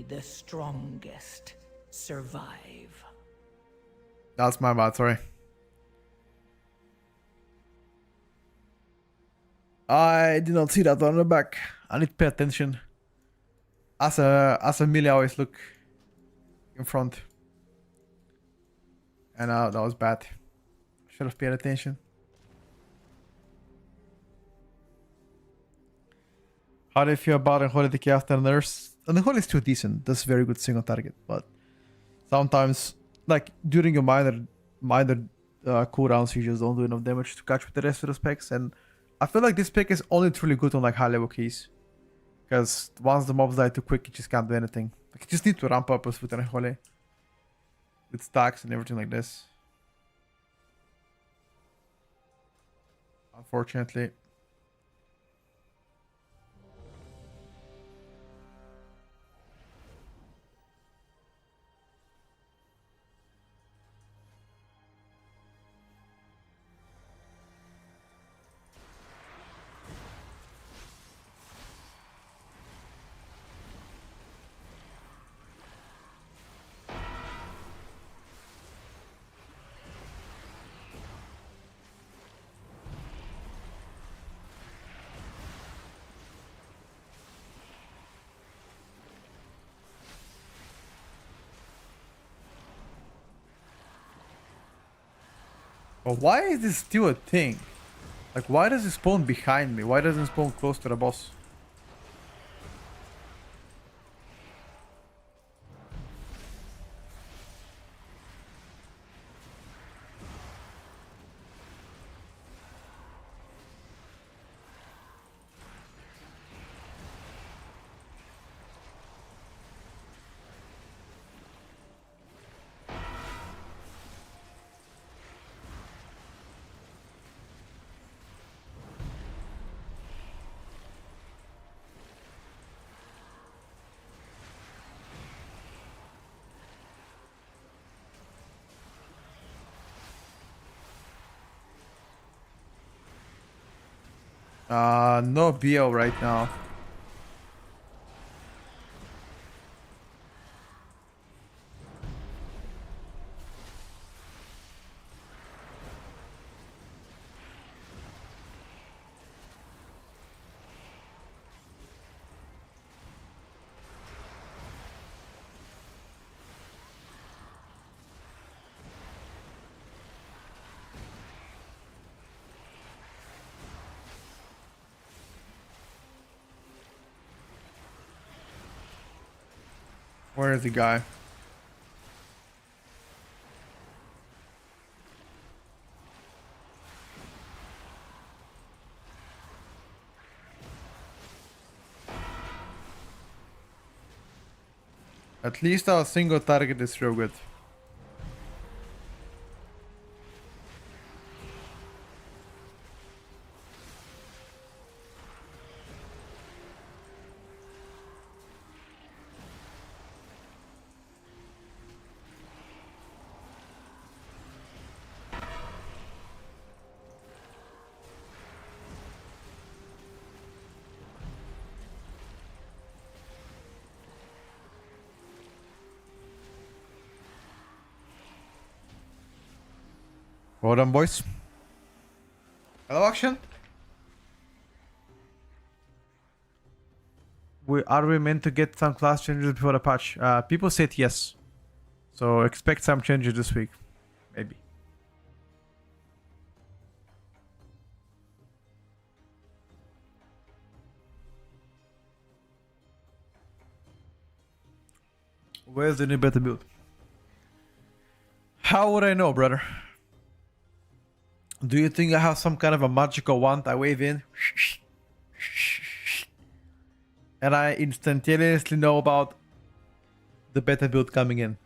the strongest survive. That's my bad, sorry. I did not see that on the back. I need to pay attention. As a melee, I always look in front. And that was bad. Should have paid attention. How do you feel about Unholy Decay after nerfs? Unholy is too decent. That's very good single target, but sometimes, like during your minor cooldowns, you just don't do enough damage to catch with the rest of the specs. And I feel like this pick is only truly good on like high level keys, because once the mobs die too quick, you just can't do anything. Like you just need to ramp up with Unholy, with stacks and everything like this. Unfortunately. But why is this still a thing? Like, why does it spawn behind me? Why doesn't it spawn close to the boss? No BL right now. Where is the guy? At least our single target is real good. Well done, boys. Hello, action. Are we meant to get some class changes before the patch? People said yes. So expect some changes this week. Maybe. Where's the new better build? How would I know, brother? Do you think I have some kind of a magical wand I wave in? And I instantaneously know about the beta build coming in.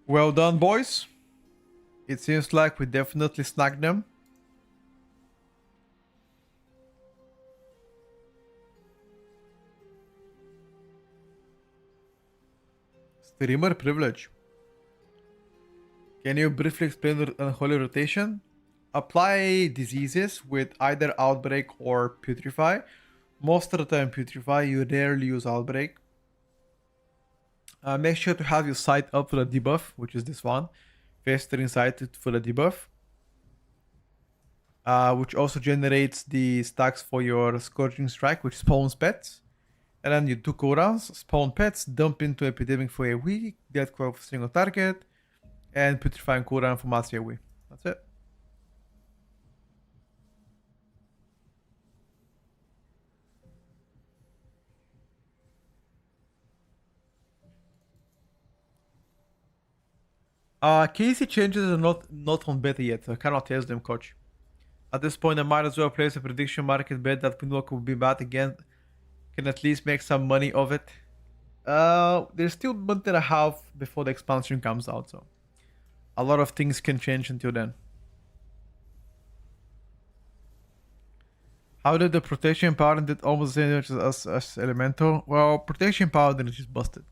Well done, boys. It seems like we definitely snagged them. Streamer privilege. Can you briefly explain the unholy rotation? Apply diseases with either outbreak or putrefy. Most of the time putrefy, you rarely use outbreak. Make sure to have your sight up for the debuff, which is this one. Festering sighted for the debuff. Which also generates the stacks for your Scourging Strike, which spawns pets. And then you do cooldowns, spawn pets, dump into Epidemic for a week, get core for single target, and Putrefying cooldown for Master AoE. That's it. KC changes are not on beta yet, so I cannot test them, coach. At this point, I might as well place a prediction market bet that Pinwalker will be bad again. Can at least make some money of it. There's still a month and a half before the expansion comes out, so a lot of things can change until then. How did the protection power did almost the same damage as elemental? Well, protection power then is just busted.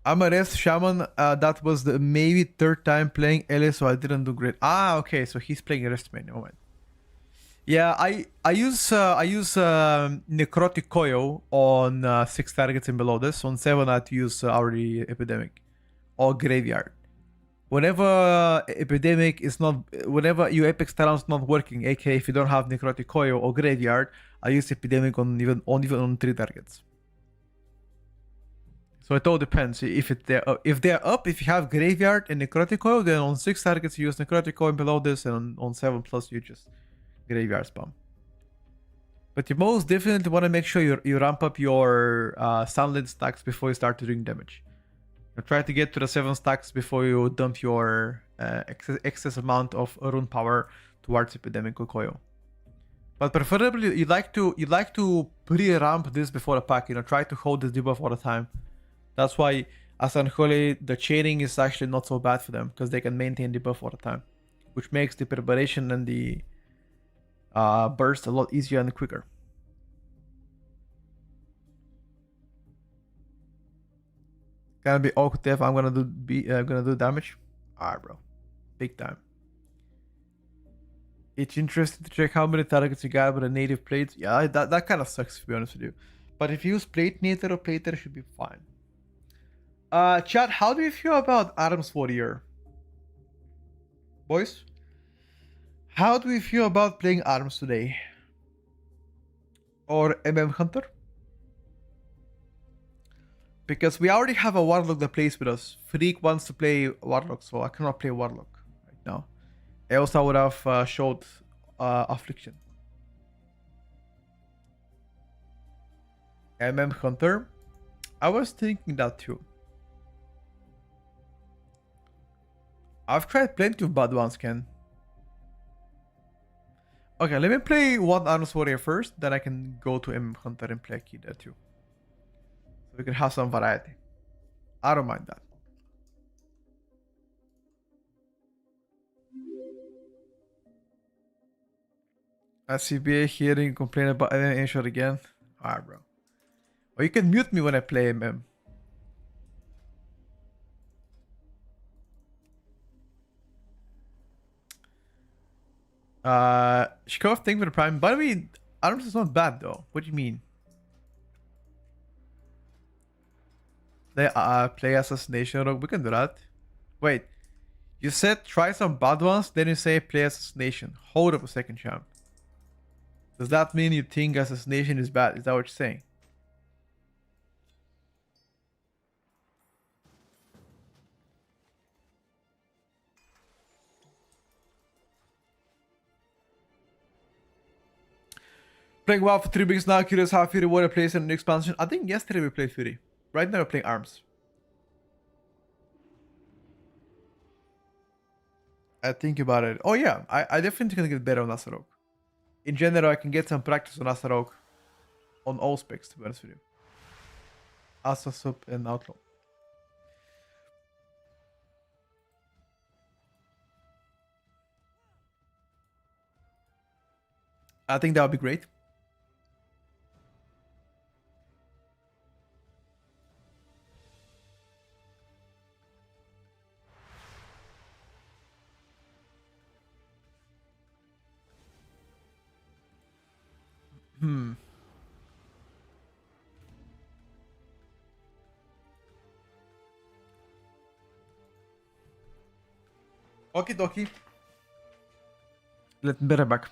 I'm a rest shaman. That was the maybe third time playing Ellie, so I didn't do great. Ah, okay, so he's playing rest main. Oh man. Yeah, I use necrotic coil on 6 targets and below this. On 7 I have to use already epidemic or graveyard. Whenever epidemic is not, whenever your apex talent's not working, aka if you don't have necrotic coil or graveyard, I use epidemic on even on 3 targets. So it all depends. If they're up, if you have graveyard and necrotic coil, then on 6 targets you use necrotic coil below this, and on 7 plus you just graveyard spam. But you most definitely want to make sure you ramp up your sunlit stacks before you start doing damage. You try to get to the 7 stacks before you dump your excess amount of rune power towards epidemic or coil. But preferably you like to pre-ramp this before the pack. Try to hold this debuff all the time. That's why as Unholy, the chaining is actually not so bad for them, because they can maintain the buff all the time, which makes the preparation and the burst a lot easier and quicker. Gonna be awkward if I'm gonna do damage. Alright, bro, big time. It's interesting to check how many targets you got with a native plate. Yeah, that kind of sucks, to be honest with you. But if you use plate nature or plater, it should be fine. Chat, how do you feel about Arms Warrior? Boys? How do we feel about playing Arms today? Or Hunter? Because we already have a Warlock that plays with us. Freak wants to play Warlock, so I cannot play Warlock right now. I also would have showed Affliction. Hunter? I was thinking that too. I've tried plenty of bad ones, Ken. Okay, let me play one Arms Warrior first, then I can go to Hunter and play Key there too. So we can have some variety. I don't mind that. CBA hearing complain about inshot again. Alright, bro. Or you can mute me when I play MM. Shkov, thank you for the prime. By the way, Arms is not bad though. What do you mean? They play Assassination Rogue. We can do that. Wait, you said try some bad ones, then you say play Assassination. Hold up a second, champ. Does that mean you think Assassination is bad? Is that what you're saying? Playing WoW for 3 weeks now, curious how Fury Warrior plays in the new expansion. I think yesterday we played Fury. Right now we're playing Arms. I think about it. Oh yeah, I definitely can get better on Asarok. In general, I can get some practice on Asarok on all specs, to be honest with you. Asa, Sub, and Outlaw. I think that would be great. Okie dokie. Let's be right back.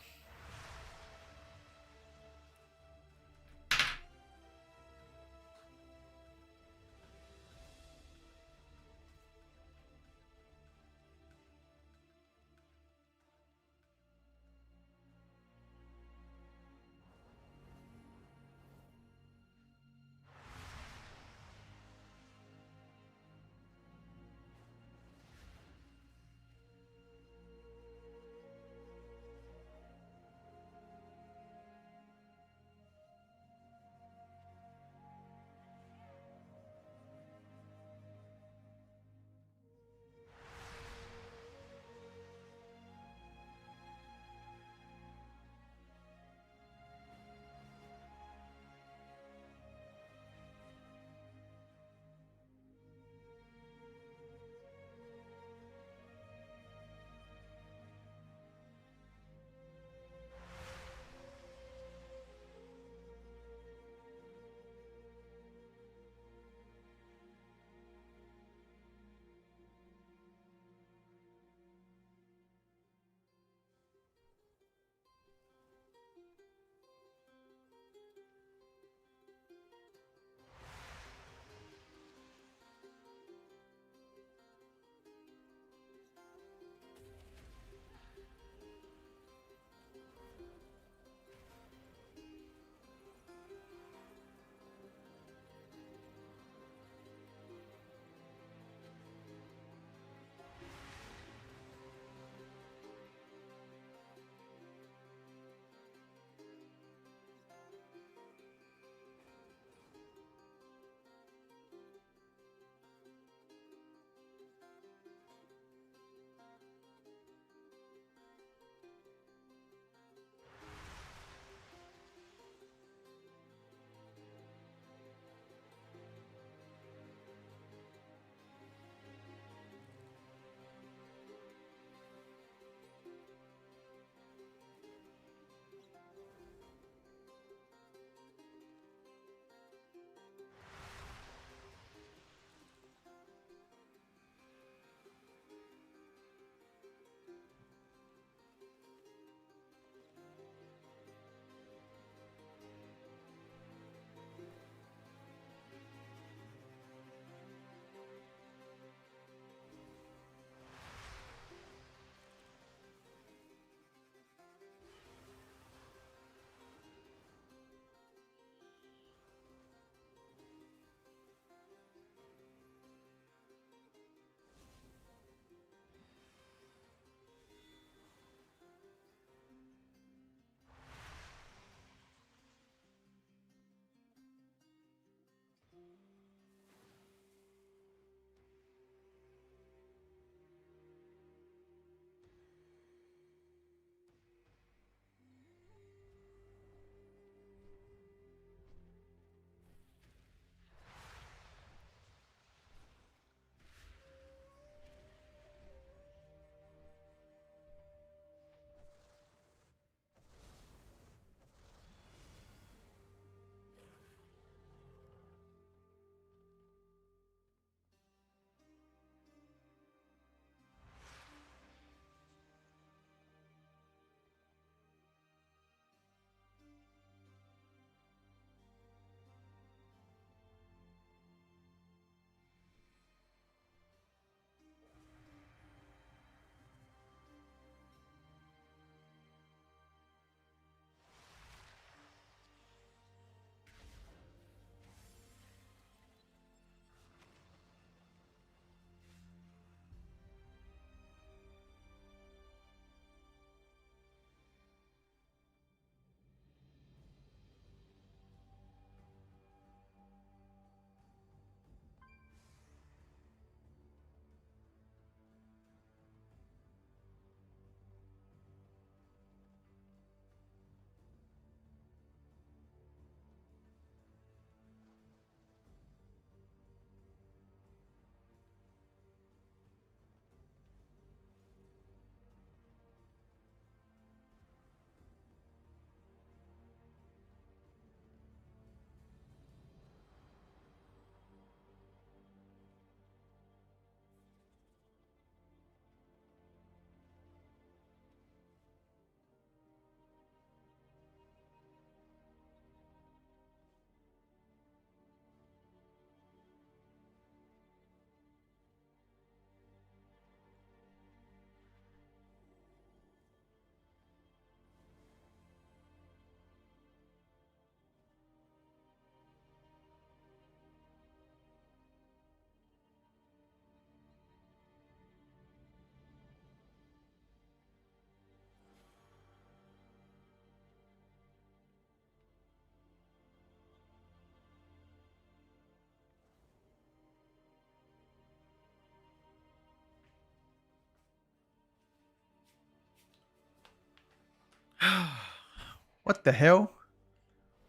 What the hell?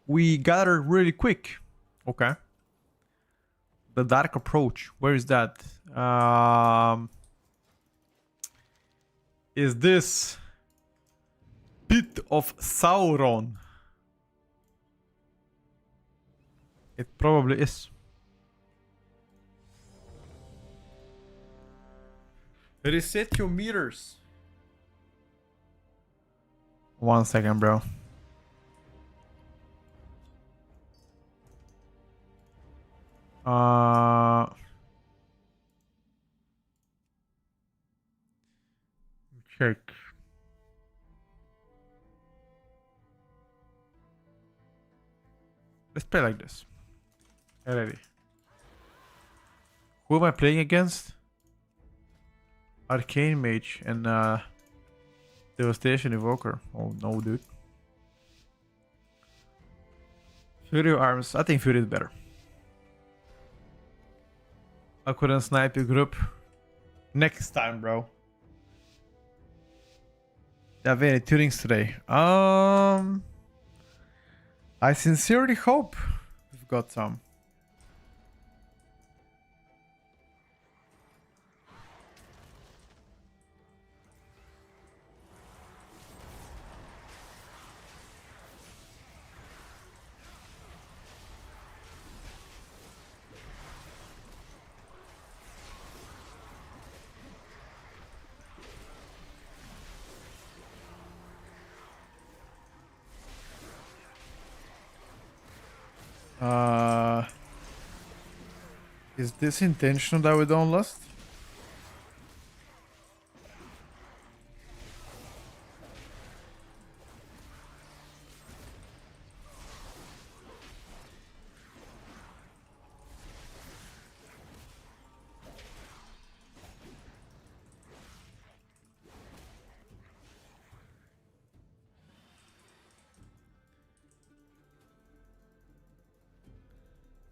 We got her really quick. Okay. The dark approach. Where is that? Is this Pit of Sauron? It probably is. Reset your meters. 1 second, bro. Check. Let's play like this. Ready. Who am I playing against? Arcane Mage and Devastation Evoker. Oh no, dude. Fury Arms. I think Fury is better. I couldn't snipe your group. Next time, bro. Do you have any tunings today? I sincerely hope we've got some. Is this intentional that we don't lust?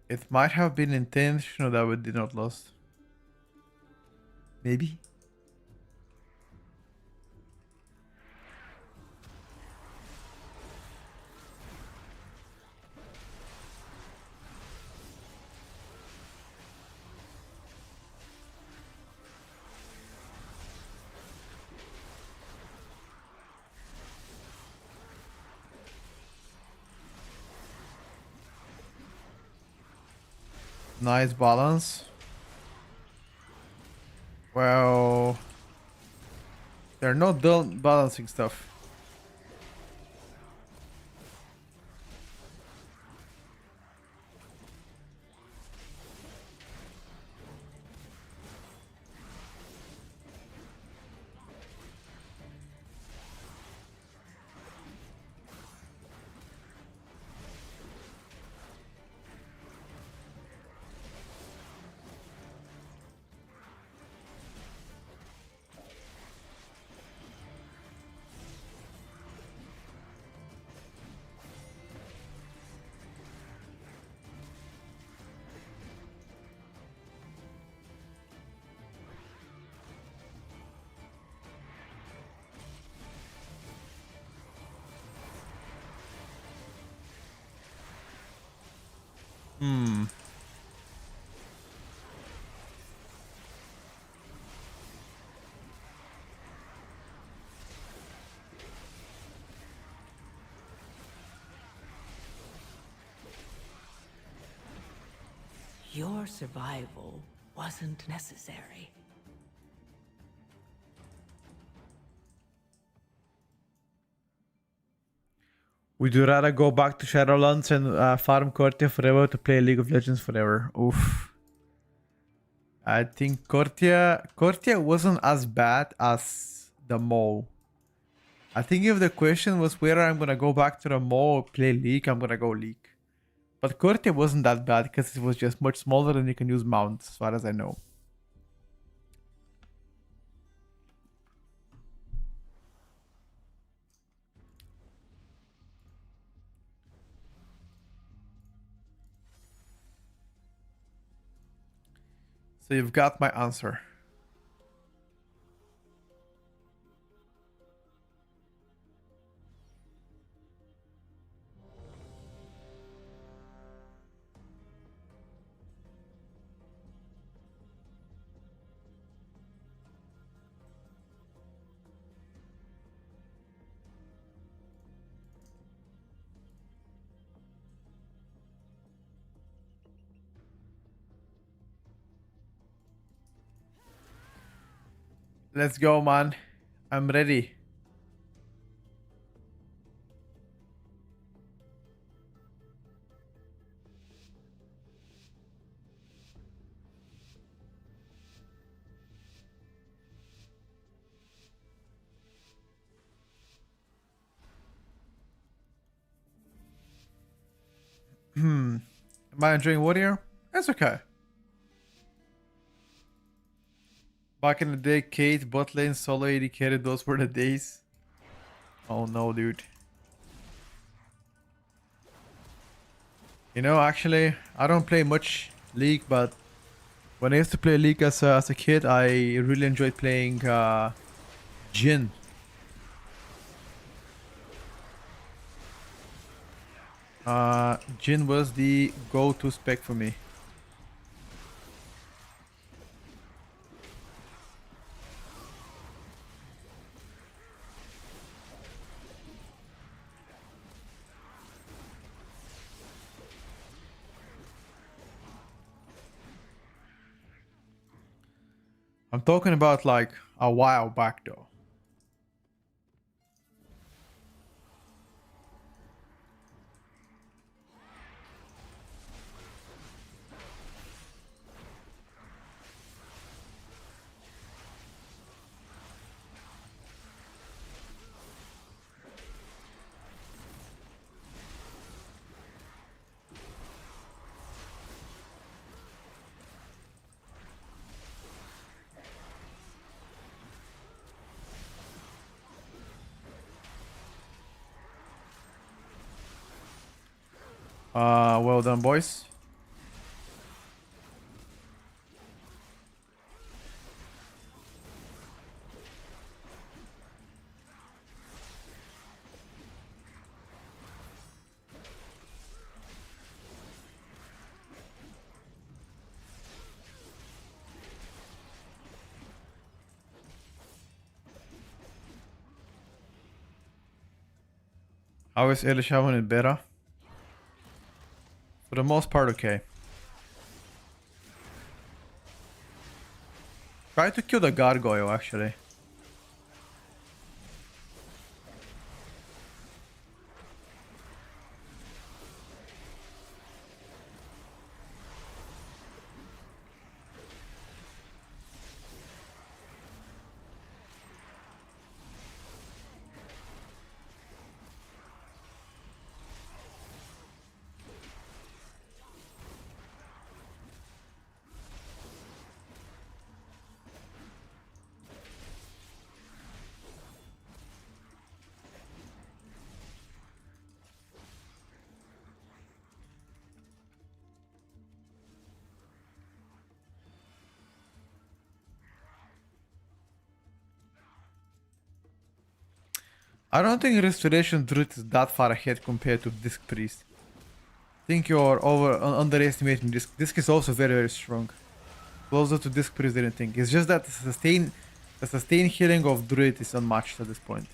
It might have been intentional that we did not lust. Maybe. Nice balance. Well, they're not done balancing stuff. Your survival wasn't necessary. Would you rather go back to Shadowlands and farm Cortia forever to play League of Legends forever? Oof. I think Cortia wasn't as bad as the mole. I think if the question was whether I'm gonna go back to the mall or play League, I'm gonna go League. But Cortia wasn't that bad because it was just much smaller and you can use mounts, as far as I know. So you've got my answer. Let's go, man. I'm ready. Am I enjoying Warrior? That's okay. Back in the day, Kate, bot lane, solo AD carry, those were the days. Oh no, dude. You know, actually, I don't play much League, but when I used to play League as a kid, I really enjoyed playing Jhin. Jhin was the go-to spec for me. I'm talking about like a while back though. Well done, boys. How is early Shaman in beta? For the most part, okay. Try to kill the gargoyle, actually. I don't think Restoration Druid is that far ahead compared to Disc Priest. I think you're underestimating Disc. Disc is also very, very strong. Closer to Disc Priest than you think. It's just that the sustain healing of Druid is unmatched at this point.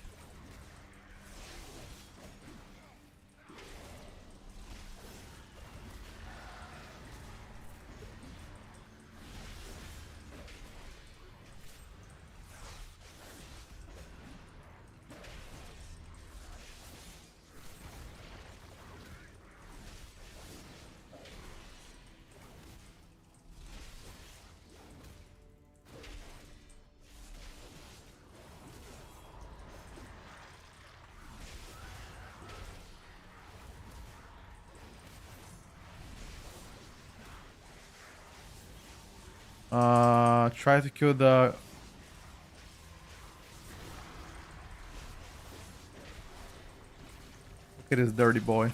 Try to kill the... Look at this dirty boy.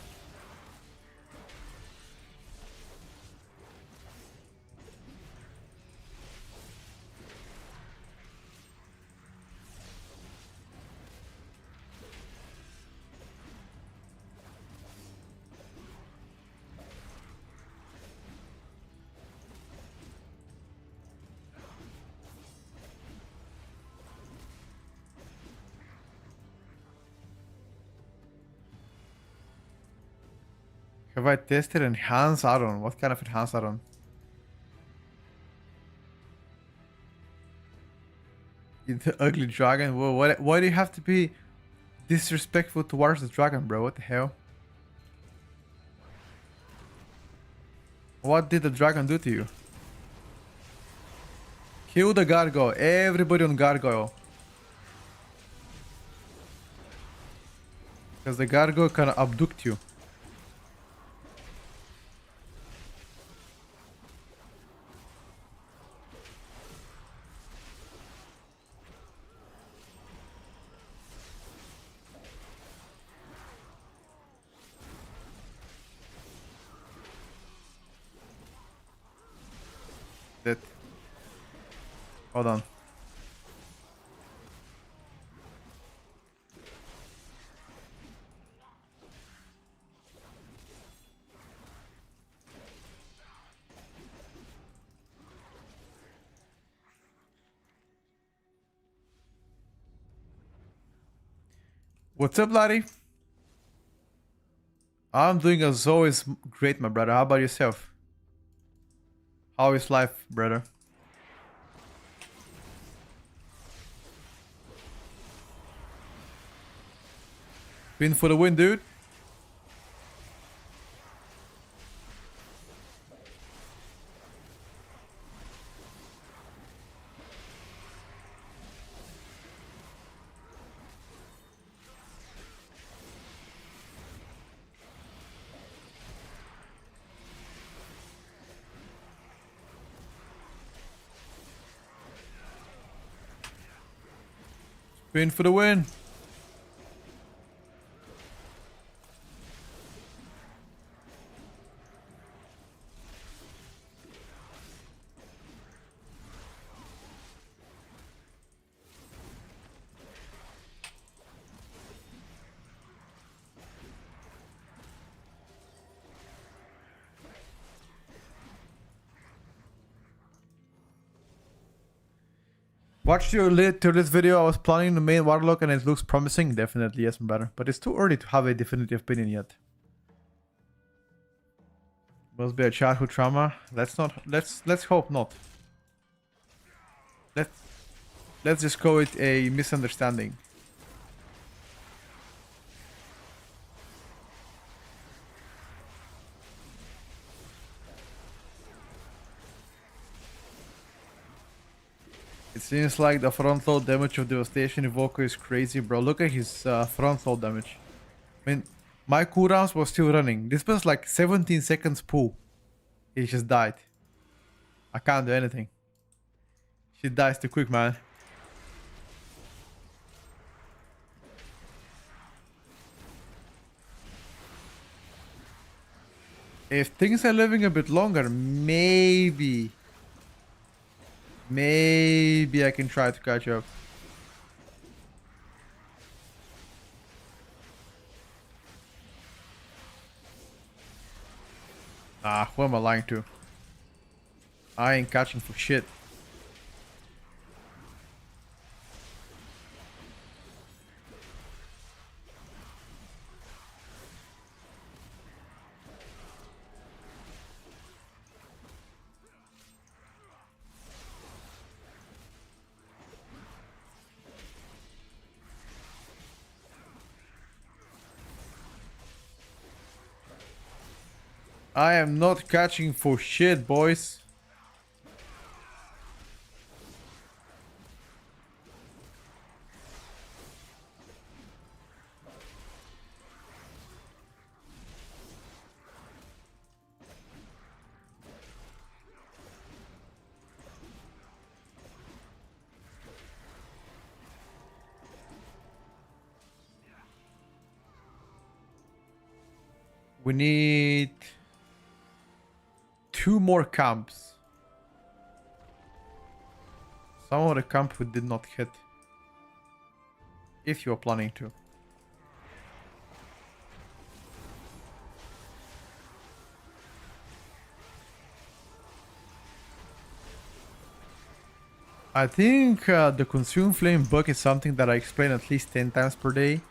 Have I tested enhanced add-on? What kind of enhanced add-on? The ugly dragon. Whoa, why do you have to be disrespectful towards the dragon, bro? What the hell? What did the dragon do to you? Kill the gargoyle. Everybody on gargoyle. Because the gargoyle can abduct you. That. Hold on. What's up, laddie? I'm doing as always great, my brother. How about yourself? How is life, brother? Win for the win, dude. Win for the win. Watched your Tierlist video. I was planning the main Warlock and it looks promising. Definitely, yes, my brother. But it's too early to have a definitive opinion yet. Must be a childhood trauma. Let's hope not. Let's just call it a misunderstanding. It seems like the front load damage of Devastation Evoker is crazy, bro. Look at his front load damage. I mean, my cooldowns was still running. This was like 17 seconds pull. He just died. I can't do anything. She dies too quick, man. If things are living a bit longer, maybe I can try to catch up. Ah, who am I lying to? I ain't catching for shit. I am not catching for shit, boys. We need 2 more camps. Some of the camp we did not hit. If you are planning to. I think the Consume Flame bug is something that I explain at least 10 times per day.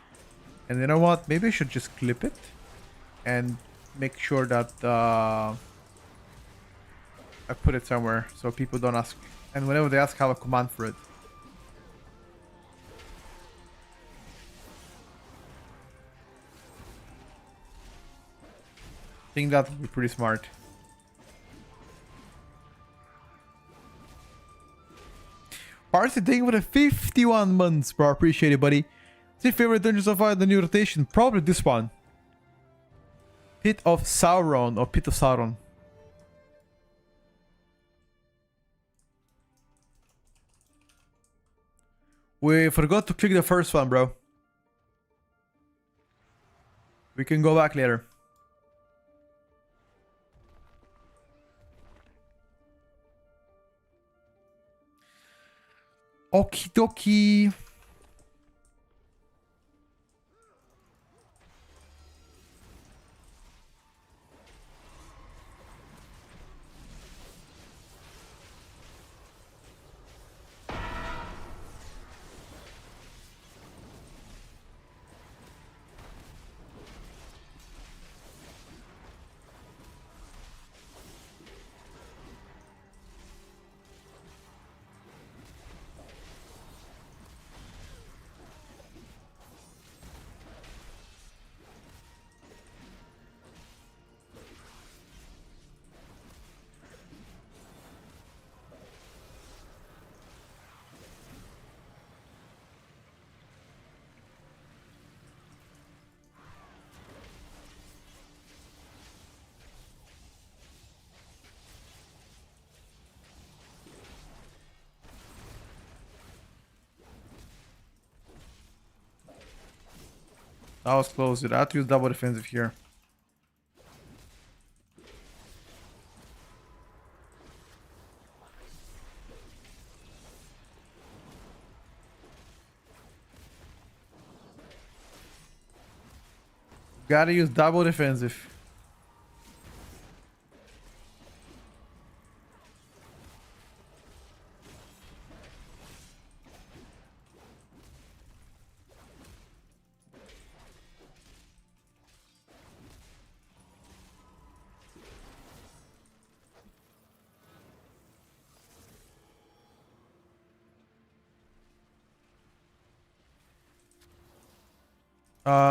And you know what? Maybe I should just clip it. And make sure that I put it somewhere so people don't ask. And whenever they ask, I have a command for it. think that would be pretty smart. Parsley, thank you for the 51 months, bro. Appreciate it, buddy. What's your favorite dungeon so far? The new rotation? Probably this one. Pit of Sauron or Pit of Sauron. We forgot to click the first one, bro. We can go back later. Okie dokie. That was close, dude. I have to use double defensive here. Gotta use double defensive.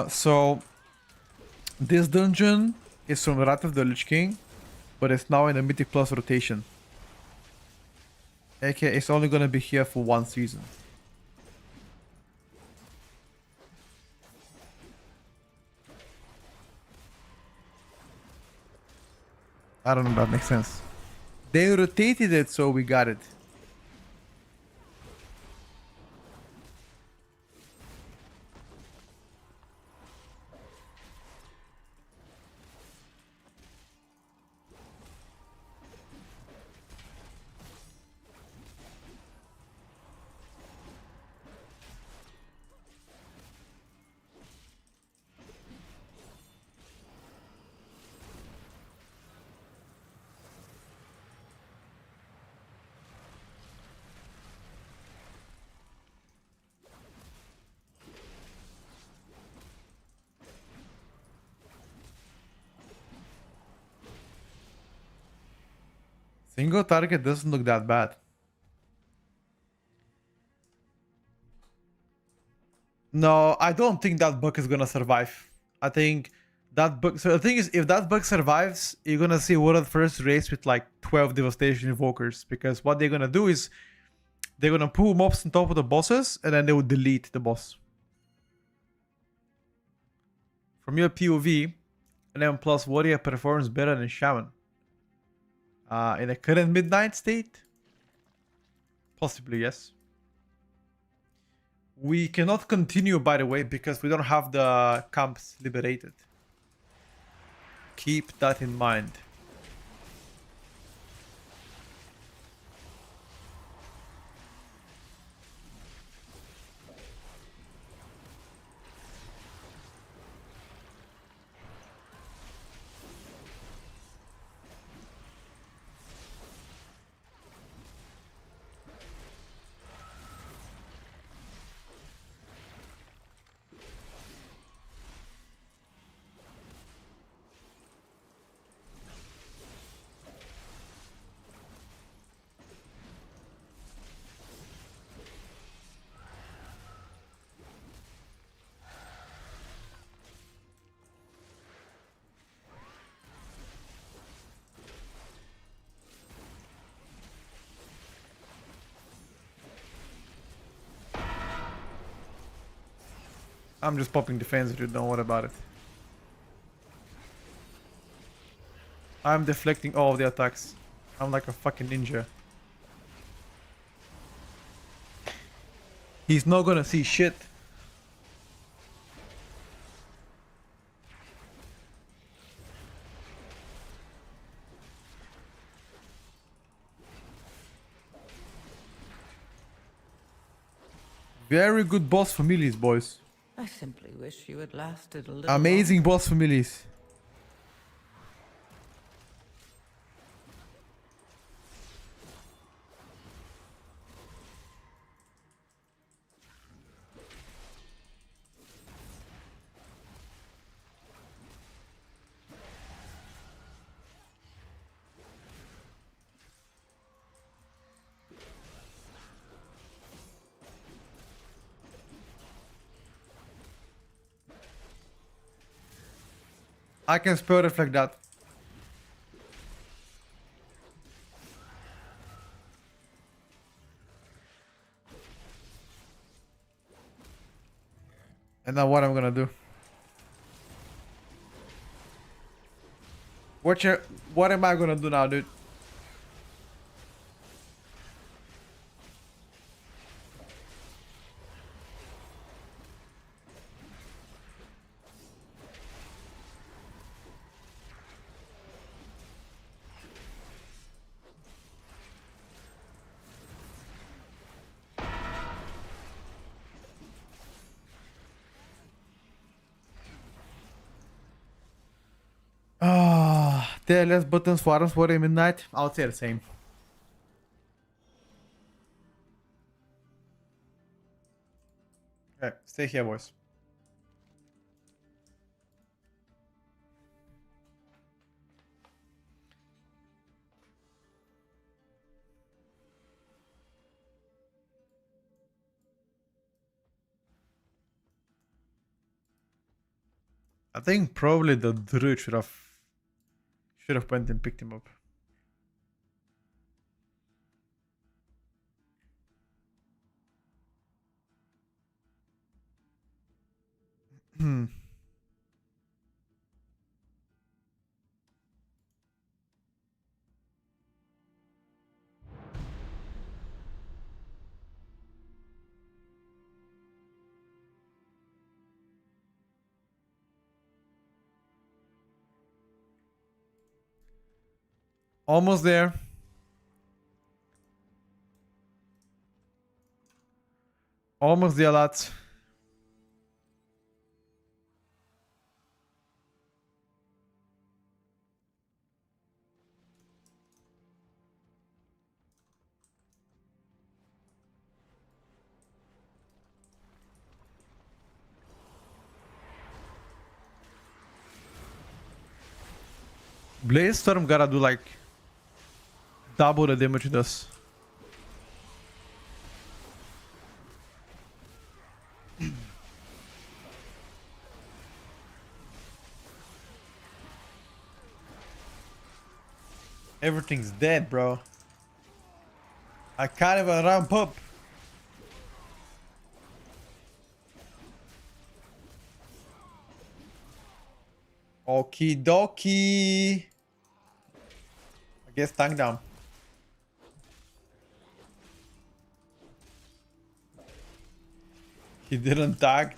So this dungeon is from Wrath of the Lich King, but it's now in a Mythic Plus rotation. Okay, it's only gonna be here for one season. I don't know if that makes sense. They rotated it, so we got it. Single target doesn't look that bad. No, I don't think that bug is gonna survive. I think that bug. So the thing is, if that bug survives, you're gonna see World First race with like 12 Devastation Invokers. Because what they're gonna do is they're gonna pull mobs on top of the bosses and then they will delete the boss. From your POV, and then plus Warrior performs better than Shaman. In the current Midnight state? Possibly, yes. We cannot continue, by the way, because we don't have the camps liberated. Keep that in mind. I'm just popping defense, dude. Don't worry about it. I'm deflecting all of the attacks. I'm like a fucking ninja. He's not gonna see shit. Very good boss families, boys. I simply wish you had lasted a little Amazing longer. boss families. I can spell reflect that. And now what I'm gonna do? What am I gonna do now, dude? Ah, Tierlist buttons for arms for a midnight. I'll say the same. Okay, stay here, boys. I think probably the druid should have went and picked him up. Hmm. Almost there. Almost there, lads. Blaze Storm gotta do like double the damage it does. Everything's dead, bro. I can't even ramp up. Okie dokie. I guess tank down. He didn't tag.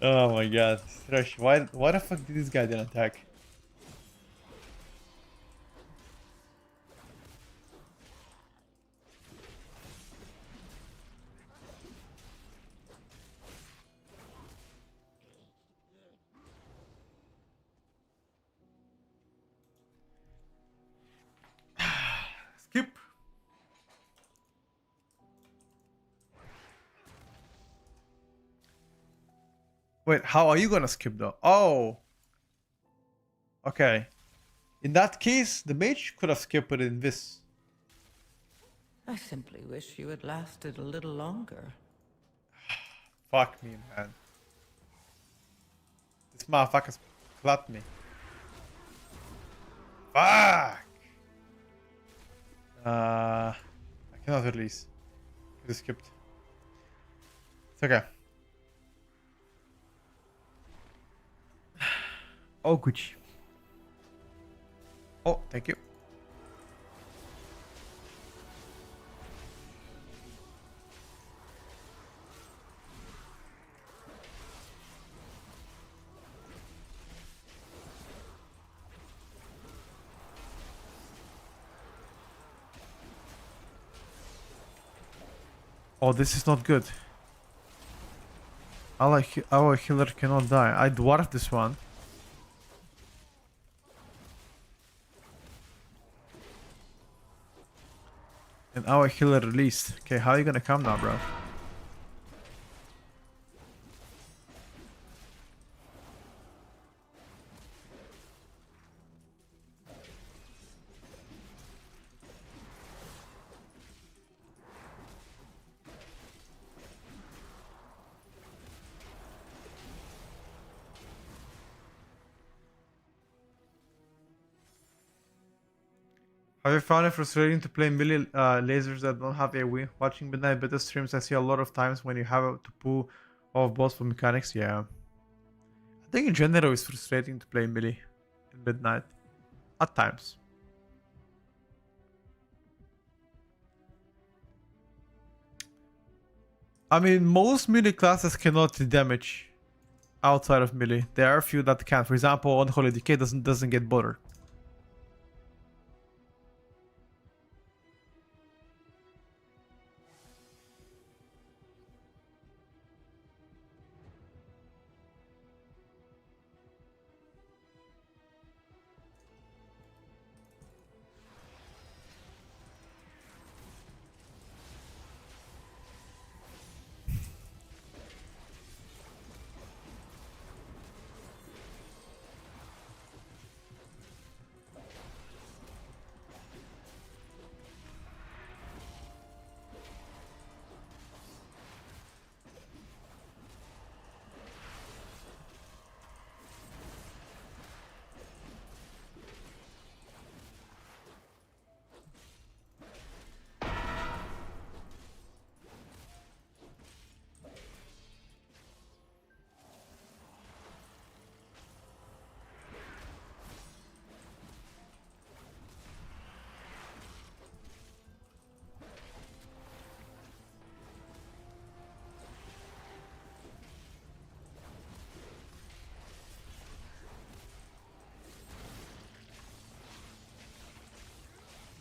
Oh my god. Thresh, why the fuck did this guy didn't attack? Skip. Wait, how are you gonna skip though? Oh. Okay. In that case, the mage could have skipped it in this. I simply wish you had lasted a little longer. Fuck me, man. This motherfucker's clapped me. Fuck! I cannot release. It skipped. It's okay. Oh, Gucci. Oh, thank you. Oh, this is not good. Our healer cannot die. I dwarfed this one. And our healer released. Okay, how are you gonna come now, bro? Have you found it frustrating to play melee lasers that don't have AoE? Watching Midnight Beta streams, I see a lot of times when you have to pull off boss for mechanics. Yeah. I think in general it's frustrating to play melee in Midnight. At times. I mean, most melee classes cannot damage outside of melee. There are a few that can. For example, Unholy Decay doesn't get bothered.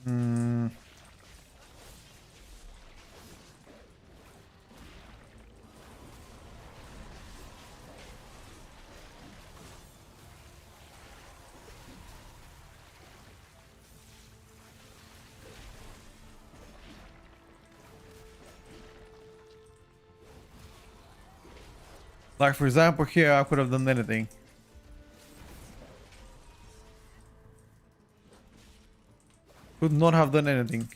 Hmm. Like, for example, here I could have done anything. Could not have done anything.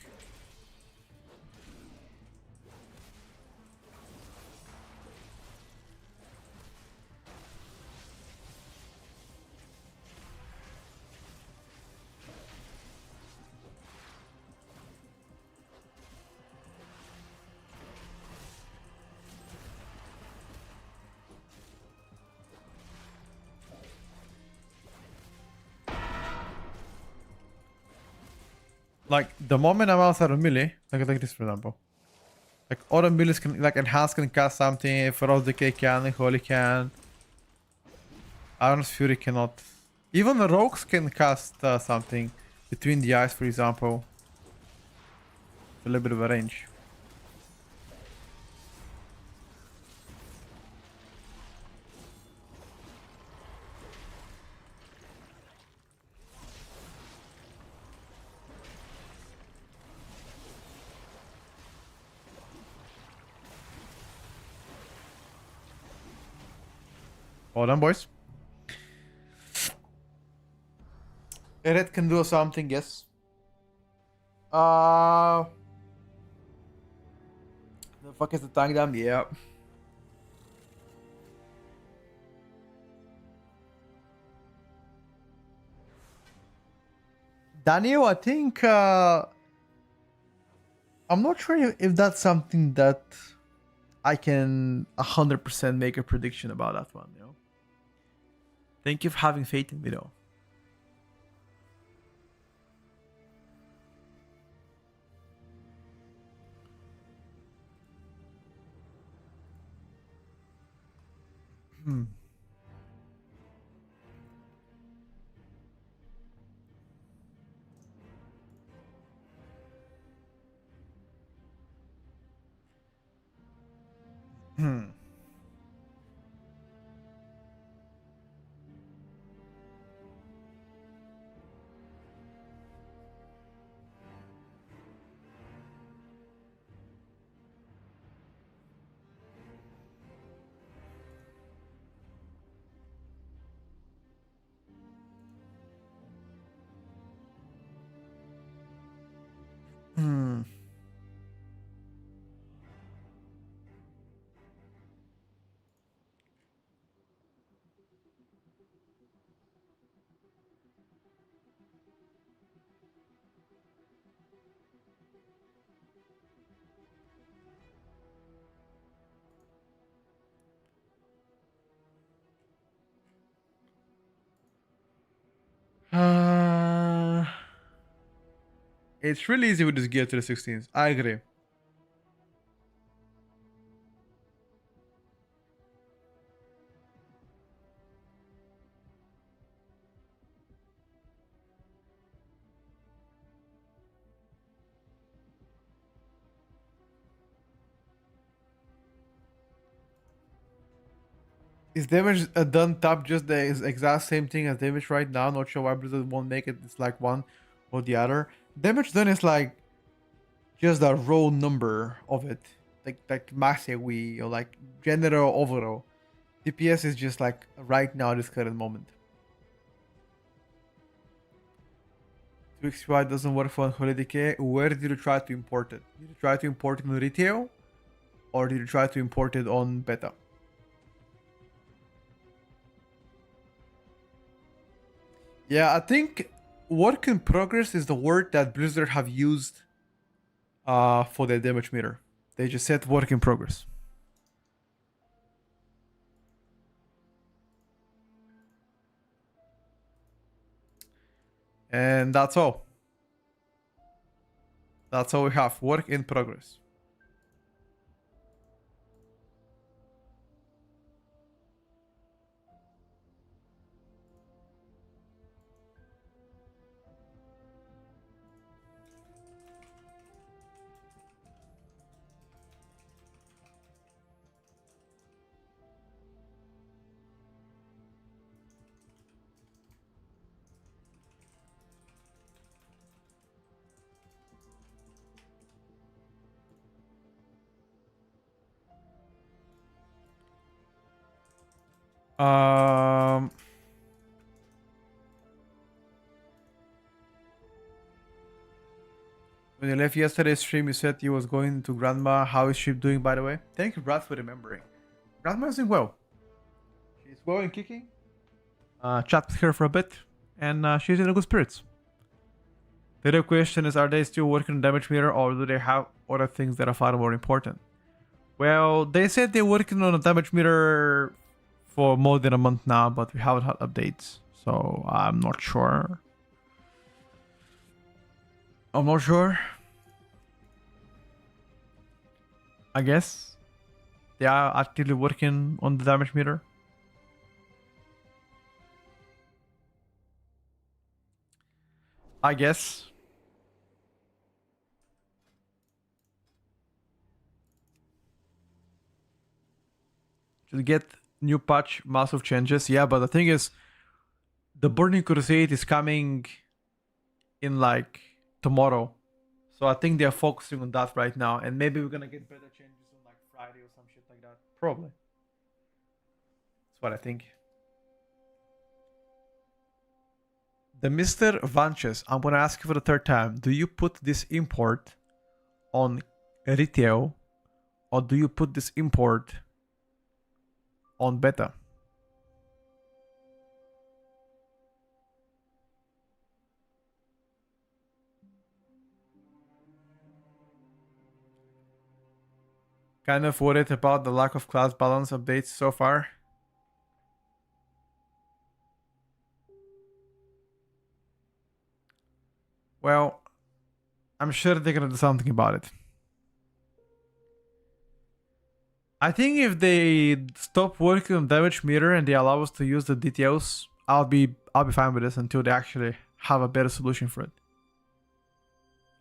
Like, the moment I'm outside of melee, like this, for example. Like, other melees can, like, Enhance can cast something, Feroz Decay can, Holy can. Iron's Fury cannot. Even the rogues can cast something between the eyes, for example. A little bit of a range. Hold on, boys. Red can do something, yes. The fuck is the tank dam? Yeah. Daniel, I think I'm not sure if that's something that I can 100% make a prediction about that one, you know. Thank you for having faith in me though. Hmm. Hmm. Hmm. Uh, it's really easy with this gear to the 16s. I agree. Is damage done top just the exact same thing as damage right now? Not sure why Blizzard won't make it. It's like one or the other. Damage done is like just the raw number of it, like max AoE or like general overall. DPS is just like right now, this current moment. 2xy doesn't work for Holy Decay. Where did you try to import it? Did you try to import it on retail, or did you try to import it on beta? Yeah, I think work in progress is the word that Blizzard have used for their damage meter. They just said work in progress. And that's all. That's all we have. Work in progress. Um, when you left yesterday's stream, you said you was going to Grandma. How is she doing, by the way? Thank you, Brad, for remembering. Grandma is doing well. She's well and kicking. Chat with her for a bit, and she's in a good spirits. The real question is, are they still working on damage meter, or do they have other things that are far more important? Well, they said they're working on a damage meter for more than a month now, but we haven't had updates, so I'm not sure. I'm not sure. I guess they are actively working on the damage meter. I guess. To get new patch, massive changes. Yeah, but the thing is, the Burning Crusade is coming in like tomorrow. So I think they're focusing on that right now. And maybe we're gonna get better changes on like Friday or some shit like that. Probably. That's what I think. The Mr. Vanches, I'm gonna ask you for the third time. Do you put this import on retail, or do you put this import on beta? Kind of worried about the lack of class balance updates so far. Well, I'm sure they're gonna do something about it. I think if they stop working on damage meter and they allow us to use the DTOs, I'll be fine with this until they actually have a better solution for it.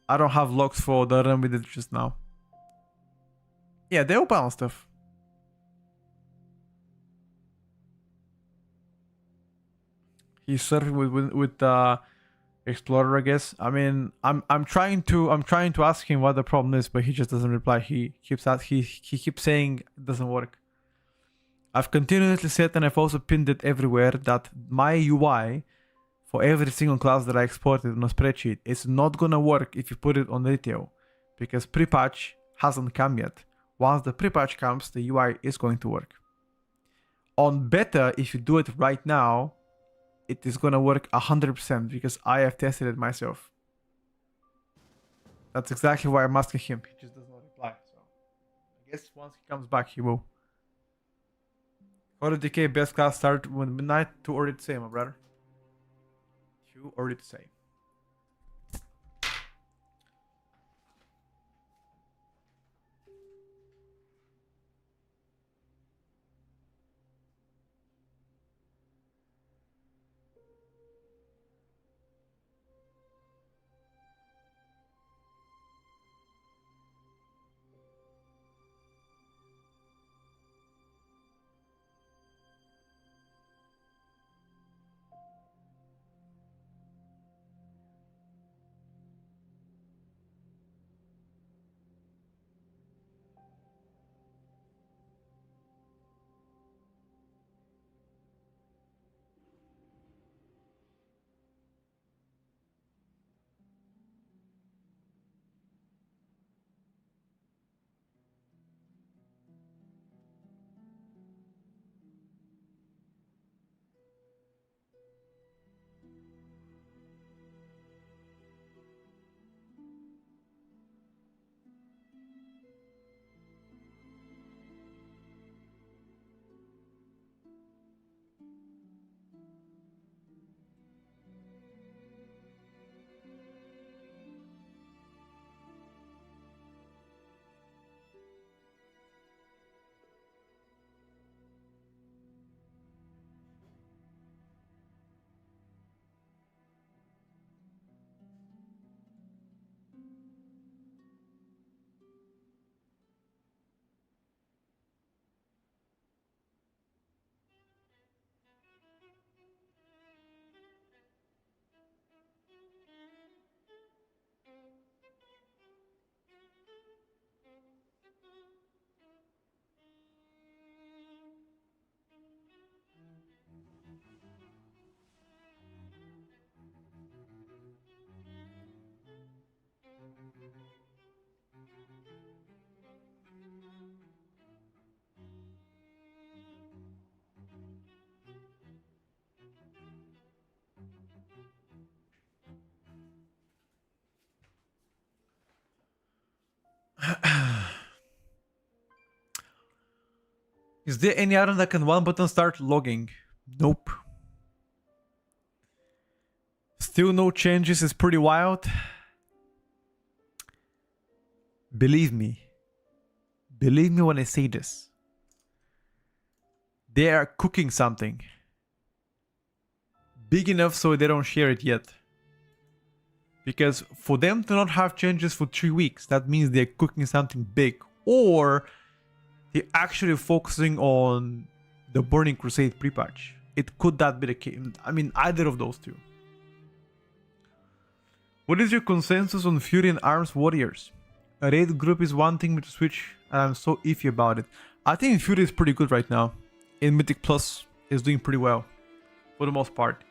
I don't have locks for the run we did just now. Yeah, they'll balance stuff. He's surfing with the Explorer, I guess. I mean, I'm trying to ask him what the problem is, but he just doesn't reply. He keeps saying it doesn't work. I've continuously said, and I've also pinned it everywhere, that my UI for every single class that I exported on a spreadsheet is not gonna work if you put it on retail, because pre-patch hasn't come yet. Once the pre-patch comes, the UI is going to work. On beta, if you do it right now, it is gonna work 100% because I have tested it myself. That's exactly why I'm asking him. He just does not reply. So I guess once he comes back, he will. Order decay best class start when midnight. Too early to say, my brother. Too early to say. Is there any item that can one button start logging? Nope. Still no changes is pretty wild. Believe me. Believe me when I say this. They are cooking something. Big enough so they don't share it yet. Because for them to not have changes for 3 weeks, that means they're cooking something big. Or they're actually focusing on the Burning Crusade pre-patch. It could that be the case. I mean, either of those two. What is your consensus on Fury and Arms Warriors? A raid group is wanting me to switch and I'm so iffy about it. I think Fury is pretty good right now. In Mythic Plus is doing pretty well. For the most part.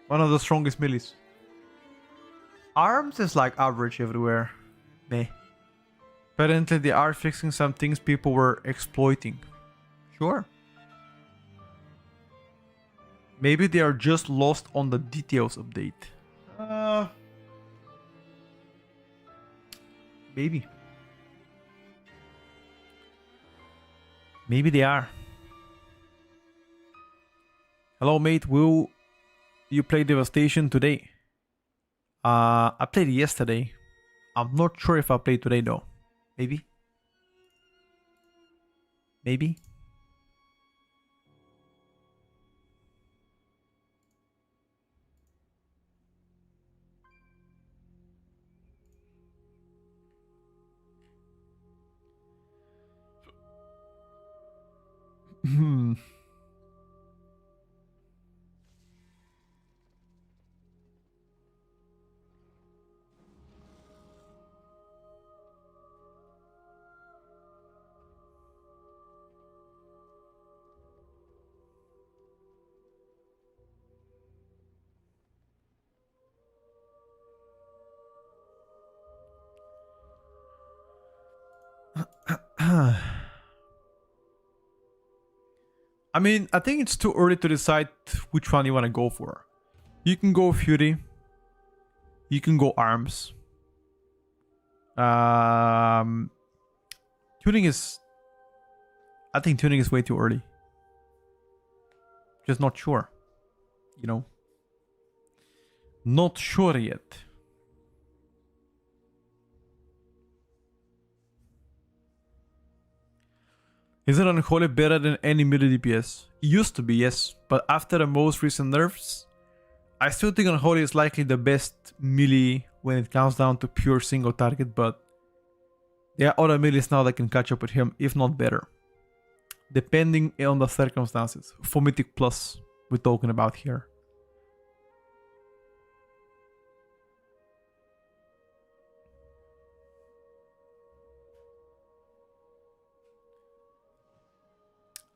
One of the strongest melees. Arms is like average everywhere. Meh. Apparently they are fixing some things people were exploiting. Sure. Maybe they are just lost on the details update. Maybe. Maybe they are. Hello, mate. Will you play Devastation today? I played yesterday. I'm not sure if I played today though. Maybe. Maybe. Hmm. I mean, I think it's too early to decide which one you want to go for. You can go Fury. You can go Arms. Tuning is... I think tuning is way too early. Just not sure. You know? Not sure yet. Is it Unholy better than any melee DPS? It used to be, yes. But after the most recent nerfs, I still think Unholy is likely the best melee when it comes down to pure single target, but there are other melees now that can catch up with him, if not better. Depending on the circumstances. For Mythic Plus, we're talking about here.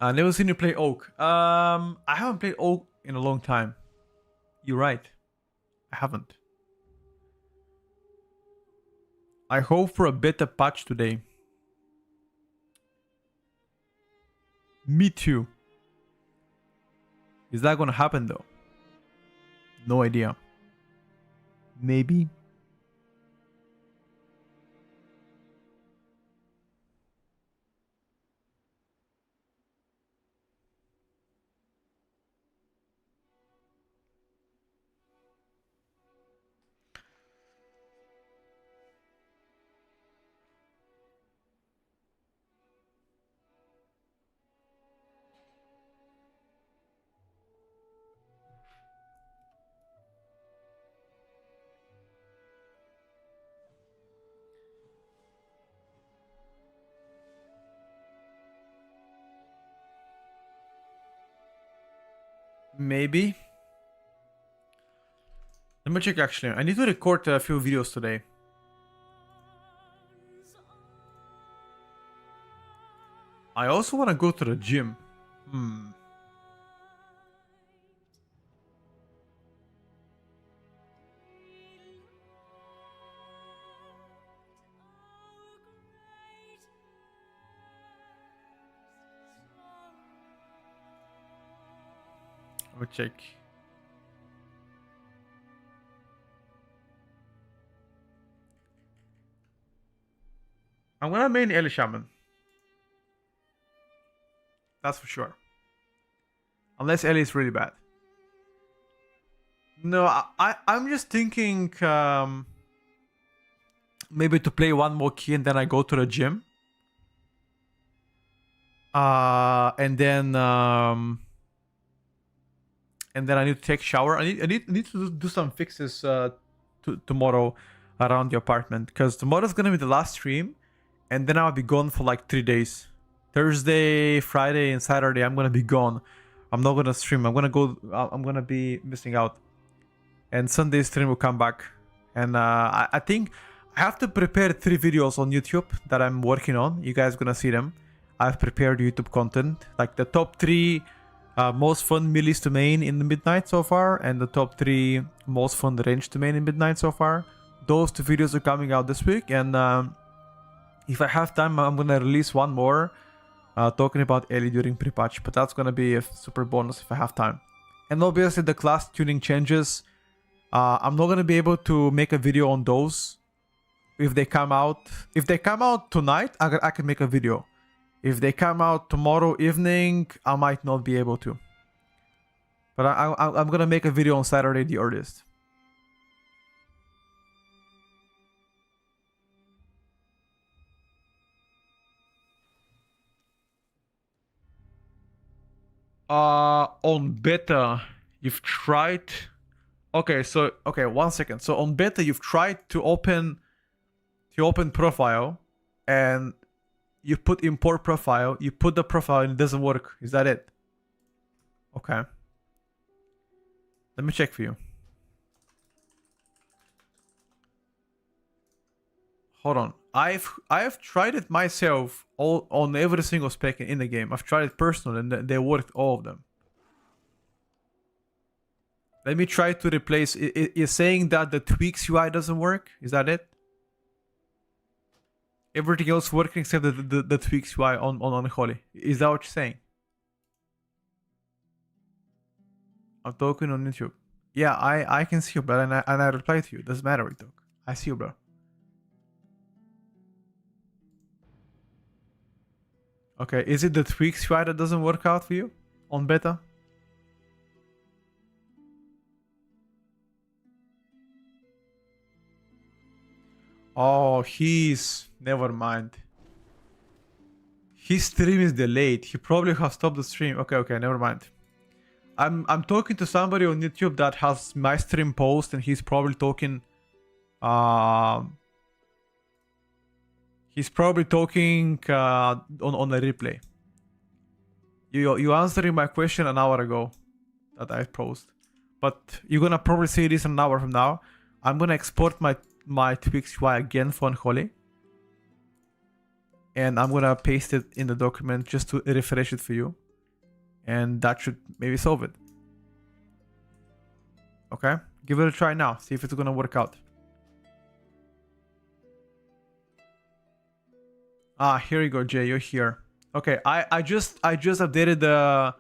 I never seen you play Oak. I haven't played Oak in a long time. You're right. I haven't. I hope for a better patch today. Me too. Is that gonna happen though? No idea. Maybe. Maybe. Let me check actually. I need to record a few videos today. I also want to go to the gym. Let me check. I'm gonna main Ellie Shaman. That's for sure. Unless Ellie is really bad. No, I'm just thinking maybe to play one more key and then I go to the gym. And then I need to take shower. I need to do some fixes tomorrow around the apartment, because tomorrow's gonna be the last stream, and then I'll be gone for like 3 days. Thursday, Friday, and Saturday I'm gonna be gone. I'm not gonna stream. I'm gonna be missing out. And Sunday stream will come back. And I think I have to prepare 3 videos on YouTube that I'm working on. You guys gonna see them. I've prepared YouTube content, like the top 3 most fun melees to main in the midnight so far, and the top 3 most fun range to main in midnight so far. Those 2 videos are coming out this week, and if I have time, I'm gonna release one more talking about Ellie during pre-patch, but that's gonna be a super bonus if I have time. And obviously the class tuning changes. I'm not gonna be able to make a video on those if they come out. If they come out tonight, I can make a video. If they come out tomorrow evening, I might not be able to. But I'm gonna make a video on Saturday, the earliest. On beta, you've tried. Okay, so okay, 1 second. So on beta, you've tried to open profile, and you put import profile. You put the profile and it doesn't work. Is that it? Okay. Let me check for you. Hold on. I've tried it myself all on every single spec in the game. I've tried it personally and they worked, all of them. Let me try to replace. You're saying that the tweaks UI doesn't work? Is that it? Everything else working except the tweaks UI on Unholy. Is that what you're saying? I'm talking on YouTube. Yeah, I can see you, bro, and I reply to you. Doesn't matter, we talk. I see you, bro. Okay, is it the tweaks UI that doesn't work out for you on beta? Oh, never mind. His stream is delayed. He probably has stopped the stream. Okay, never mind. I'm talking to somebody on YouTube that has my stream post, and he's probably talking. He's probably talking on a replay. You answering my question an hour ago that I posted, but you're gonna probably see this an hour from now. I'm gonna export my tweaks UI again for Unholy, and I'm gonna paste it in the document just to refresh it for you, and that should maybe solve it. Okay, give it a try now. See if it's gonna work out. Ah, here you go, Jay. You're here. Okay, I just updated the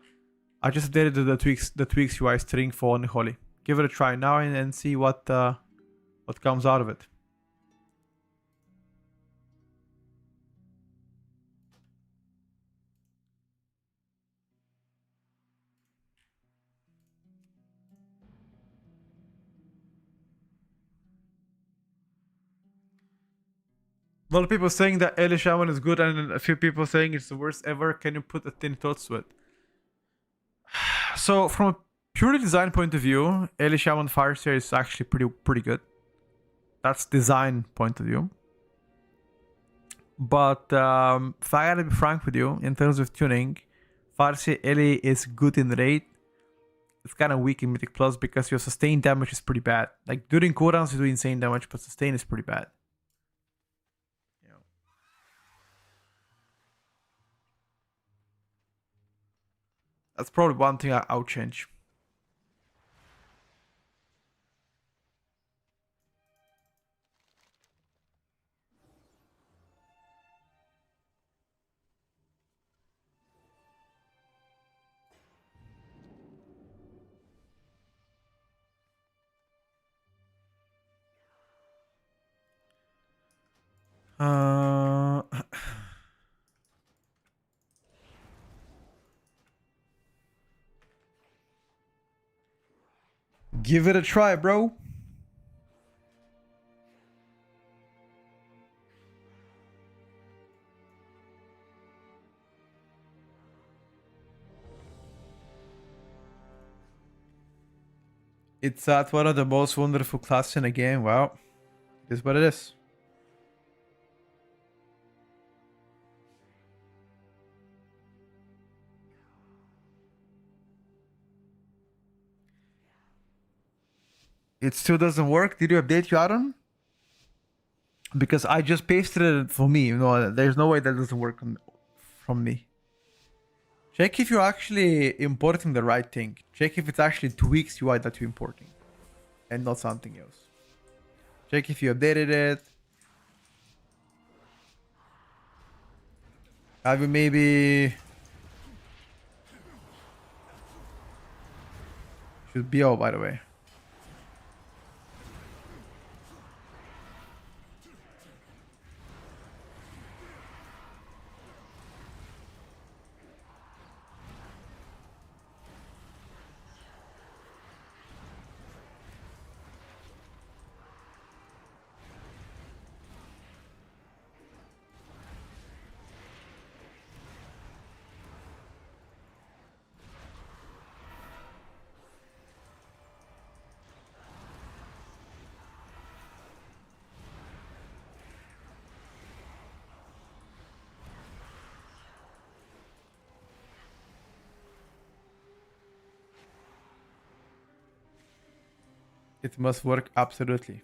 tweaks UI string for Unholy. Give it a try now and see what comes out of it. A lot of people saying that Eli Shaman is good, and a few people saying it's the worst ever. Can you put a thin thoughts to it? So from a purely design point of view, Eli Shaman Fireseer is actually pretty good. That's design point of view. But if I gotta be frank with you, in terms of tuning, Fireseer Eli is good in raid. It's kind of weak in Mythic Plus because your sustain damage is pretty bad. Like during cooldowns you do insane damage, but sustain is pretty bad. That's probably one thing I would change. Give it a try, bro. It's at one of the most wonderful classes in the game. Well, it is what it is. It still doesn't work. Did you update you, Aaron? Because I just pasted it for me. You know, there's no way that doesn't work from me. Check if you're actually importing the right thing. Check if it's actually tweaks UI that you're importing and not something else. Check if you updated it. Have you maybe... Should be out, by the way. It must work absolutely.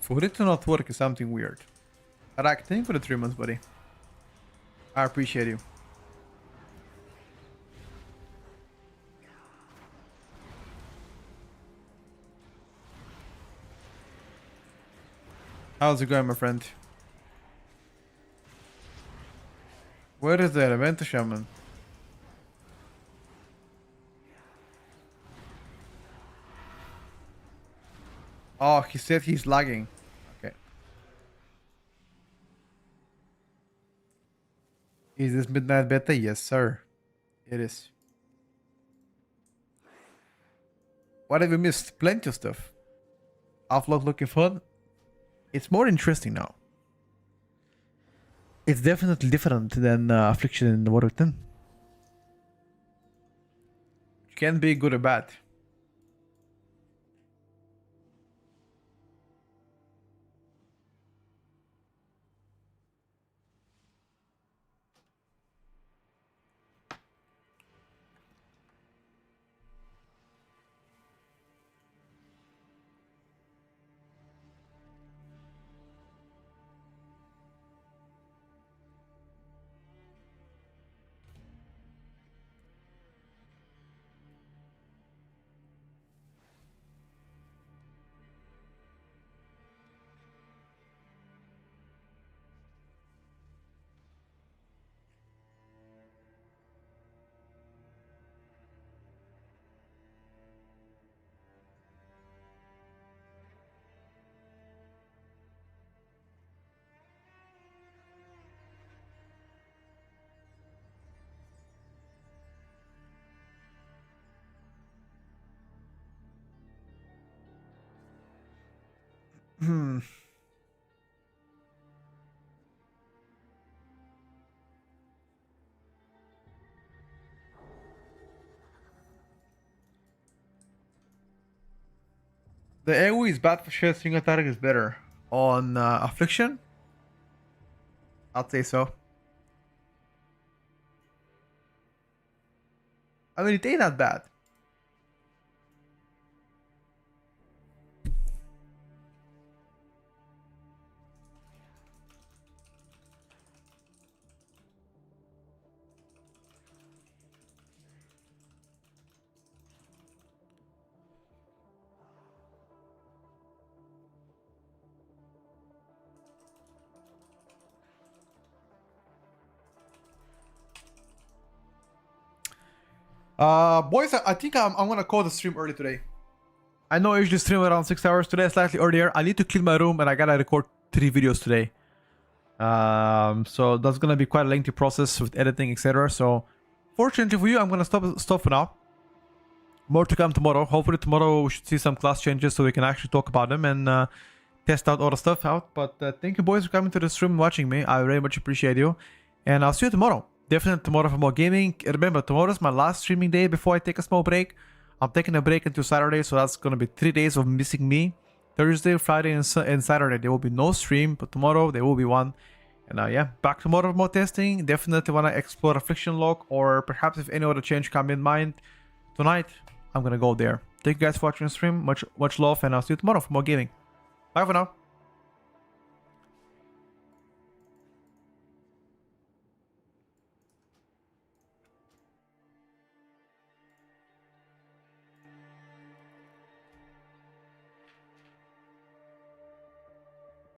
For it to not work is something weird. Arak, thank you for the 3 months, buddy. I appreciate you. How's it going, my friend? Where is the event, Shaman? Oh, he said he's lagging. Okay. Is this midnight beta? Yes, sir. It is. What have we missed? Plenty of stuff. Offload looking fun. It's more interesting now. It's definitely different than Affliction in the War Within. It can be good or bad. Hmm. The AoE is bad for sure. Single attack is better. On Affliction? I'd say so. I mean, it ain't that bad. Boys, I think I'm gonna call the stream early today. I know I usually stream around 6 hours today, slightly earlier. I need to clean my room and I gotta record 3 videos today. So that's gonna be quite a lengthy process with editing, etc. So fortunately for you, I'm gonna stop for now. More to come tomorrow. Hopefully tomorrow we should see some class changes so we can actually talk about them and test out all the stuff out. But thank you boys for coming to the stream and watching me. I very much appreciate you. And I'll see you tomorrow. Definitely tomorrow for more gaming. Remember, tomorrow is my last streaming day before I take a small break. I'm taking a break until Saturday, so that's gonna be 3 days of missing me. Thursday, Friday, and Saturday there will be no stream, but tomorrow there will be one. And yeah, back tomorrow for more testing. Definitely wanna explore Affliction Log, or perhaps if any other change come in mind tonight, I'm gonna go there. Thank you guys for watching the stream. Much love, and I'll see you tomorrow for more gaming. Bye for now.